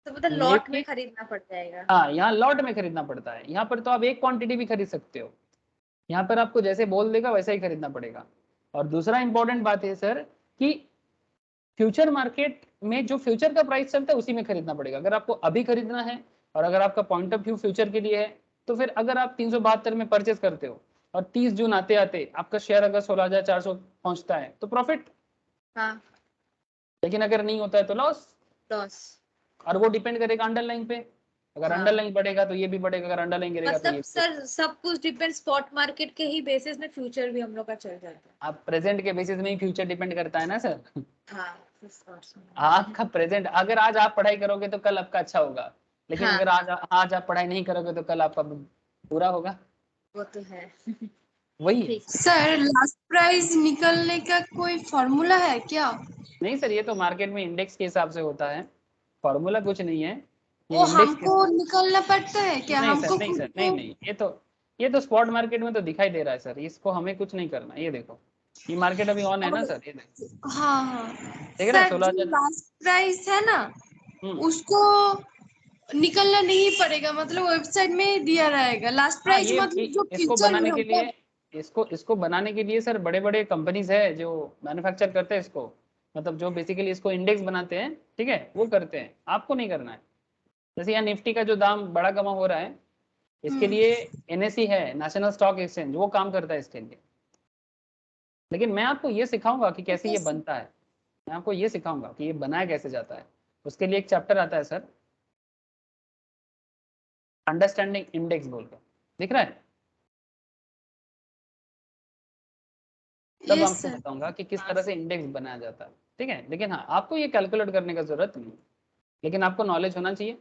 तो मतलब लॉट में लेकिन खरीदना पड़ जाएगा? हाँ, यहाँ लॉट में खरीदना पड़ता है। यहाँ पर तो आप एक क्वांटिटी भी खरीद सकते हो, यहाँ पर आपको जैसे बोल देगा वैसा ही खरीदना पड़ेगा। और दूसरा इंपॉर्टेंट बात है सर कि फ्यूचर मार्केट में जो फ्यूचर का प्राइस चलता है उसी में खरीदना पड़ेगा। अगर आपको अभी खरीदना है और अगर आपका पॉइंट ऑफ व्यू फ्यूचर के लिए है, तो फिर अगर आप 372 में परचेस करते हो और 30 जून आते आते आपका शेयर अगर 16,400 पहुंचता है तो प्रॉफिट। हाँ। लेकिन अगर नहीं होता है तो लॉस। लॉस। और वो डिपेंड करेगा अंडरलाइन पे, अगर हाँ। अंडरलाइन बढ़ेगा तो ये भी बढ़ेगा, अगर अंडरलाइन गिरेगा तो मतलब ये भी। सर सब कुछ डिपेंड स्पॉट मार्केट के ही बेसिस में फ्यूचर भी हम लोग का चल जाता है? आप प्रेजेंट के बेसिस में ही फ्यूचर डिपेंड करता है ना सर। हाँ। आपका प्रेजेंट, अगर आज आप पढ़ाई करोगे तो कल आपका अच्छा होगा, लेकिन हाँ। अगर आज आप पढ़ाई नहीं करोगे तो कल आपका बुरा होगा। वो तो है। वही है। ठीक। सर लास्ट प्राइस निकलने का कोई फॉर्मूला है क्या? नहीं सर, ये तो मार्केट में इंडेक्स के हिसाब से होता है, फॉर्मूला कुछ नहीं है, ये वो इंडेक्स के। हमको निकलना पड़ता है क्या? नहीं सर, हमको नहीं खुद सर, नहीं को? नहीं, ये तो स्पॉट मार्केट में तो दिखाई दे रहा है सर, इसको हमें कुछ नहीं करना। ये देखो, ये मार्केट अभी ऑन है ना सर, ये देखो, हाँ हाँ देख रहे हैं सर, जो 16,000। लास्ट प्राइस है ना उसको निकलना नहीं पड़ेगा, मतलब वेबसाइट में ही दिया रहेगा लास्ट हाँ, प्राइस, मतलब जो इसको फ्यूचर में बनाने के होता लिए, है। इसको बनाने के लिए सर बड़े बड़े कंपनीज है जो मैन्युफैक्चर करते हैं इसको, मतलब जो बेसिकली इसको इंडेक्स बनाते हैं, ठीक है, वो करते हैं, आपको नहीं करना है। जैसे यहाँ निफ्टी का जो दाम बड़ा कमा हो रहा है, इसके लिए एनएसई है, नेशनल स्टॉक एक्सचेंज, वो काम करता है इसके लिए। लेकिन मैं आपको ये सिखाऊंगा कि कैसे ये बनता है, मैं आपको ये सिखाऊंगा कि ये बनाया कैसे जाता है। उसके लिए एक चैप्टर आता है सर, अंडरस्टैंडिंग इंडेक्स बोलकर, दिख रहा है? तब यस आपको सर। बताऊंगा कि किस तरह से इंडेक्स बनाया जाता है, ठीक है। लेकिन हाँ, आपको ये कैलकुलेट करने का जरूरत नहीं, लेकिन आपको नॉलेज होना चाहिए।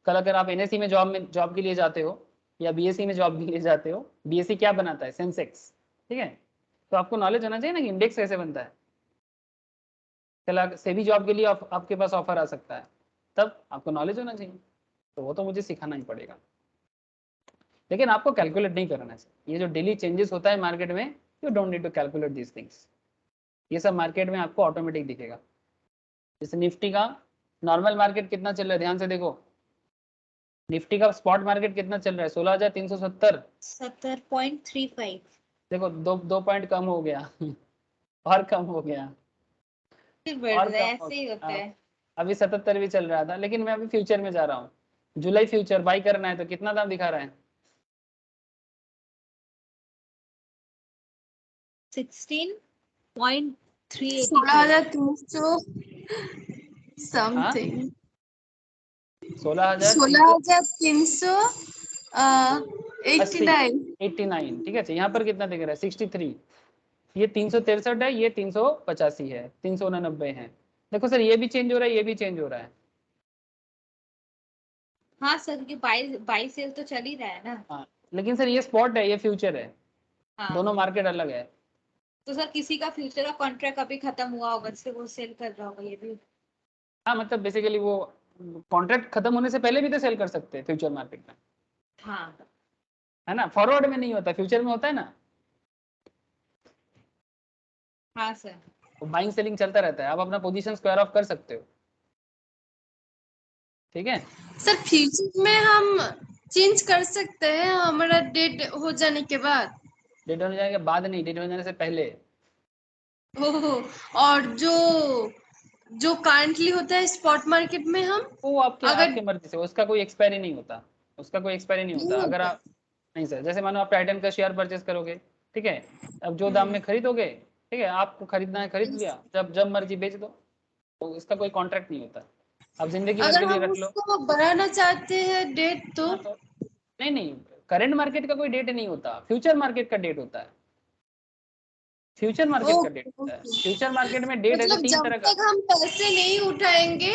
कल अगर आप एनएससी में जॉब के लिए जाते हो या बीएससी में जॉब के लिए जाते हो, बीएससी क्या बनाता है? सेंसेक्स, ठीक है। तो आपको नॉलेज होना चाहिए ना कि इंडेक्स कैसे बनता है। कल सेबी जॉब के लिए आपके पास ऑफर आ सकता है, तब आपको नॉलेज होना चाहिए, तो वो तो मुझे सिखाना ही पड़ेगा। लेकिन आपको कैलकुलेट नहीं करना है। ये जो डेली चेंजेस होता है मार्केट में, you don't need to calculate this things, ये सब मार्केट में आपको ऑटोमेटिक दिखेगा। जैसे निफ्टी का नॉर्मल मार्केट कितना चल रहा है, ध्यान से देखो, निफ्टी का स्पॉट मार्केट कितना चल रहा है? 16,370। 70.35। देखो, दो पॉइंट कम हो गया और कम हो गया, फिर बढ़ और रहा है, कम हो ऐसे ही होता गया। है। अभी 77 भी चल रहा था, लेकिन मैं अभी फ्यूचर में जा रहा हूँ, जुलाई फ्यूचर बाई करना है तो कितना दाम दिखा रहा है? 16.383। 16,300 हाँ, समथिंग। 16,380, 16,389। 89, ठीक है। यहाँ पर कितना दिख रहा है? 63। ये 363 है, ये 385 है, 389 है। देखो सर, ये भी चेंज हो रहा है, ये भी चेंज हो रहा है। हाँ सर, क्योंकि बाई सेल तो चल ही रहा है ना। हाँ, लेकिन सर ये स्पॉट है, ये फ्यूचर है, हाँ। दोनों मार्केट अलग है। तो सर किसी का फ्यूचर का कॉन्ट्रैक्ट अभी खत्म हुआ होगा, जिससे वो सेल कर रहा होगा, ये भी? हाँ, मतलब बेसिकली वो कॉन्ट्रैक्ट खत्म होने से पहले भी तो सेल कर सकते हैं फ्यूचर मार्केट में, हाँ। है ना। फॉरवर्ड में नहीं होता, फ्यूचर में होता है ना। हाँ सर। तो बाइंग सेलिंग चलता रहता है, आप अपना पोजीशन स्क्वायर ऑफ कर सकते हो, ठीक है। सर फ्यूचर में हम चेंज कर सकते हैं हमारा डेट हो जाने के बाद? डेट होने जाने के बाद नहीं, डेट होने जाने से पहले। और जो करंटली होता है स्पॉट मार्केट में हम वो आपके अगर आपके मर्जी से, उसका कोई एक्सपायरी नहीं होता, उसका कोई एक्सपायरी नहीं होता। अगर आप नहीं सर, जैसे मानो आप टाइटन का शेयर परचेस करोगे, ठीक है, अब जो दाम में खरीदोगे, ठीक है, आपको खरीदना है खरीद लिया, जब जब मर्जी बेच दो, तो इसका कोई कॉन्ट्रैक्ट नहीं होता। अब जिंदगी भर अगर के लिए हम रख लो। उसको बढ़ाना चाहते हैं डेट तो हाँ, तो नहीं नहीं, करंट मार्केट का कोई डेट नहीं होता, फ्यूचर मार्केट का डेट होता है, फ्यूचर मार्केट का डेट होता है। फ्यूचर मार्केट में डेट है तो मतलब तीन जब तरह का। तक हम पैसे नहीं उठाएंगे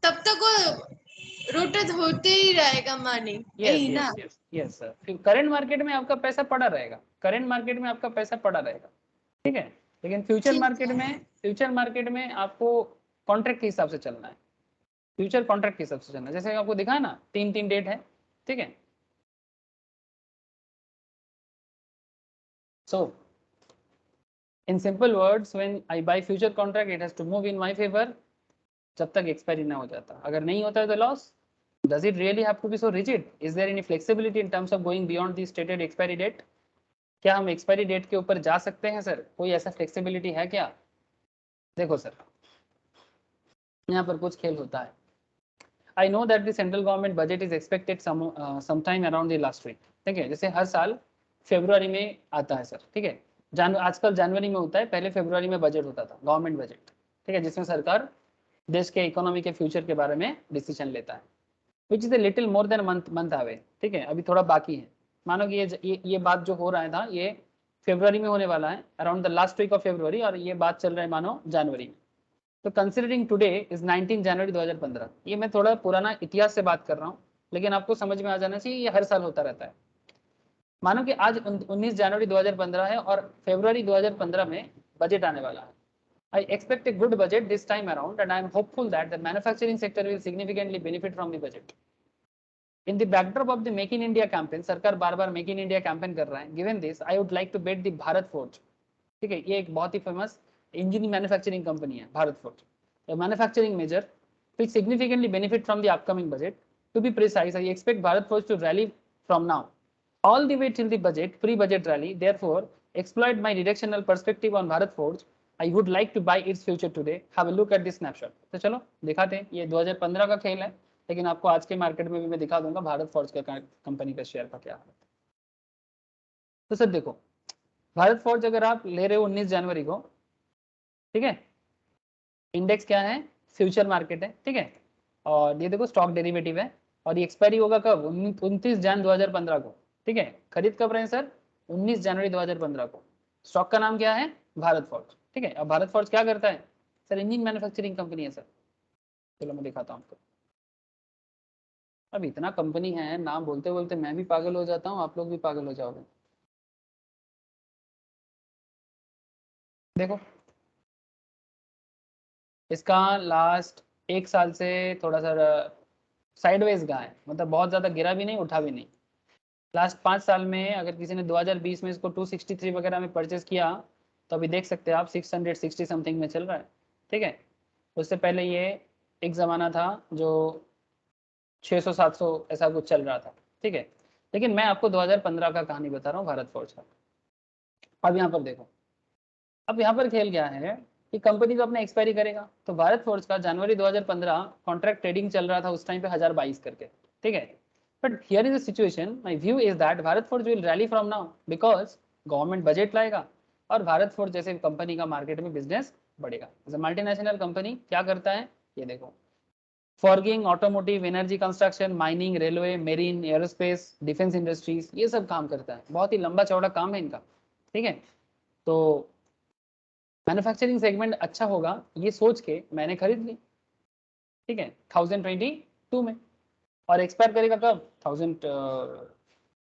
तब तक वो रोटेट होते ही रहेगा मनी, यस यही ना। यस यस यस सर, फिर करंट मार्केट में आपका पैसा पड़ा रहेगा, करंट मार्केट में आपका पैसा पड़ा रहेगा, ठीक है। लेकिन ठीक है। फ्यूचर मार्केट में आपको कॉन्ट्रैक्ट के हिसाब से चलना है, फ्यूचर कॉन्ट्रैक्ट के हिसाब से चलना है। जैसे आपको दिखा ना, तीन तीन डेट है, ठीक है। So in simple words, when I buy future contract it has to move in my favour जब तक एक्सपायरी ना हो जाता। अगर नहीं होता है तो loss. Does it really have to be so rigid? Is there any flexibility in terms of going beyond the stated expiry date? क्या हम एक्सपायरी डेट के ऊपर जा सकते हैं सर? कोई ऐसा फ्लेक्सिबिलिटी है क्या? देखो सर, यहाँ पर कुछ खेल होता है। I know that the central government budget is expected sometime around the last week, ठीक है। जैसे हर साल फरवरी में आता है सर, ठीक है। आजकल जनवरी में होता है, पहले फरवरी में बजट होता था, गवर्नमेंट बजट, ठीक है, जिसमें सरकार देश के इकोनॉमी के फ्यूचर के बारे में डिसीजन लेता है, which is a little more than month away, ठीक है, अभी थोड़ा बाकी है। मानो कि ये बात जो हो रहा था ये फरवरी में होने वाला है, around the last week of February, और ये बात चल रहा है मानो जनवरी में। तो कंसिडरिंग टुडे इज 19 जनवरी 2015, ये मैं थोड़ा पुराना इतिहास से बात कर रहा हूँ, लेकिन आपको समझ में आ जाना चाहिए ये हर साल होता रहता है। मानो कि आज 19 जनवरी 2015 है और फरवरी 2015 में बजट आने वाला है। I expect a good budget this time around, and I am hopeful that the manufacturing sector will significantly benefit from the budget. In the backdrop of the Make in India campaign, सरकार बार-बार Make in India campaign कर रहा है। Given this, I would like to bet the Bharat Forge, ठीक है, ये एक बहुत ही फेमस इंजन मैन्युफैक्चरिंग कंपनी है, Bharat forge, a manufacturing major will significantly benefit from the upcoming budget. To be precise, I expect Bharat Forge to rally from now all the way till the budget, pre-budget rally. Therefore, exploit my directional perspective on Bharat Forge. I would like to buy its future today. Have a look at this snapshot. तो चलो दिखाते हैं, ये 2015 का खेल है, लेकिन आपको आज के मार्केट में भी मैं दिखा दूंगा भारत फोर्ज का कंपनी का शेयर का क्या हालत है। तो सर देखो, भारत फोर्ज अगर आप ले रहे हो 19 जनवरी को, ठीक है, इंडेक्स क्या है, फ्यूचर मार्केट है, ठीक है, और ये देखो स्टॉक डेरिवेटिव है, और ये एक्सपायरी होगा कब, 29 जन 2015 को, ठीक है। खरीद कब रहे हैं सर, 19 जनवरी 2015 को। स्टॉक का नाम क्या है, भारत फोर्ज, ठीक है। अब भारत फोर्ज क्या करता है सर, इंजन मैन्युफैक्चरिंग कंपनी है सर। चलो मैं दिखाता हूँ आपको। अब इतना कंपनी है, नाम बोलते बोलते मैं भी पागल हो जाता हूँ, आप लोग भी पागल हो जाओगे। देखो इसका लास्ट एक साल से थोड़ा सा साइडवेज गया है, मतलब बहुत ज़्यादा गिरा भी नहीं उठा भी नहीं। लास्ट 5 साल में अगर किसी ने 2020 में इसको 263 वगैरह में परचेस किया, तो अभी देख सकते हैं आप 660 समथिंग में चल रहा है, ठीक है। उससे पहले ये एक ज़माना था जो 600-700 ऐसा कुछ चल रहा था, ठीक है। लेकिन मैं आपको 2015 का कहानी बता रहा हूँ भारत फोर्ज का। अब यहाँ पर देखो, अब यहाँ पर खेल क्या है कि कंपनी तो अपना एक्सपायरी करेगा, तो भारत फोर्ज का जनवरी 2015 कॉन्ट्रैक्ट ट्रेडिंग चल रहा था उस टाइम पे 1022 करके, ठीक है। But here is the situation, my view is that Bharat Forge will rally from now, because government budget लाएगा और भारत फोर्ज जैसे कंपनी का मार्केट में बिजनेस बढ़ेगा। एज अ मल्टीनेशनल कंपनी क्या करता है, ये देखो, forging, automotive, energy construction, mining, railway, marine, aerospace, defence industries, ये सब काम करता है। बहुत ही लंबा चौड़ा काम है इनका, ठीक है। तो मैन्युफैक्चरिंग सेगमेंट अच्छा होगा ये सोच के मैंने खरीद ली, ठीक है, 1022 में, और एक्सपायर करेगा कब,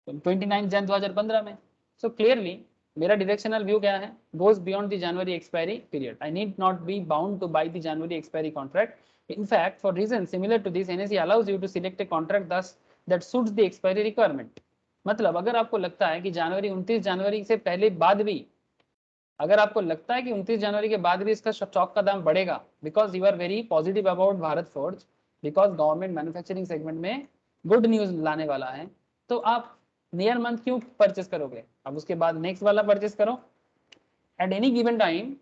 29 जन 2015 में। सो क्लियरली मेरा डायरेक्शनल व्यू क्या है, goes beyond the January expiry period. I need not be bound to buy the January expiry contract. In fact, for reasons similar to this, NSE allows you to select a contract thus that suits the expiry requirement. मतलब अगर आपको लगता है कि 29 जनवरी से पहले बाद भी, अगर आपको लगता है कि 29 जनवरी के बाद भी इसका स्टॉक का दाम बढ़ेगा, because you are very positive about Bharat Forge, because government manufacturing segment में गुड न्यूज लाने वाला है, तो आप नियर मंथ क्यों परचेस करोगे, अब उसके बाद नेक्स्ट वाला परचेस करो। At any given time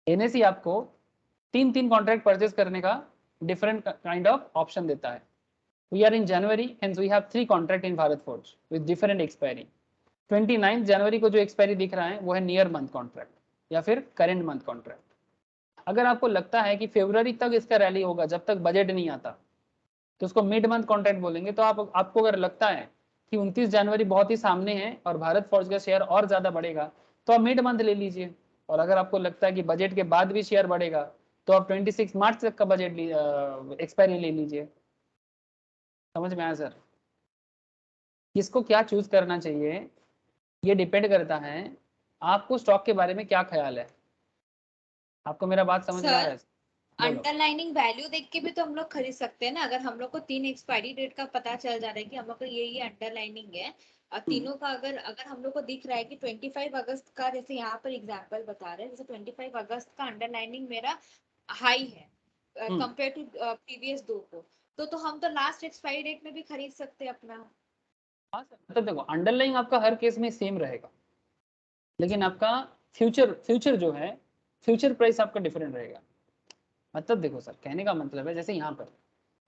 NSE आपको 3 कॉन्ट्रैक्ट परचेज करने का डिफरेंट काइंड ऑफ ऑप्शन देता है। We are in January, hence we have 3 contract in Bharat Forge with different expiry. 29 जनवरी को जो एक्सपायरी दिख रहा है वो है नियर मंथ कॉन्ट्रैक्ट या फिर करेंट मंथ कॉन्ट्रैक्ट। अगर आपको लगता है कि फरवरी तक इसका रैली होगा जब तक बजट नहीं आता तो उसको मिड मंथ कॉन्ट्रैक्ट बोलेंगे। तो आपको अगर लगता है कि 29 जनवरी बहुत ही सामने है और भारत फॉर्ज का शेयर और ज्यादा बढ़ेगा तो आप मिड मंथ ले लीजिए। और अगर आपको लगता है कि बजट के बाद भी शेयर बढ़ेगा तो आप 26 मार्च तक का बजट एक्सपायरी ले लीजिए। समझ में आया सर? किसको क्या चूज करना चाहिए ये डिपेंड करता है आपको स्टॉक के बारे में क्या ख्याल है। आपको मेरा बात समझ में आ रहा है? अंडरलाइनिंग वैल्यू देख के भी तो हम लोग खरीद सकते हैं ना। अगर हम लोग को 3 एक्सपायरी डेट का पता चल जा रहा है कि हम लोग को ये अंडरलाइनिंग है और तीनों का अगर हम लोग को दिख रहा है कि 25 अगस्त का, जैसे यहाँ पर एग्जांपल बता रहे हैं, जैसे 25 अगस्त का अंडरलाइनिंग मेरा हाई है कंपेयर टू प्रीवियस 2 को, तो हम तो लास्ट एक्सपायरी डेट में भी खरीद सकते हैं अपना। हाँ सर, मतलब देखो अंडरलाइंग आपका हर केस में सेम रहेगा लेकिन आपका फ्यूचर जो है फ्यूचर प्राइस आपका डिफरेंट रहेगा। मतलब देखो सर, कहने का मतलब है जैसे यहाँ पर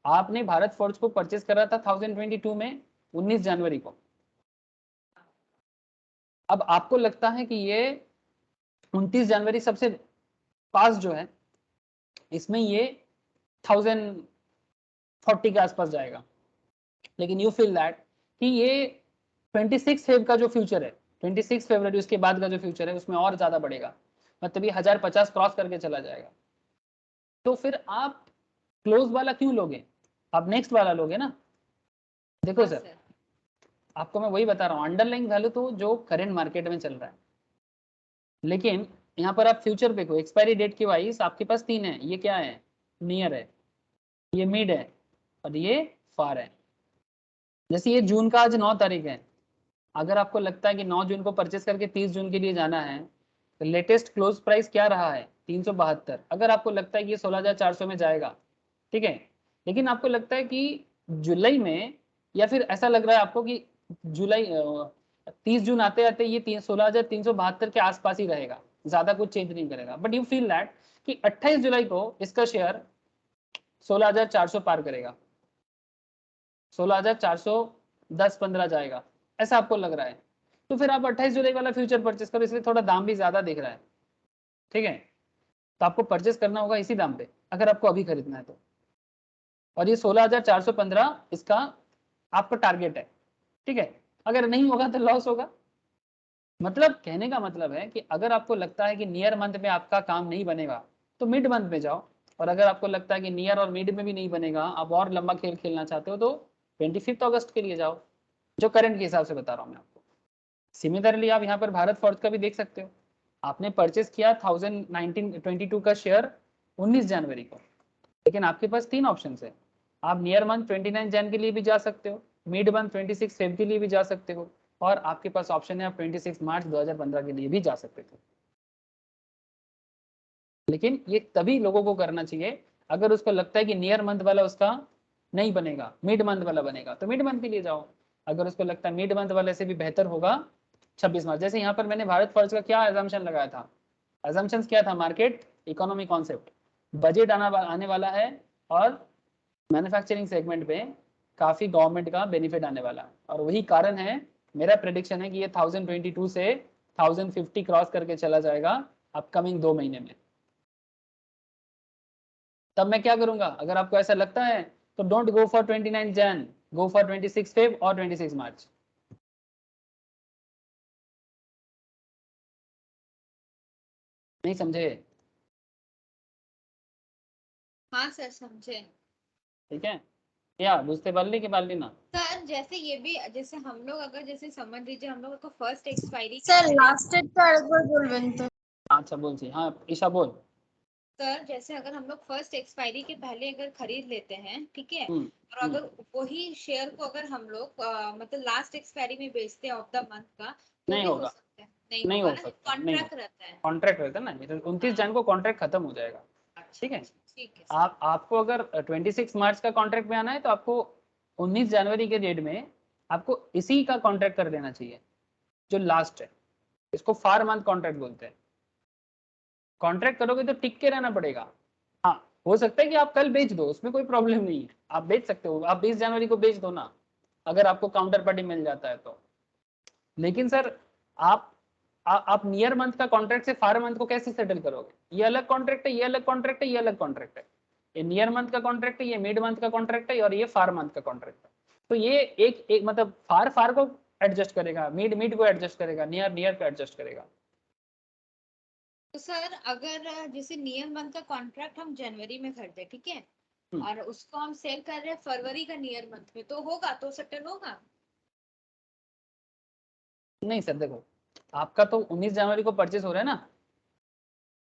आपने भारत फोर्ज को परचेस करा था 1022 में 19 जनवरी को। अब आपको लगता है कि ये 29 जनवरी सबसे पास जो है इसमें ये 1040 के आसपास जाएगा, लेकिन यू फील दैट कि ये 26 फेब का जो फ्यूचर है 26 फरवरी उसके बाद का जो फ्यूचर है उसमें और ज्यादा बढ़ेगा, मतलब ये 1050 क्रॉस करके चला जाएगा। तो फिर आप क्लोज वाला क्यों लोगे, आप नेक्स्ट वाला लोगे ना। देखो सर, आपको मैं वही बता रहा हूँ, अंडरलाइंग वैल्यू तो जो करंट मार्केट में चल रहा है, लेकिन यहाँ पर आप फ्यूचर देखो एक्सपायरी डेट की वाइज आपके पास 3 है। ये क्या है? नियर है, ये मिड है और ये फार है। जैसे ये जून का आज 9 तारीख है, अगर आपको लगता है कि 9 जून को परचेस करके 30 जून के लिए जाना है तो लेटेस्ट क्लोज प्राइस क्या रहा है? 372। अगर आपको लगता है कि ये 16,400 में जाएगा, ठीक है, लेकिन आपको लगता है कि जुलाई में, या फिर ऐसा लग रहा है आपको कि जुलाई 30 जून आते आते ये 16,372 के आसपास ही रहेगा, ज्यादा कुछ चेंज नहीं करेगा, बट यू फील दैट कि 28 जुलाई को इसका शेयर 16,400 पार करेगा, 16,410-15 जाएगा, ऐसा आपको लग रहा है, तो फिर आप 28 जुलाई वाला फ्यूचर परचेस करो, इसलिए थोड़ा दाम भी ज्यादा दिख रहा है, ठीक है। तो आपको परचेस करना होगा इसी दाम पे अगर आपको अभी खरीदना है तो, और ये 16,415 इसका आपका टारगेट है, ठीक है। अगर नहीं होगा तो लॉस होगा। मतलब कहने का मतलब है कि अगर आपको लगता है कि नियर मंथ में आपका काम नहीं बनेगा तो मिड मंथ में जाओ, और अगर आपको लगता है कि नियर और मिड में भी नहीं बनेगा, आप और लंबा खेल खेलना चाहते हो तो 25 अगस्त के लिए जाओ, जो करंट के हिसाब से बता रहा हूँ मैं आपको। सिमिलरली आप यहाँ पर भारत फोर्ज का भी देख सकते हो, आपने परचेस किया 1922 का शेयर 19 जनवरी को, लेकिन आपके पास 3 ऑप्शन है। आप नियर मंथ 29 जन के लिए भी जा सकते हो, मिड मंथ 26 फेब के लिए भी जा सकते हो, और आपके पास ऑप्शन है आप 26 मार्च 2015 के लिए भी जा सकते थे। लेकिन ये तभी लोगों को करना चाहिए अगर उसको लगता है कि नियर मंथ वाला उसका नहीं बनेगा, मिड मंथ वाला बनेगा तो मिड मंथ के लिए जाओ। अगर उसको लगता है मिड मंथ वाले से भी बेहतर होगा 26 मार्च, जैसे यहाँ पर मैंने भारत फॉर्ज का क्या एजम्पशन लगाया था, एजम्पशन क्या था? मार्केट इकोनॉमी कॉन्सेप्ट, बजट आने वाला है और मैन्युफैक्चरिंग सेगमेंट पे काफी गवर्नमेंट का बेनिफिट आने वाला है, और वही कारण है मेरा प्रेडिक्शन है कि ये 1022 से 1050 क्रॉस करके चला जाएगा अपकमिंग 2 महीने में। तब मैं क्या करूंगा, अगर आपको ऐसा लगता है तो डोंट गो फॉर 29 जन, गो फॉर 26 फेब और 26 मार्च। नहीं समझे? हाँ सर समझे। ठीक है, या बुझते पारली कि पारली ना? सर जैसे ये भी, जैसे हम लोग अगर जैसे समझ लीजिए हम लोग को first expiry sir last date का एक बार बोलবেন तो। अच्छा बोलছি, हाँ ईशा बोल। सर जैसे अगर हम लोग फर्स्ट एक्सपायरी के पहले अगर खरीद लेते हैं, ठीक है, और अगर वही शेयर को अगर हम लोग मतलब लास्ट एक्सपायरी में बेचते हैं ऑफ द मंथ का, तो नहीं भी हो होगा, सकता है? नहीं नहीं होगा हो ना, सकता, नहीं कॉन्ट्रैक्ट रहता है। कॉन्ट्रैक्ट रहता है ना, 29 जन को कॉन्ट्रैक्ट खत्म हो जाएगा, ठीक है। ठीक है आपको अगर 26 मार्च का कॉन्ट्रैक्ट में आना है तो आपको 19 जनवरी के डेट में आपको इसी का कॉन्ट्रैक्ट कर देना चाहिए जो लास्ट है, इसको फार मंथ कॉन्ट्रैक्ट बोलते हैं। कॉन्ट्रैक्ट करोगे तो टिक के रहना पड़ेगा। हाँ, हो सकता है कि आप कल बेच दो, उसमें कोई प्रॉब्लम नहीं है, आप बेच सकते हो, आप 20 जनवरी को बेच दो ना, अगर आपको काउंटर पार्टी मिल जाता है तो। लेकिन सर आप नियर मंथ का कॉन्ट्रैक्ट से फार मंथ को कैसे सेटल करोगे? ये अलग कॉन्ट्रैक्ट है, ये अलग कॉन्ट्रैक्ट है, ये अलग कॉन्ट्रैक्ट है, ये नियर मंथ का कॉन्ट्रैक्ट है, ये मिड मंथ का कॉन्ट्रैक्ट है, और ये फार मंथ का कॉन्ट्रैक्ट है। तो ये एक मतलब फार को एडजस्ट करेगा, मिड को एडजस्ट करेगा, नियर को एडजस्ट करेगा। तो सर अगर जैसे नियर मंथ का कॉन्ट्रैक्ट हम जनवरी में खरीदे, ठीक है, और उसको हम सेल कर रहे हैं फरवरी का नियर मंथ में, तो होगा, तो सेटल होगा? नहीं सर, देखो आपका तो 19 जनवरी को परचेस हो रहा है ना,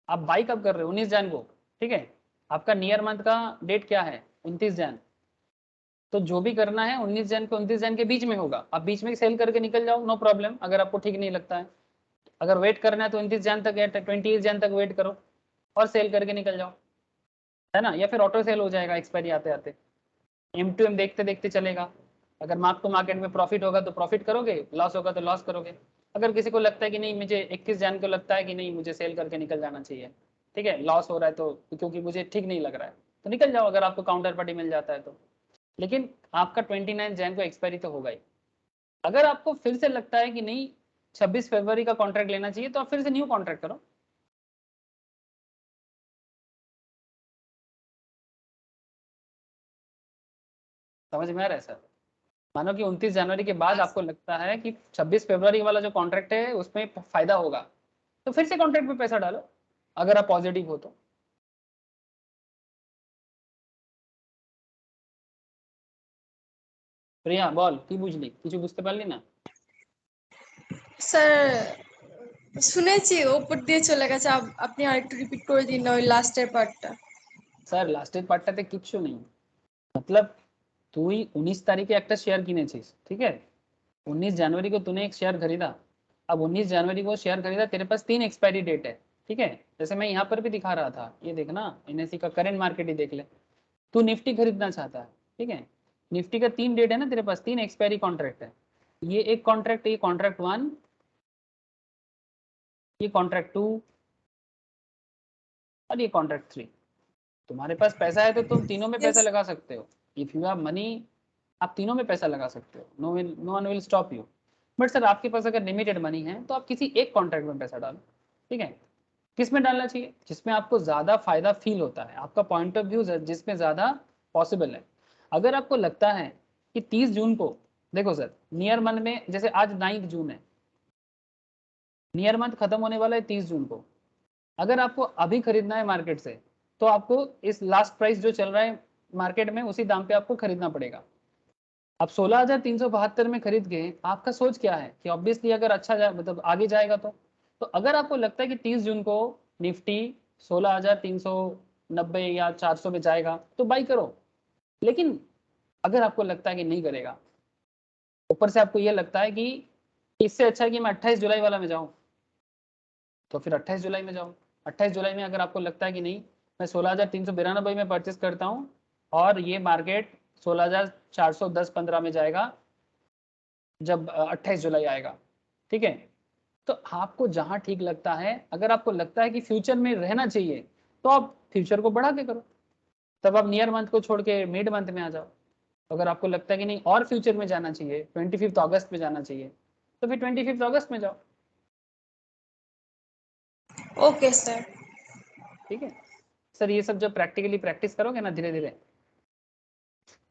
आप बाई कब कर रहे हो? 19 जन को, ठीक है। आपका नियर मंथ का डेट क्या है? 29 जन। तो जो भी करना है 19 जन को 29 जन के बीच में होगा। आप बीच में सेल करके निकल जाओ, नो प्रॉब्लम, अगर आपको ठीक नहीं लगता है। अगर वेट करना है तो 29 जन तक या 28 जन तक वेट करो और सेल करके निकल जाओ, है ना। या फिर ऑटो सेल हो जाएगा एक्सपायरी आते आते, M2M देखते देखते चलेगा। अगर मार्क टू मार्केट में प्रॉफिट होगा तो प्रॉफिट करोगे, लॉस होगा तो लॉस करोगे। अगर किसी को लगता है कि नहीं, मुझे 21 जन को लगता है कि नहीं मुझे सेल करके निकल जाना चाहिए, ठीक है, लॉस हो रहा है तो, क्योंकि मुझे ठीक नहीं लग रहा है, तो निकल जाओ अगर आपको काउंटर पार्टी मिल जाता है तो। लेकिन आपका 29 जैन को एक्सपायरी तो होगा ही। अगर आपको फिर से लगता है कि नहीं 26 फरवरी का कॉन्ट्रैक्ट लेना चाहिए, तो आप फिर से न्यू कॉन्ट्रैक्ट करो। समझ में आ रहा है सर? मानो कि 29 जनवरी के बाद आपको लगता है कि 26 फरवरी वाला जो कॉन्ट्रैक्ट है उसमें फायदा होगा, तो फिर से कॉन्ट्रैक्ट में पैसा डालो, अगर आप पॉजिटिव हो तो। প্রিয়া বল, কি বুঝলি? কিছু বুঝতে পারলি না? স্যার শুনেছি ওপর দিয়ে চলে গেছে, আপনি আরেকটু রিপিট করে দিন না ওই লাস্টের পার্টটা। স্যার লাস্টের পার্টটাতে কিচ্ছু নেই, मतलब তুই 19 तारीखे একটা শেয়ার কিনেছিস, ठीक है, 19 जनवरी को तूने एक शेयर खरीदा। अब 19 जनवरी को शेयर खरीदा, तेरे पास 3 एक्सपायरी डेट है, ठीक है। जैसे मैं यहाँ पर भी दिखा रहा था, ये देखना, NSE का करेंट मार्केट ही देख ले। तू निफ्टी खरीदना चाहता है, ठीक है, निफ्टी का 3 डेट है ना तेरे पास, 3 एक्सपायरी कॉन्ट्रैक्ट है। ये एक कॉन्ट्रैक्ट, ये कॉन्ट्रैक्ट 1, ये कॉन्ट्रैक्ट 2 और ये कॉन्ट्रैक्ट 3। तुम्हारे पास पैसा है तो तुम तीनों में पैसा Yes. लगा सकते हो। इफ यू हैव मनी, आप तीनों में पैसा लगा सकते हो, no one will stop you. But sir आपके पास अगर लिमिटेड मनी है तो आप किसी एक कॉन्ट्रैक्ट में पैसा डालो, ठीक है। किस में डालना चाहिए? जिसमें आपको ज्यादा फायदा फील होता है, आपका पॉइंट ऑफ व्यू जिसमें ज्यादा पॉसिबल है। अगर आपको लगता है कि 30 जून को, देखो सर नियर मंथ में, जैसे आज 9 जून है, नियर मंथ खत्म होने वाला है 30 जून को। अगर आपको अभी खरीदना है मार्केट से, तो आपको इस लास्ट प्राइस जो चल रहा है मार्केट में उसी दाम पे आपको खरीदना पड़ेगा। अब 16,372 में खरीद के आपका सोच क्या है कि ऑब्वियसली अगर अच्छा जाए, मतलब आगे जाएगा तो अगर आपको लगता है कि 30 जून को निफ्टी 16,390 या 400 में जाएगा तो बाई करो। लेकिन अगर आपको लगता है कि नहीं करेगा, ऊपर से आपको ये लगता है कि इससे अच्छा है कि मैं 28 जुलाई वाला में जाऊं, तो फिर 28 जुलाई में जाओ। 28 जुलाई में अगर आपको लगता है कि नहीं मैं 16,392 में परचेस करता हूँ और ये मार्केट 16,410-15 में जाएगा जब 28 जुलाई आएगा, ठीक है। तो आपको जहां ठीक लगता है, अगर आपको लगता है कि फ्यूचर में रहना चाहिए तो आप फ्यूचर को बढ़ा के करो, तब आप नियर मंथ को छोड़ के मिड मंथ में आ जाओ। अगर आपको लगता है कि नहीं और फ्यूचर में जाना चाहिए, 25 अगस्त में जाना चाहिए, तो फिर 25 अगस्त में जाओ। Okay sir. ठीक है सर, ये सब जब प्रैक्टिकली प्रैक्टिस करोगे ना धीरे धीरे,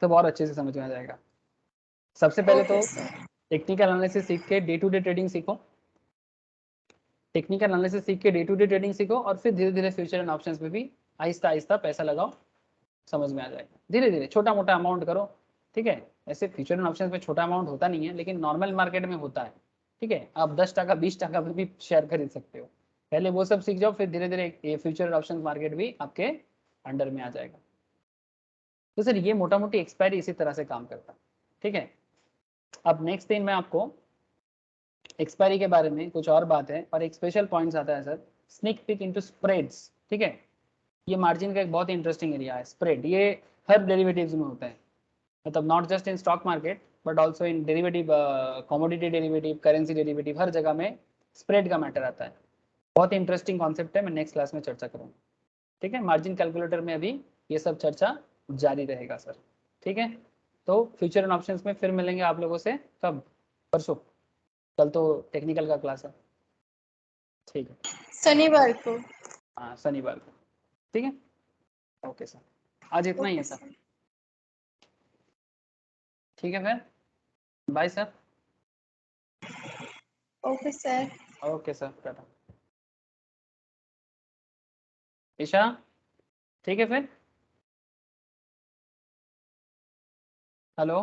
तो बहुत अच्छे से समझ में आ जाएगा। सबसे पहले तो ओके सर। टेक्निकल एनालिसिस सीख के डे टू डे ट्रेडिंग सीखो, टेक्निकल एनालिसिस सीख के डे टू डे ट्रेडिंग सीखो, और फिर धीरे धीरे फ्यूचर एंड ऑप्शंस में भी आहिस्ता आहिस्ता पैसा लगाओ, समझ में आ जाएगा। धीरे धीरे छोटा मोटा अमाउंट करो, ठीक है। ऐसे फ्यूचर एंड ऑप्शंस में छोटा अमाउंट होता नहीं है, लेकिन नॉर्मल मार्केट में होता है, ठीक है। आप 10 टका 20 टका में भी शेयर खरीद सकते हो। पहले वो सब सीख जाओ, फिर धीरे धीरे ये फ्यूचर एंड ऑप्शन मार्केट भी आपके अंडर में आ जाएगा। तो सर ये मोटा मोटी एक्सपायरी इसी तरह से काम करता है, ठीक है। अब नेक्स्ट दिन मैं आपको एक्सपायरी के बारे में कुछ और बात है, और एक स्पेशल पॉइंट्स आता है sir, sneak peek into spreads, ठीक है। ये मार्जिन का एक बहुत ही इंटरेस्टिंग एरिया है। स्प्रेड ये हर डेरिवेटिव्स में होता है, मतलब not just in stock market but also in derivative, commodity derivative, currency derivative, हर जगह में स्प्रेड का मैटर आता है। बहुत इंटरेस्टिंग कॉन्सेप्ट है, मैं नेक्स्ट क्लास में चर्चा करूँगा। ठीक है, मार्जिन कैलकुलेटर में अभी ये सब चर्चा जारी रहेगा सर। ठीक है, तो फ्यूचर एंड ऑप्शंस में फिर मिलेंगे आप लोगों से कब, परसों, कल तो टेक्निकल का क्लास है। ठीक है, शनिवार को। हाँ शनिवार को। ठीक है, ओके सर, आज इतना ही है सर। ठीक है फिर, bye sir. Okay sir. Okay sir, ta-ta. Isha, ठीक है फिर, हेलो।